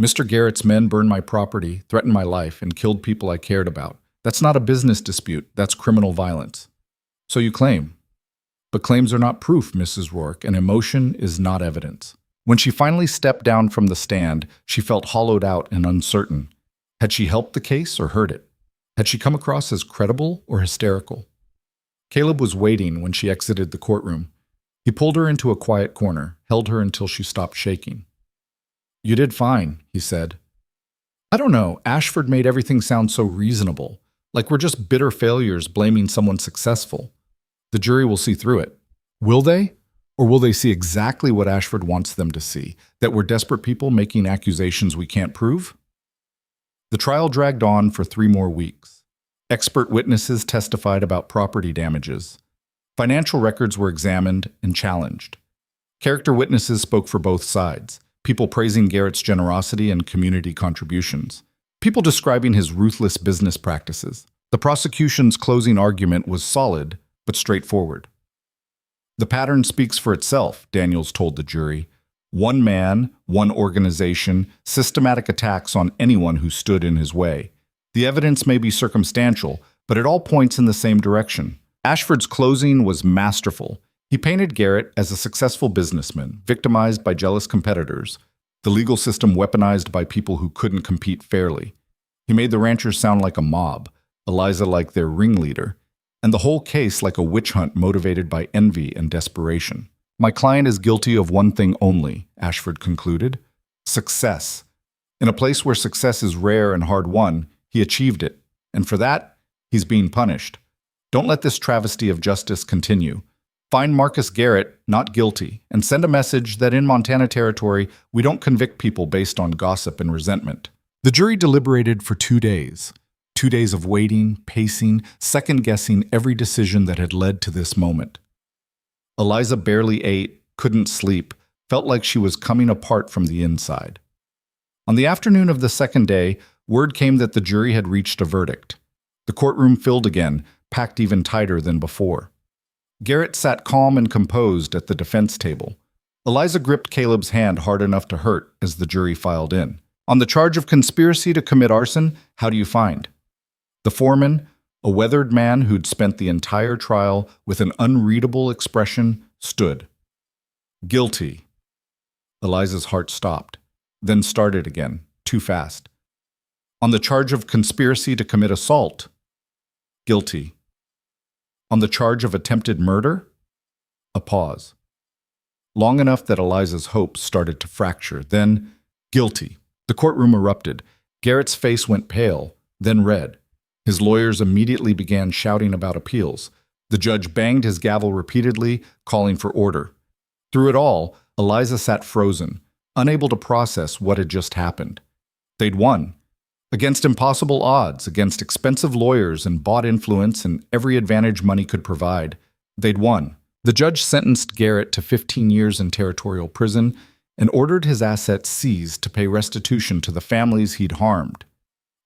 Mr. Garrett's men burned my property, threatened my life, and killed people I cared about. That's not a business dispute, that's criminal violence. So you claim. But claims are not proof, Mrs. Rourke, and emotion is not evidence. When she finally stepped down from the stand, she felt hollowed out and uncertain. Had she helped the case or hurt it? Had she come across as credible or hysterical? Caleb was waiting when she exited the courtroom. He pulled her into a quiet corner, held her until she stopped shaking. "You did fine," he said. "I don't know, Ashford made everything sound so reasonable, like we're just bitter failures blaming someone successful. The jury will see through it. Will they? Or will they see exactly what Ashford wants them to see, that we're desperate people making accusations we can't prove?" The trial dragged on for 3 more weeks. Expert witnesses testified about property damages. Financial records were examined and challenged. Character witnesses spoke for both sides, people praising Garrett's generosity and community contributions, people describing his ruthless business practices. The prosecution's closing argument was solid, but straightforward. "The pattern speaks for itself," Daniels told the jury. "One man, one organization, systematic attacks on anyone who stood in his way. The evidence may be circumstantial, but it all points in the same direction." Ashford's closing was masterful. He painted Garrett as a successful businessman, victimized by jealous competitors, the legal system weaponized by people who couldn't compete fairly. He made the ranchers sound like a mob, Eliza like their ringleader, and the whole case like a witch hunt motivated by envy and desperation. "My client is guilty of one thing only," Ashford concluded: success. In a place where success is rare and hard-won, he achieved it, and for that, he's being punished. Don't let this travesty of justice continue. Find Marcus Garrett not guilty, and send a message that in Montana territory, we don't convict people based on gossip and resentment. The jury deliberated for 2 days. 2 days of waiting, pacing, second-guessing every decision that had led to this moment. Eliza barely ate, couldn't sleep, felt like she was coming apart from the inside. On the afternoon of the second day, word came that the jury had reached a verdict. The courtroom filled again, packed even tighter than before. Garrett sat calm and composed at the defense table. Eliza gripped Caleb's hand hard enough to hurt as the jury filed in. "On the charge of conspiracy to commit arson, how do you find?" The foreman, a weathered man who'd spent the entire trial with an unreadable expression, stood. "Guilty." Eliza's heart stopped, then started again, too fast. "On the charge of conspiracy to commit assault?" "Guilty." "On the charge of attempted murder?" A pause. Long enough that Eliza's hopes started to fracture, then, "Guilty." The courtroom erupted. Garrett's face went pale, then red. His lawyers immediately began shouting about appeals. The judge banged his gavel repeatedly, calling for order. Through it all, Eliza sat frozen, unable to process what had just happened. They'd won. Against impossible odds, against expensive lawyers and bought influence and every advantage money could provide, they'd won. The judge sentenced Garrett to 15 years in territorial prison and ordered his assets seized to pay restitution to the families he'd harmed.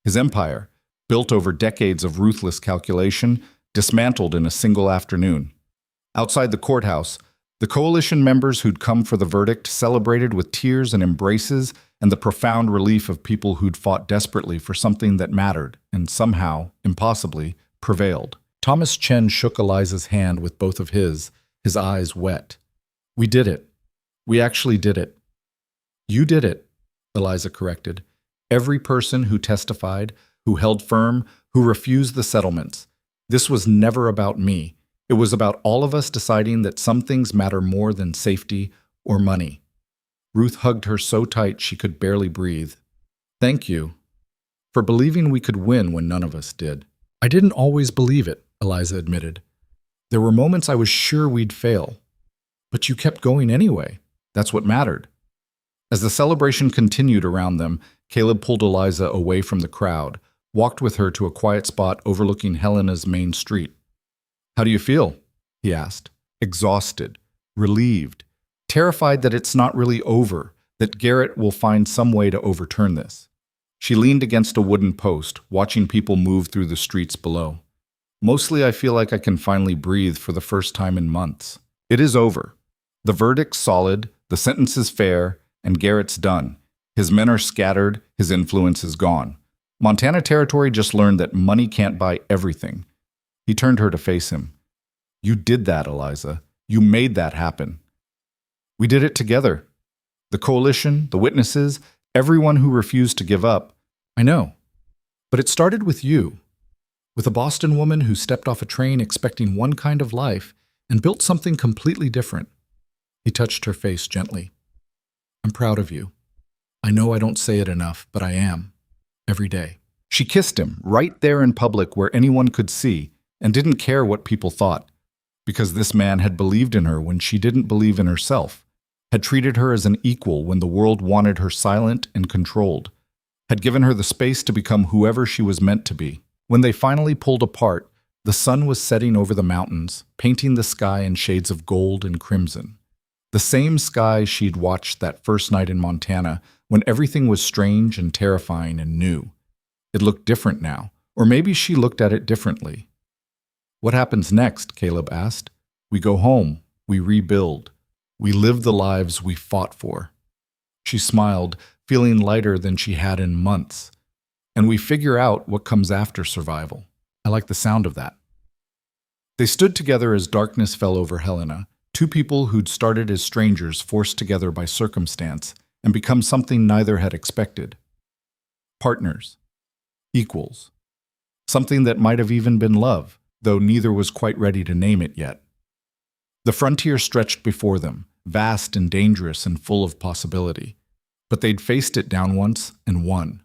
His empire, built over decades of ruthless calculation, dismantled in a single afternoon. Outside the courthouse, The coalition members who'd come for the verdict celebrated with tears and embraces and the profound relief of people who'd fought desperately for something that mattered and somehow, impossibly, prevailed. Thomas Chen shook Eliza's hand with both of his eyes wet. "We did it. We actually did it." "You did it," Eliza corrected. "Every person who testified, who held firm, who refused the settlements. This was never about me. It was about all of us deciding that some things matter more than safety or money." Ruth hugged her so tight she could barely breathe. "Thank you for believing we could win when none of us did." "I didn't always believe it," Eliza admitted. "There were moments I was sure we'd fail. But you kept going anyway. That's what mattered." As the celebration continued around them, Caleb pulled Eliza away from the crowd, walked with her to a quiet spot overlooking Helena's main street. "How do you feel?" he asked. "Exhausted, relieved, terrified that it's not really over, that Garrett will find some way to overturn this." She leaned against a wooden post, watching people move through the streets below. "Mostly I feel like I can finally breathe for the first time in months. It is over. The verdict's solid, the sentence is fair, and Garrett's done. His men are scattered, his influence is gone. Montana Territory just learned that money can't buy everything." He turned her to face him. "You did that, Eliza. You made that happen. We did it together. The coalition, the witnesses, everyone who refused to give up. I know. But it started with you. With a Boston woman who stepped off a train expecting one kind of life and built something completely different." He touched her face gently. "I'm proud of you. I know I don't say it enough, but I am. Every day." She kissed him, right there in public where anyone could see, and didn't care what people thought, because this man had believed in her when she didn't believe in herself, had treated her as an equal when the world wanted her silent and controlled, had given her the space to become whoever she was meant to be. When they finally pulled apart, the sun was setting over the mountains, painting the sky in shades of gold and crimson. The same sky she'd watched that first night in Montana, when everything was strange and terrifying and new. It looked different now, or maybe she looked at it differently. "What happens next?" Caleb asked. "We go home, we rebuild, we live the lives we fought for." She smiled, feeling lighter than she had in months. "And we figure out what comes after survival." I like the sound of that. They stood together as darkness fell over Helena, two people who'd started as strangers forced together by circumstance and become something neither had expected. Partners. Equals. Something that might have even been love, though neither was quite ready to name it yet. The frontier stretched before them, vast and dangerous and full of possibility. But they'd faced it down once and won.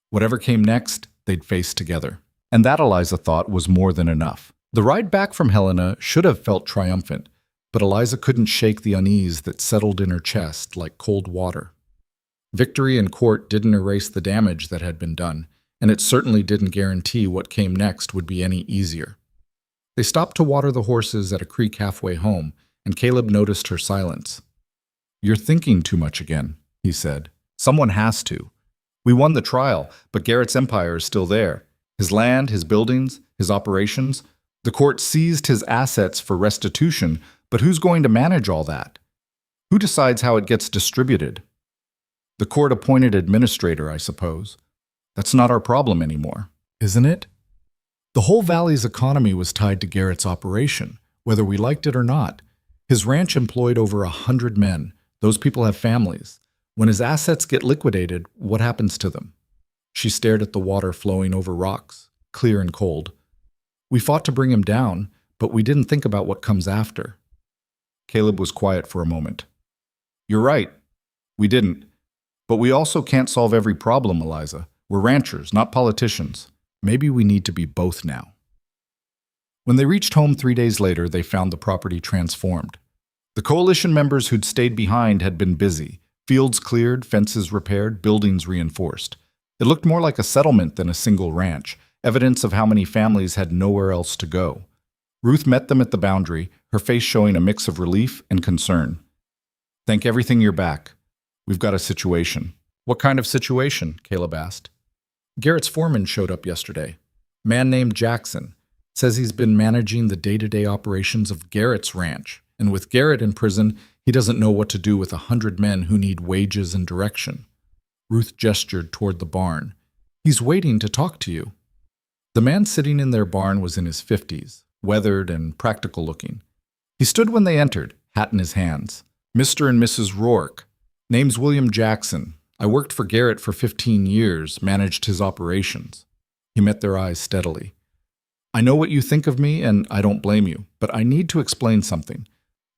Whatever came next, they'd face together. And that, Eliza thought, was more than enough. The ride back from Helena should have felt triumphant, but Eliza couldn't shake the unease that settled in her chest like cold water. Victory in court didn't erase the damage that had been done, and it certainly didn't guarantee what came next would be any easier. They stopped to water the horses at a creek halfway home, and Caleb noticed her silence. "You're thinking too much again," he said. "Someone has to. We won the trial, but Garrett's empire is still there. His land, his buildings, his operations. The court seized his assets for restitution, but who's going to manage all that? Who decides how it gets distributed? The court-appointed administrator, I suppose. That's not our problem anymore, isn't it? The whole valley's economy was tied to Garrett's operation, whether we liked it or not. His ranch employed over 100 men. Those people have families. When his assets get liquidated, what happens to them?" She stared at the water flowing over rocks, clear and cold. "We fought to bring him down, but we didn't think about what comes after." Caleb was quiet for a moment. "You're right. We didn't. But we also can't solve every problem, Eliza. We're ranchers, not politicians. Maybe we need to be both now." When they reached home 3 days later, they found the property transformed. The coalition members who'd stayed behind had been busy. Fields cleared, fences repaired, buildings reinforced. It looked more like a settlement than a single ranch, evidence of how many families had nowhere else to go. Ruth met them at the boundary, her face showing a mix of relief and concern. "Thank everything you're back. We've got a situation." "What kind of situation?" Caleb asked. "Garrett's foreman showed up yesterday. Man named Jackson. Says he's been managing the day-to-day operations of Garrett's ranch. And with Garrett in prison, he doesn't know what to do with 100 men who need wages and direction. Ruth gestured toward the barn. He's waiting to talk to you. The man sitting in their barn was in his 50s, weathered and practical looking. He stood when they entered, hat in his hands. Mr. and Mrs. Rourke. Name's William Jackson. I worked for Garrett for 15 years, managed his operations. He met their eyes steadily. I know what you think of me, and I don't blame you, but I need to explain something.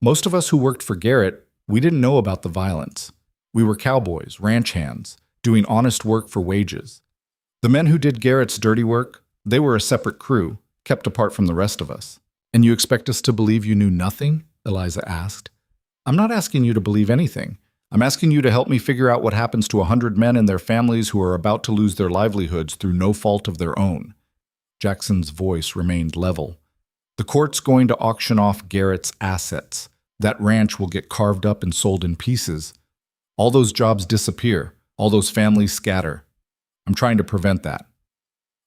Most of us who worked for Garrett, we didn't know about the violence. We were cowboys, ranch hands, doing honest work for wages. The men who did Garrett's dirty work, they were a separate crew, kept apart from the rest of us. And you expect us to believe you knew nothing? Eliza asked. I'm not asking you to believe anything. I'm asking you to help me figure out what happens to 100 men and their families who are about to lose their livelihoods through no fault of their own. Jackson's voice remained level. The court's going to auction off Garrett's assets. That ranch will get carved up and sold in pieces. All those jobs disappear. All those families scatter. I'm trying to prevent that.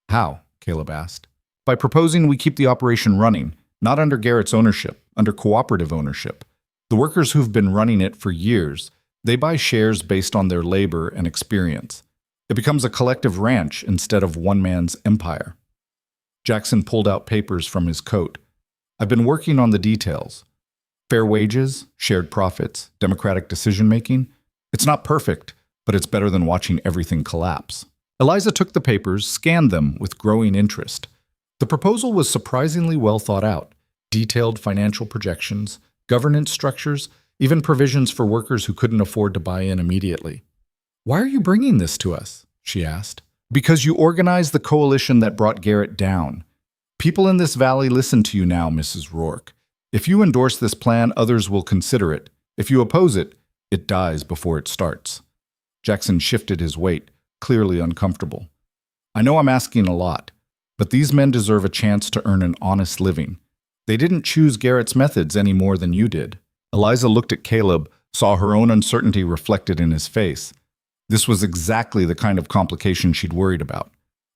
How? Caleb asked. By proposing we keep the operation running, not under Garrett's ownership, under cooperative ownership. The workers who've been running it for years, they buy shares based on their labor and experience. It becomes a collective ranch instead of one man's empire. Jackson pulled out papers from his coat. I've been working on the details. Fair wages, shared profits, democratic decision-making. It's not perfect, but it's better than watching everything collapse. Eliza took the papers, scanned them with growing interest. The proposal was surprisingly well thought out. Detailed financial projections, governance structures, even provisions for workers who couldn't afford to buy in immediately. Why are you bringing this to us? She asked. Because you organized the coalition that brought Garrett down. People in this valley listen to you now, Mrs. Rourke. If you endorse this plan, others will consider it. If you oppose it, it dies before it starts. Jackson shifted his weight, clearly uncomfortable. I know I'm asking a lot, but these men deserve a chance to earn an honest living. They didn't choose Garrett's methods any more than you did. Eliza looked at Caleb, saw her own uncertainty reflected in his face. This was exactly the kind of complication she'd worried about.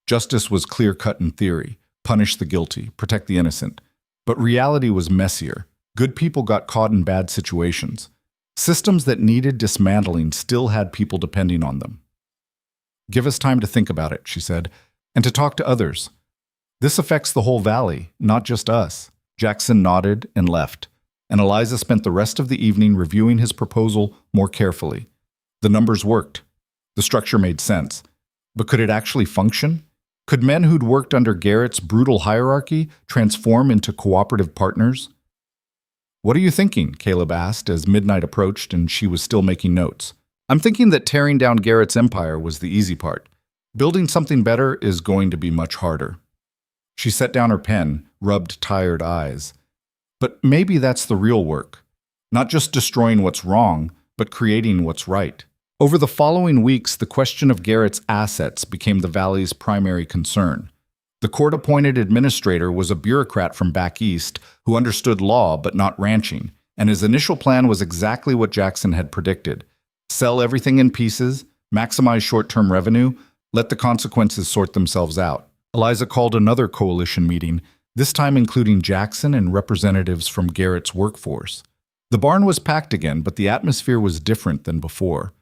Justice was clear-cut in theory, punish the guilty, protect the innocent. But reality was messier. Good people got caught in bad situations. Systems that needed dismantling still had people depending on them. Give us time to think about it, she said, and to talk to others. This affects the whole valley, not just us. Jackson nodded and left, and Eliza spent the rest of the evening reviewing his proposal more carefully. The numbers worked. The structure made sense. But could it actually function? Could men who'd worked under Garrett's brutal hierarchy transform into cooperative partners? What are you thinking? Caleb asked as midnight approached and she was still making notes. I'm thinking that tearing down Garrett's empire was the easy part. Building something better is going to be much harder. She set down her pen, rubbed tired eyes. But maybe that's the real work. Not just destroying what's wrong, but creating what's right. Over the following weeks, the question of Garrett's assets became the valley's primary concern. The court-appointed administrator was a bureaucrat from back east who understood law but not ranching, and his initial plan was exactly what Jackson had predicted. Sell everything in pieces, maximize short-term revenue, let the consequences sort themselves out. Eliza called another coalition meeting, this time including Jackson and representatives from Garrett's workforce. The barn was packed again, but the atmosphere was different than before.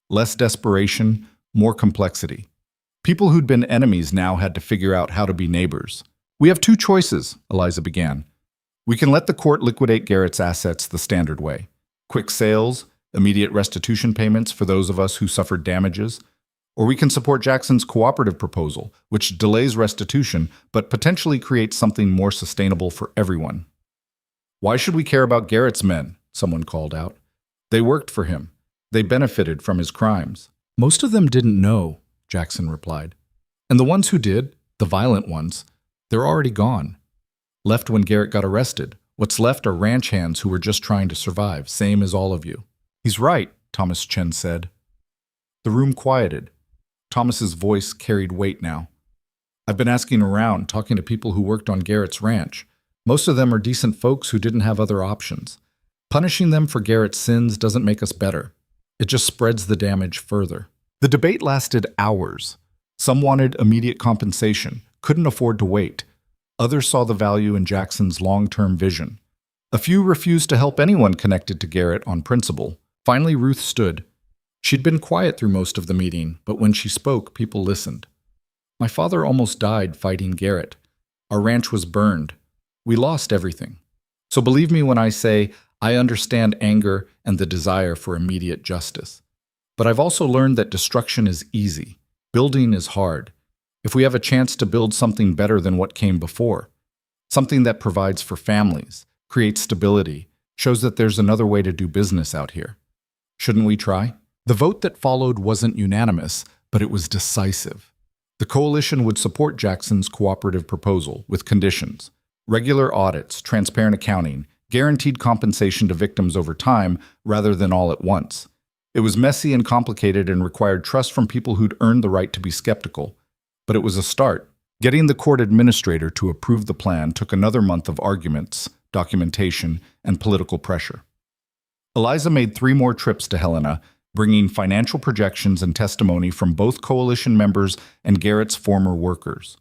Less desperation, more complexity. People who'd been enemies now had to figure out how to be neighbors. We have two choices, Eliza began. We can let the court liquidate Garrett's assets the standard way. Quick sales, immediate restitution payments for those of us who suffered damages. Or we can support Jackson's cooperative proposal, which delays restitution but potentially creates something more sustainable for everyone. Why should we care about Garrett's men? Someone called out. They worked for him. They benefited from his crimes. Most of them didn't know, Jackson replied. And the ones who did, the violent ones, they're already gone. Left when Garrett got arrested. What's left are ranch hands who were just trying to survive, same as all of you. He's right, Thomas Chen said. The room quieted. Thomas's voice carried weight now. I've been asking around, talking to people who worked on Garrett's ranch. Most of them are decent folks who didn't have other options. Punishing them for Garrett's sins doesn't make us better. It just spreads the damage further. The debate lasted hours. Some wanted immediate compensation, couldn't afford to wait. Others saw the value in Jackson's long-term vision. A few refused to help anyone connected to Garrett on principle. Finally, Ruth stood. She'd been quiet through most of the meeting, but when she spoke, people listened. My father almost died fighting Garrett. Our ranch was burned. We lost everything. So believe me when I say I understand anger and the desire for immediate justice. But I've also learned that destruction is easy. Building is hard. If we have a chance to build something better than what came before, something that provides for families, creates stability, shows that there's another way to do business out here. Shouldn't we try? The vote that followed wasn't unanimous, but it was decisive. The coalition would support Jackson's cooperative proposal with conditions: regular audits, transparent accounting, guaranteed compensation to victims over time rather than all at once. It was messy and complicated and required trust from people who'd earned the right to be skeptical. But it was a start. Getting the court administrator to approve the plan took another month of arguments, documentation, and political pressure. Eliza made 3 more trips to Helena, bringing financial projections and testimony from both coalition members and Garrett's former workers.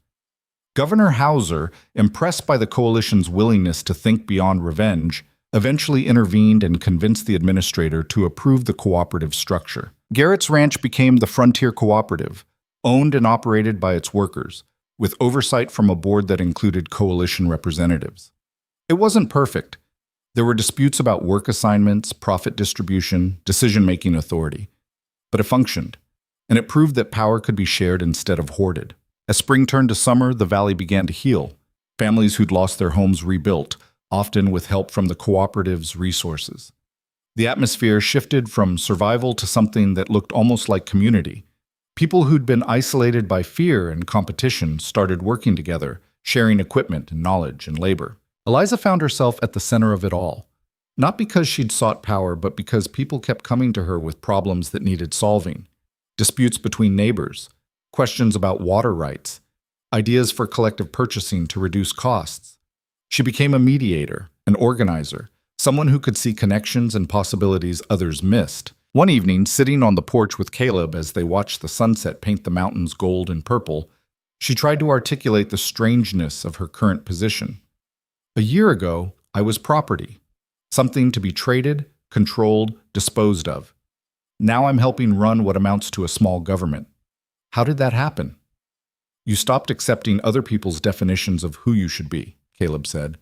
Governor Hauser, impressed by the coalition's willingness to think beyond revenge, eventually intervened and convinced the administrator to approve the cooperative structure. Garrett's ranch became the Frontier Cooperative, owned and operated by its workers, with oversight from a board that included coalition representatives. It wasn't perfect. There were disputes about work assignments, profit distribution, decision-making authority. But it functioned, and it proved that power could be shared instead of hoarded. As spring turned to summer, the valley began to heal. Families who'd lost their homes rebuilt, often with help from the cooperative's resources. The atmosphere shifted from survival to something that looked almost like community. People who'd been isolated by fear and competition started working together, sharing equipment and knowledge and labor. Eliza found herself at the center of it all, not because she'd sought power, but because people kept coming to her with problems that needed solving, disputes between neighbors, questions about water rights, ideas for collective purchasing to reduce costs. She became a mediator, an organizer, someone who could see connections and possibilities others missed. One evening, sitting on the porch with Caleb as they watched the sunset paint the mountains gold and purple, she tried to articulate the strangeness of her current position. A year ago, I was property, something to be traded, controlled, disposed of. Now I'm helping run what amounts to a small government. How did that happen? You stopped accepting other people's definitions of who you should be, Caleb said.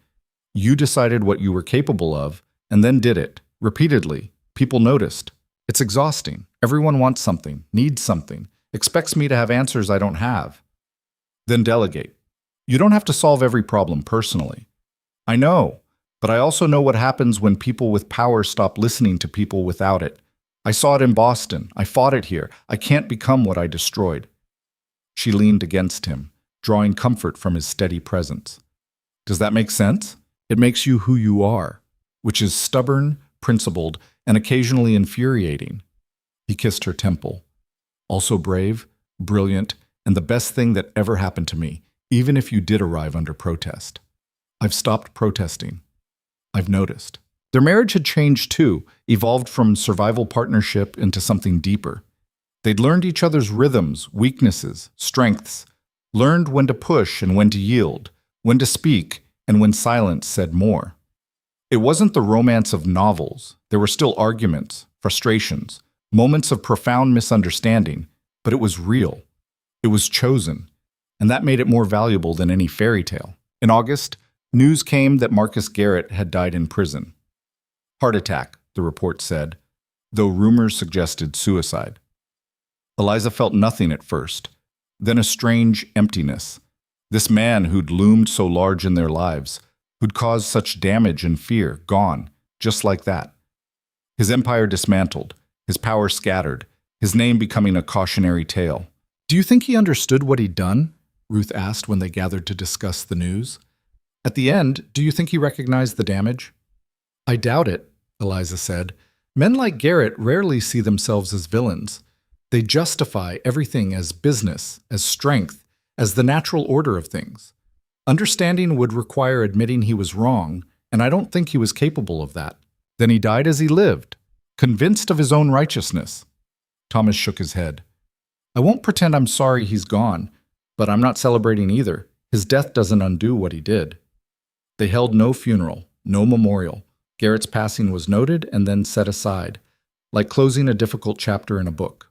You decided what you were capable of, and then did it, repeatedly. People noticed. It's exhausting. Everyone wants something, needs something, expects me to have answers I don't have. Then delegate. You don't have to solve every problem personally. I know, but I also know what happens when people with power stop listening to people without it. I saw it in Boston. I fought it here. I can't become what I destroyed. She leaned against him, drawing comfort from his steady presence. Does that make sense? It makes you who you are, which is stubborn, principled, and occasionally infuriating. He kissed her temple. Also brave, brilliant, and the best thing that ever happened to me, even if you did arrive under protest. I've stopped protesting. I've noticed. Their marriage had changed too, evolved from survival partnership into something deeper. They'd learned each other's rhythms, weaknesses, strengths, learned when to push and when to yield, when to speak and when silence said more. It wasn't the romance of novels. There were still arguments, frustrations, moments of profound misunderstanding, but it was real. It was chosen, and that made it more valuable than any fairy tale. In August, news came that Marcus Garrett had died in prison. Heart attack, the report said, though rumors suggested suicide. Eliza felt nothing at first, then a strange emptiness. This man who'd loomed so large in their lives, who'd caused such damage and fear, gone, just like that. His empire dismantled, his power scattered, his name becoming a cautionary tale. Do you think he understood what he'd done? Ruth asked when they gathered to discuss the news. At the end, do you think he recognized the damage? I doubt it, Eliza said. Men like Garrett rarely see themselves as villains. They justify everything as business, as strength, as the natural order of things. Understanding would require admitting he was wrong, and I don't think he was capable of that. Then he died as he lived, convinced of his own righteousness. Thomas shook his head. I won't pretend I'm sorry he's gone, but I'm not celebrating either. His death doesn't undo what he did. They held no funeral, no memorial. Garrett's passing was noted and then set aside, like closing a difficult chapter in a book.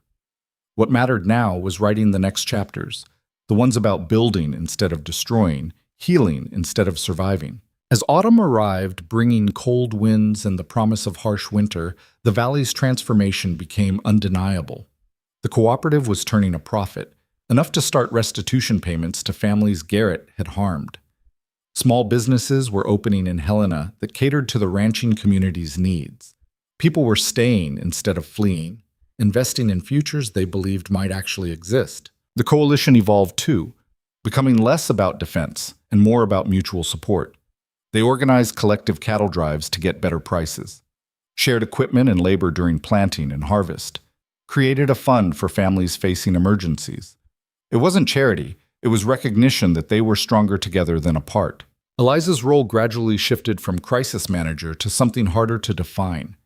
What mattered now was writing the next chapters, the ones about building instead of destroying, healing instead of surviving. As autumn arrived, bringing cold winds and the promise of harsh winter, the valley's transformation became undeniable. The cooperative was turning a profit, enough to start restitution payments to families Garrett had harmed. Small businesses were opening in Helena that catered to the ranching community's needs. People were staying instead of fleeing, investing in futures they believed might actually exist. The coalition evolved too, becoming less about defense and more about mutual support. They organized collective cattle drives to get better prices, shared equipment and labor during planting and harvest, created a fund for families facing emergencies. It wasn't charity, it was recognition that they were stronger together than apart. Eliza's role gradually shifted from crisis manager to something harder to define.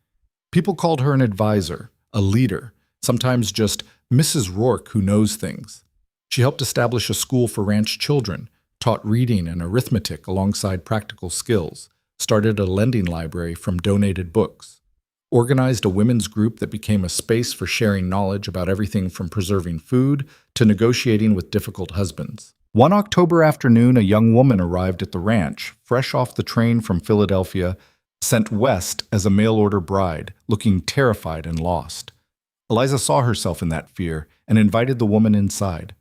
People called her an advisor, a leader, sometimes just Mrs. Rourke who knows things. She helped establish a school for ranch children, taught reading and arithmetic alongside practical skills, started a lending library from donated books, organized a women's group that became a space for sharing knowledge about everything from preserving food to negotiating with difficult husbands. One October afternoon, a young woman arrived at the ranch, fresh off the train from Philadelphia, sent west as a mail-order bride, looking terrified and lost. Eliza saw herself in that fear and invited the woman inside.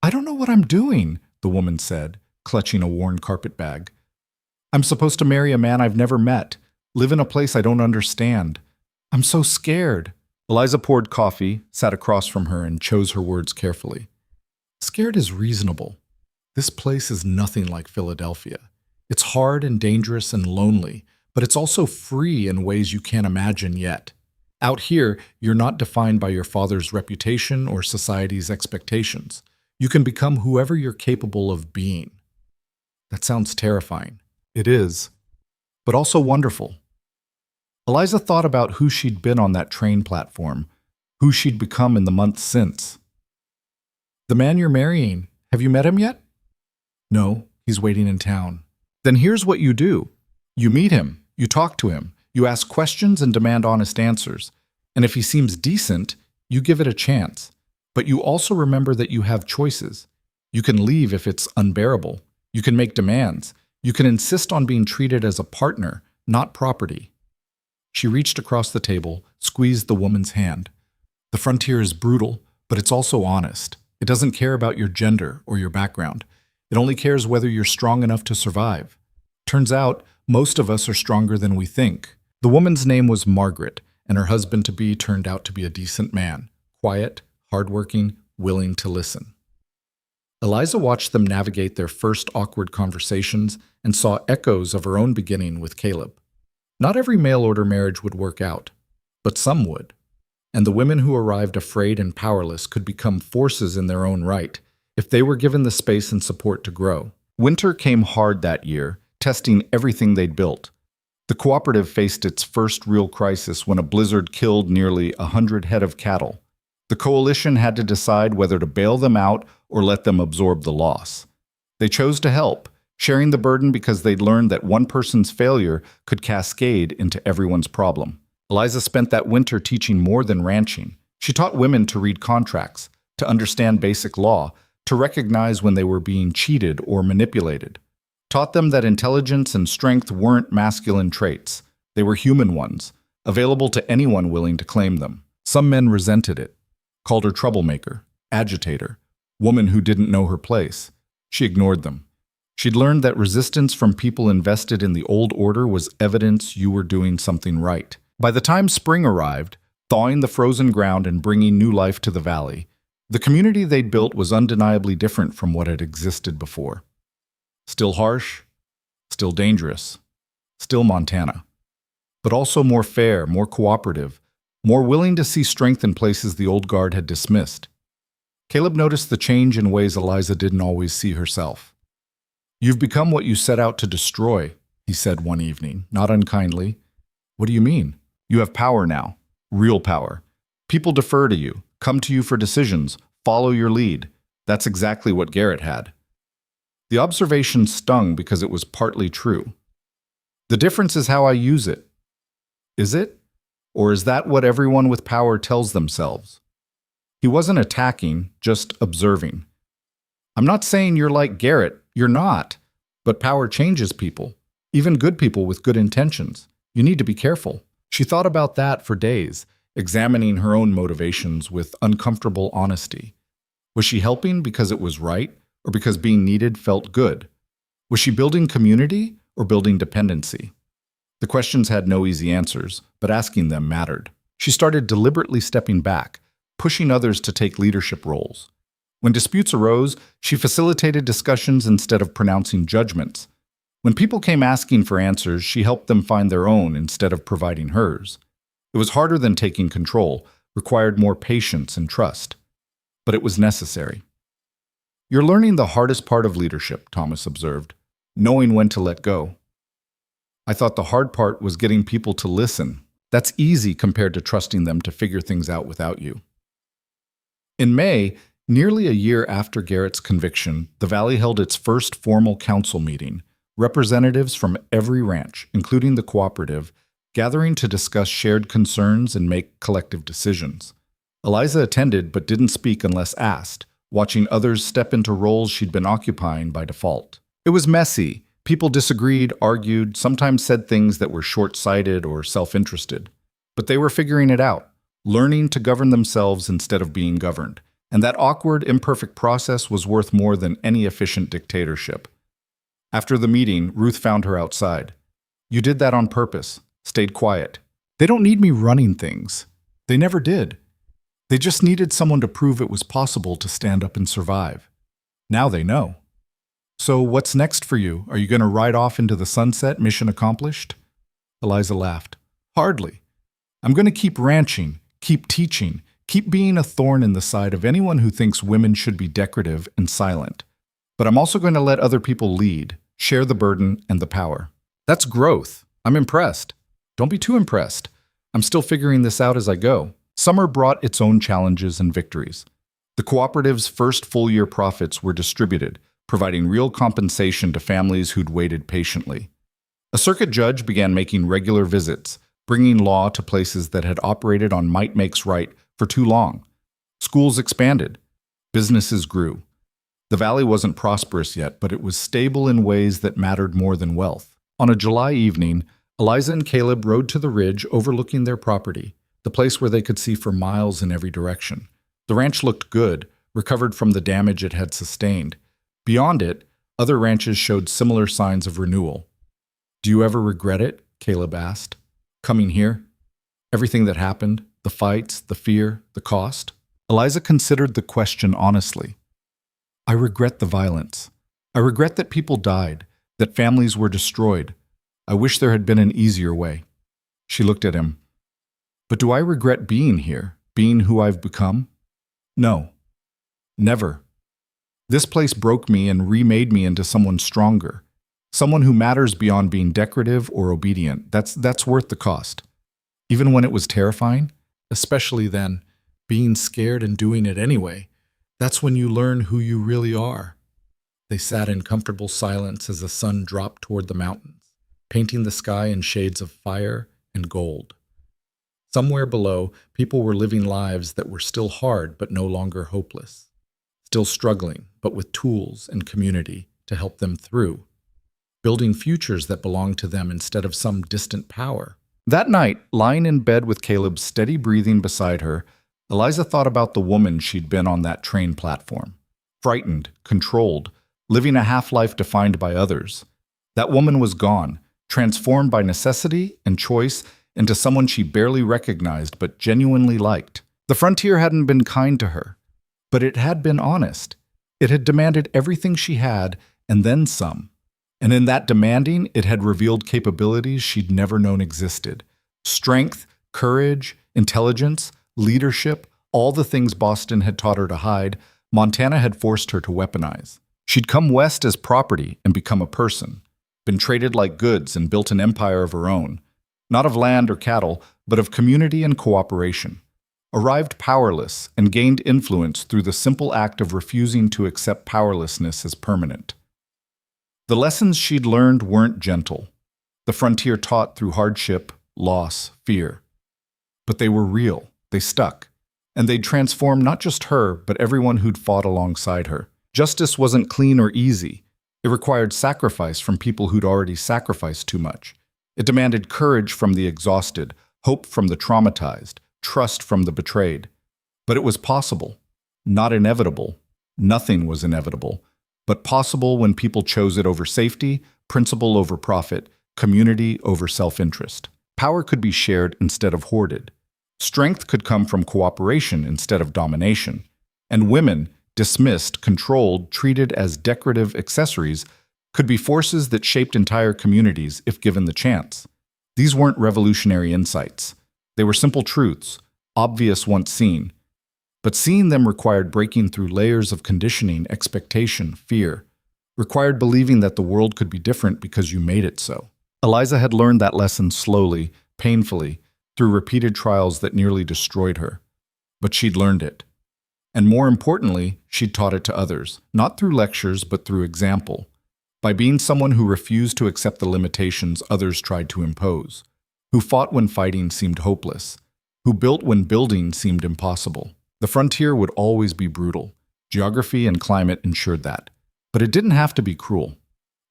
"I don't know what I'm doing," the woman said, clutching a worn carpet bag. "I'm supposed to marry a man I've never met, live in a place I don't understand. I'm so scared." Eliza poured coffee, sat across from her, and chose her words carefully. "Scared is reasonable. This place is nothing like Philadelphia. It's hard and dangerous and lonely, but it's also free in ways you can't imagine yet. Out here, you're not defined by your father's reputation or society's expectations. You can become whoever you're capable of being." That sounds terrifying. It is, but also wonderful. Eliza thought about who she'd been on that train platform, who she'd become in the months since. "The man you're marrying, have you met him yet?" "No, he's waiting in town." "Then here's what you do. You meet him, you talk to him, you ask questions and demand honest answers. And if he seems decent, you give it a chance. But you also remember that you have choices. You can leave if it's unbearable. You can make demands. You can insist on being treated as a partner, not property." She reached across the table, squeezed the woman's hand. "The frontier is brutal, but it's also honest. It doesn't care about your gender or your background. It only cares whether you're strong enough to survive. Turns out, most of us are stronger than we think." The woman's name was Margaret, and her husband-to-be turned out to be a decent man, quiet, hardworking, willing to listen. Eliza watched them navigate their first awkward conversations and saw echoes of her own beginning with Caleb. Not every mail-order marriage would work out, but some would. And the women who arrived afraid and powerless could become forces in their own right, if they were given the space and support to grow. Winter came hard that year, testing everything they'd built. The cooperative faced its first real crisis when a blizzard killed nearly 100 head of cattle. The coalition had to decide whether to bail them out or let them absorb the loss. They chose to help, sharing the burden because they'd learned that one person's failure could cascade into everyone's problem. Eliza spent that winter teaching more than ranching. She taught women to read contracts, to understand basic law, to recognize when they were being cheated or manipulated. Taught them that intelligence and strength weren't masculine traits. They were human ones, available to anyone willing to claim them. Some men resented it, called her troublemaker, agitator, woman who didn't know her place. She ignored them. She'd learned that resistance from people invested in the old order was evidence you were doing something right. By the time spring arrived, thawing the frozen ground and bringing new life to the valley, the community they'd built was undeniably different from what had existed before. Still harsh, still dangerous, still Montana, but also more fair, more cooperative, more willing to see strength in places the old guard had dismissed. Caleb noticed the change in ways Eliza didn't always see herself. "You've become what you set out to destroy," he said one evening, not unkindly. "What do you mean?" "You have power now, real power. People defer to you, come to you for decisions, follow your lead. That's exactly what Garrett had." The observation stung because it was partly true. The difference is how I use it. Is it? Or is that what everyone with power tells themselves? He wasn't attacking, just observing. I'm not saying you're like Garrett. You're not. But power changes people, even good people with good intentions. You need to be careful. She thought about that for days, examining her own motivations with uncomfortable honesty. Was she helping because it was right, or because being needed felt good? Was she building community or building dependency? The questions had no easy answers, but asking them mattered. She started deliberately stepping back, pushing others to take leadership roles. When disputes arose, she facilitated discussions instead of pronouncing judgments. When people came asking for answers, she helped them find their own instead of providing hers. It was harder than taking control, required more patience and trust. But it was necessary. You're learning the hardest part of leadership, Thomas observed, knowing when to let go. I thought the hard part was getting people to listen. That's easy compared to trusting them to figure things out without you. In May, nearly a year after Garrett's conviction, the Valley held its first formal council meeting. Representatives from every ranch, including the cooperative, gathering to discuss shared concerns and make collective decisions. Eliza attended but didn't speak unless asked, watching others step into roles she'd been occupying by default. It was messy. People disagreed, argued, sometimes said things that were short-sighted or self-interested. But they were figuring it out, learning to govern themselves instead of being governed. And that awkward, imperfect process was worth more than any efficient dictatorship. After the meeting, Ruth found her outside. You did that on purpose. Stayed quiet. They don't need me running things. They never did. They just needed someone to prove it was possible to stand up and survive. Now they know. So what's next for you? Are you going to ride off into the sunset, mission accomplished? Eliza laughed. Hardly. I'm going to keep ranching, keep teaching, keep being a thorn in the side of anyone who thinks women should be decorative and silent. But I'm also going to let other people lead, share the burden and the power. That's growth. I'm impressed. Don't be too impressed. I'm still figuring this out as I go. Summer brought its own challenges and victories. The cooperative's first full-year profits were distributed, providing real compensation to families who'd waited patiently. A circuit judge began making regular visits, bringing law to places that had operated on might makes right for too long. Schools expanded. Businesses grew. The Valley wasn't prosperous yet, but it was stable in ways that mattered more than wealth. On a July evening, Eliza and Caleb rode to the ridge overlooking their property, the place where they could see for miles in every direction. The ranch looked good, recovered from the damage it had sustained. Beyond it, other ranches showed similar signs of renewal. Do you ever regret it? Caleb asked. Coming here? Everything that happened, the fights, the fear, the cost? Eliza considered the question honestly. I regret the violence. I regret that people died, that families were destroyed. I wish there had been an easier way. She looked at him. But do I regret being here, being who I've become? No. Never. This place broke me and remade me into someone stronger, someone who matters beyond being decorative or obedient. That's worth the cost. Even when it was terrifying, especially then, being scared and doing it anyway, that's when you learn who you really are. They sat in comfortable silence as the sun dropped toward the mountains, painting the sky in shades of fire and gold. Somewhere below, people were living lives that were still hard but no longer hopeless, still struggling but with tools and community to help them through, building futures that belonged to them instead of some distant power. That night, lying in bed with Caleb's steady breathing beside her, Eliza thought about the woman she'd been on that train platform. Frightened, controlled, living a half-life defined by others. That woman was gone, transformed by necessity and choice into someone she barely recognized but genuinely liked. The frontier hadn't been kind to her, but it had been honest. It had demanded everything she had and then some. And in that demanding, it had revealed capabilities she'd never known existed. Strength, courage, intelligence, leadership, all the things Boston had taught her to hide, Montana had forced her to weaponize. She'd come west as property and become a person, been traded like goods and built an empire of her own, not of land or cattle, but of community and cooperation. Arrived powerless and gained influence through the simple act of refusing to accept powerlessness as permanent. The lessons she'd learned weren't gentle. The frontier taught through hardship, loss, fear. But they were real, they stuck, and they'd transform not just her, but everyone who'd fought alongside her. Justice wasn't clean or easy. It required sacrifice from people who'd already sacrificed too much. It demanded courage from the exhausted, hope from the traumatized, trust from the betrayed. But it was possible, not inevitable. Nothing was inevitable, but possible when people chose it over safety, principle over profit, community over self-interest. Power could be shared instead of hoarded. Strength could come from cooperation instead of domination. And women, dismissed, controlled, treated as decorative accessories, could be forces that shaped entire communities if given the chance. These weren't revolutionary insights. They were simple truths, obvious once seen. But seeing them required breaking through layers of conditioning, expectation, fear. Required believing that the world could be different because you made it so. Eliza had learned that lesson slowly, painfully, through repeated trials that nearly destroyed her. But she'd learned it. And more importantly, she'd taught it to others, not through lectures, but through example. By being someone who refused to accept the limitations others tried to impose, who fought when fighting seemed hopeless, who built when building seemed impossible. The frontier would always be brutal. Geography and climate ensured that. But it didn't have to be cruel.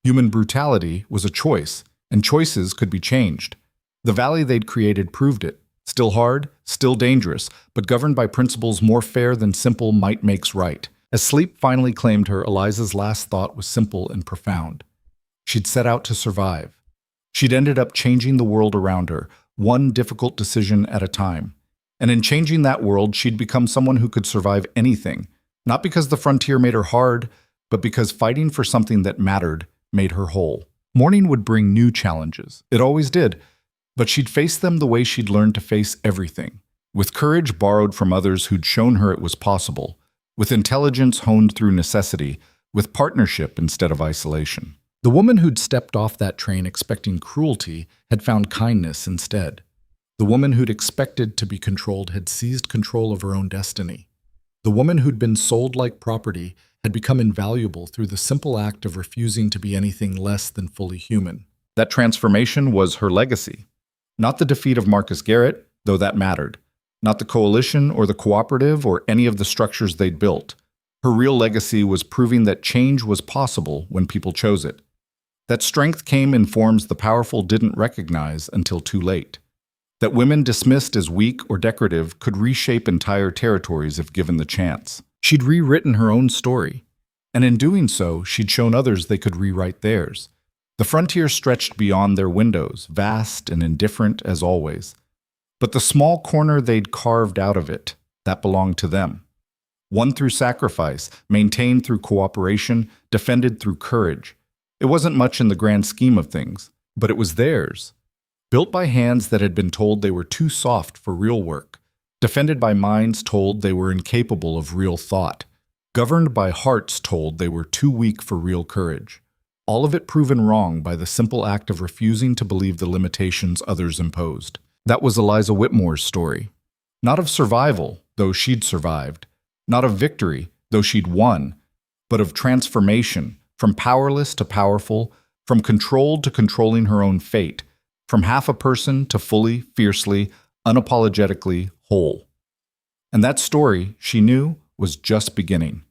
Human brutality was a choice, and choices could be changed. The valley they'd created proved it. Still hard, still dangerous, but governed by principles more fair than simple might makes right. As sleep finally claimed her, Eliza's last thought was simple and profound. She'd set out to survive. She'd ended up changing the world around her, one difficult decision at a time. And in changing that world, she'd become someone who could survive anything, not because the frontier made her hard, but because fighting for something that mattered made her whole. Morning would bring new challenges. It always did. But she'd face them the way she'd learned to face everything, with courage borrowed from others who'd shown her it was possible, with intelligence honed through necessity, with partnership instead of isolation. The woman who'd stepped off that train expecting cruelty had found kindness instead. The woman who'd expected to be controlled had seized control of her own destiny. The woman who'd been sold like property had become invaluable through the simple act of refusing to be anything less than fully human. That transformation was her legacy. Not the defeat of Marcus Garrett, though that mattered. Not the coalition or the cooperative or any of the structures they'd built. Her real legacy was proving that change was possible when people chose it. That strength came in forms the powerful didn't recognize until too late. That women dismissed as weak or decorative could reshape entire territories if given the chance. She'd rewritten her own story. And in doing so, she'd shown others they could rewrite theirs. The frontier stretched beyond their windows, vast and indifferent as always. But the small corner they'd carved out of it, that belonged to them. Won through sacrifice, maintained through cooperation, defended through courage. It wasn't much in the grand scheme of things, but it was theirs. Built by hands that had been told they were too soft for real work. Defended by minds told they were incapable of real thought. Governed by hearts told they were too weak for real courage. All of it proven wrong by the simple act of refusing to believe the limitations others imposed. That was Eliza Whitmore's story. Not of survival, though she'd survived. Not of victory, though she'd won. But of transformation, from powerless to powerful, from controlled to controlling her own fate, from half a person to fully, fiercely, unapologetically whole. And that story, she knew, was just beginning.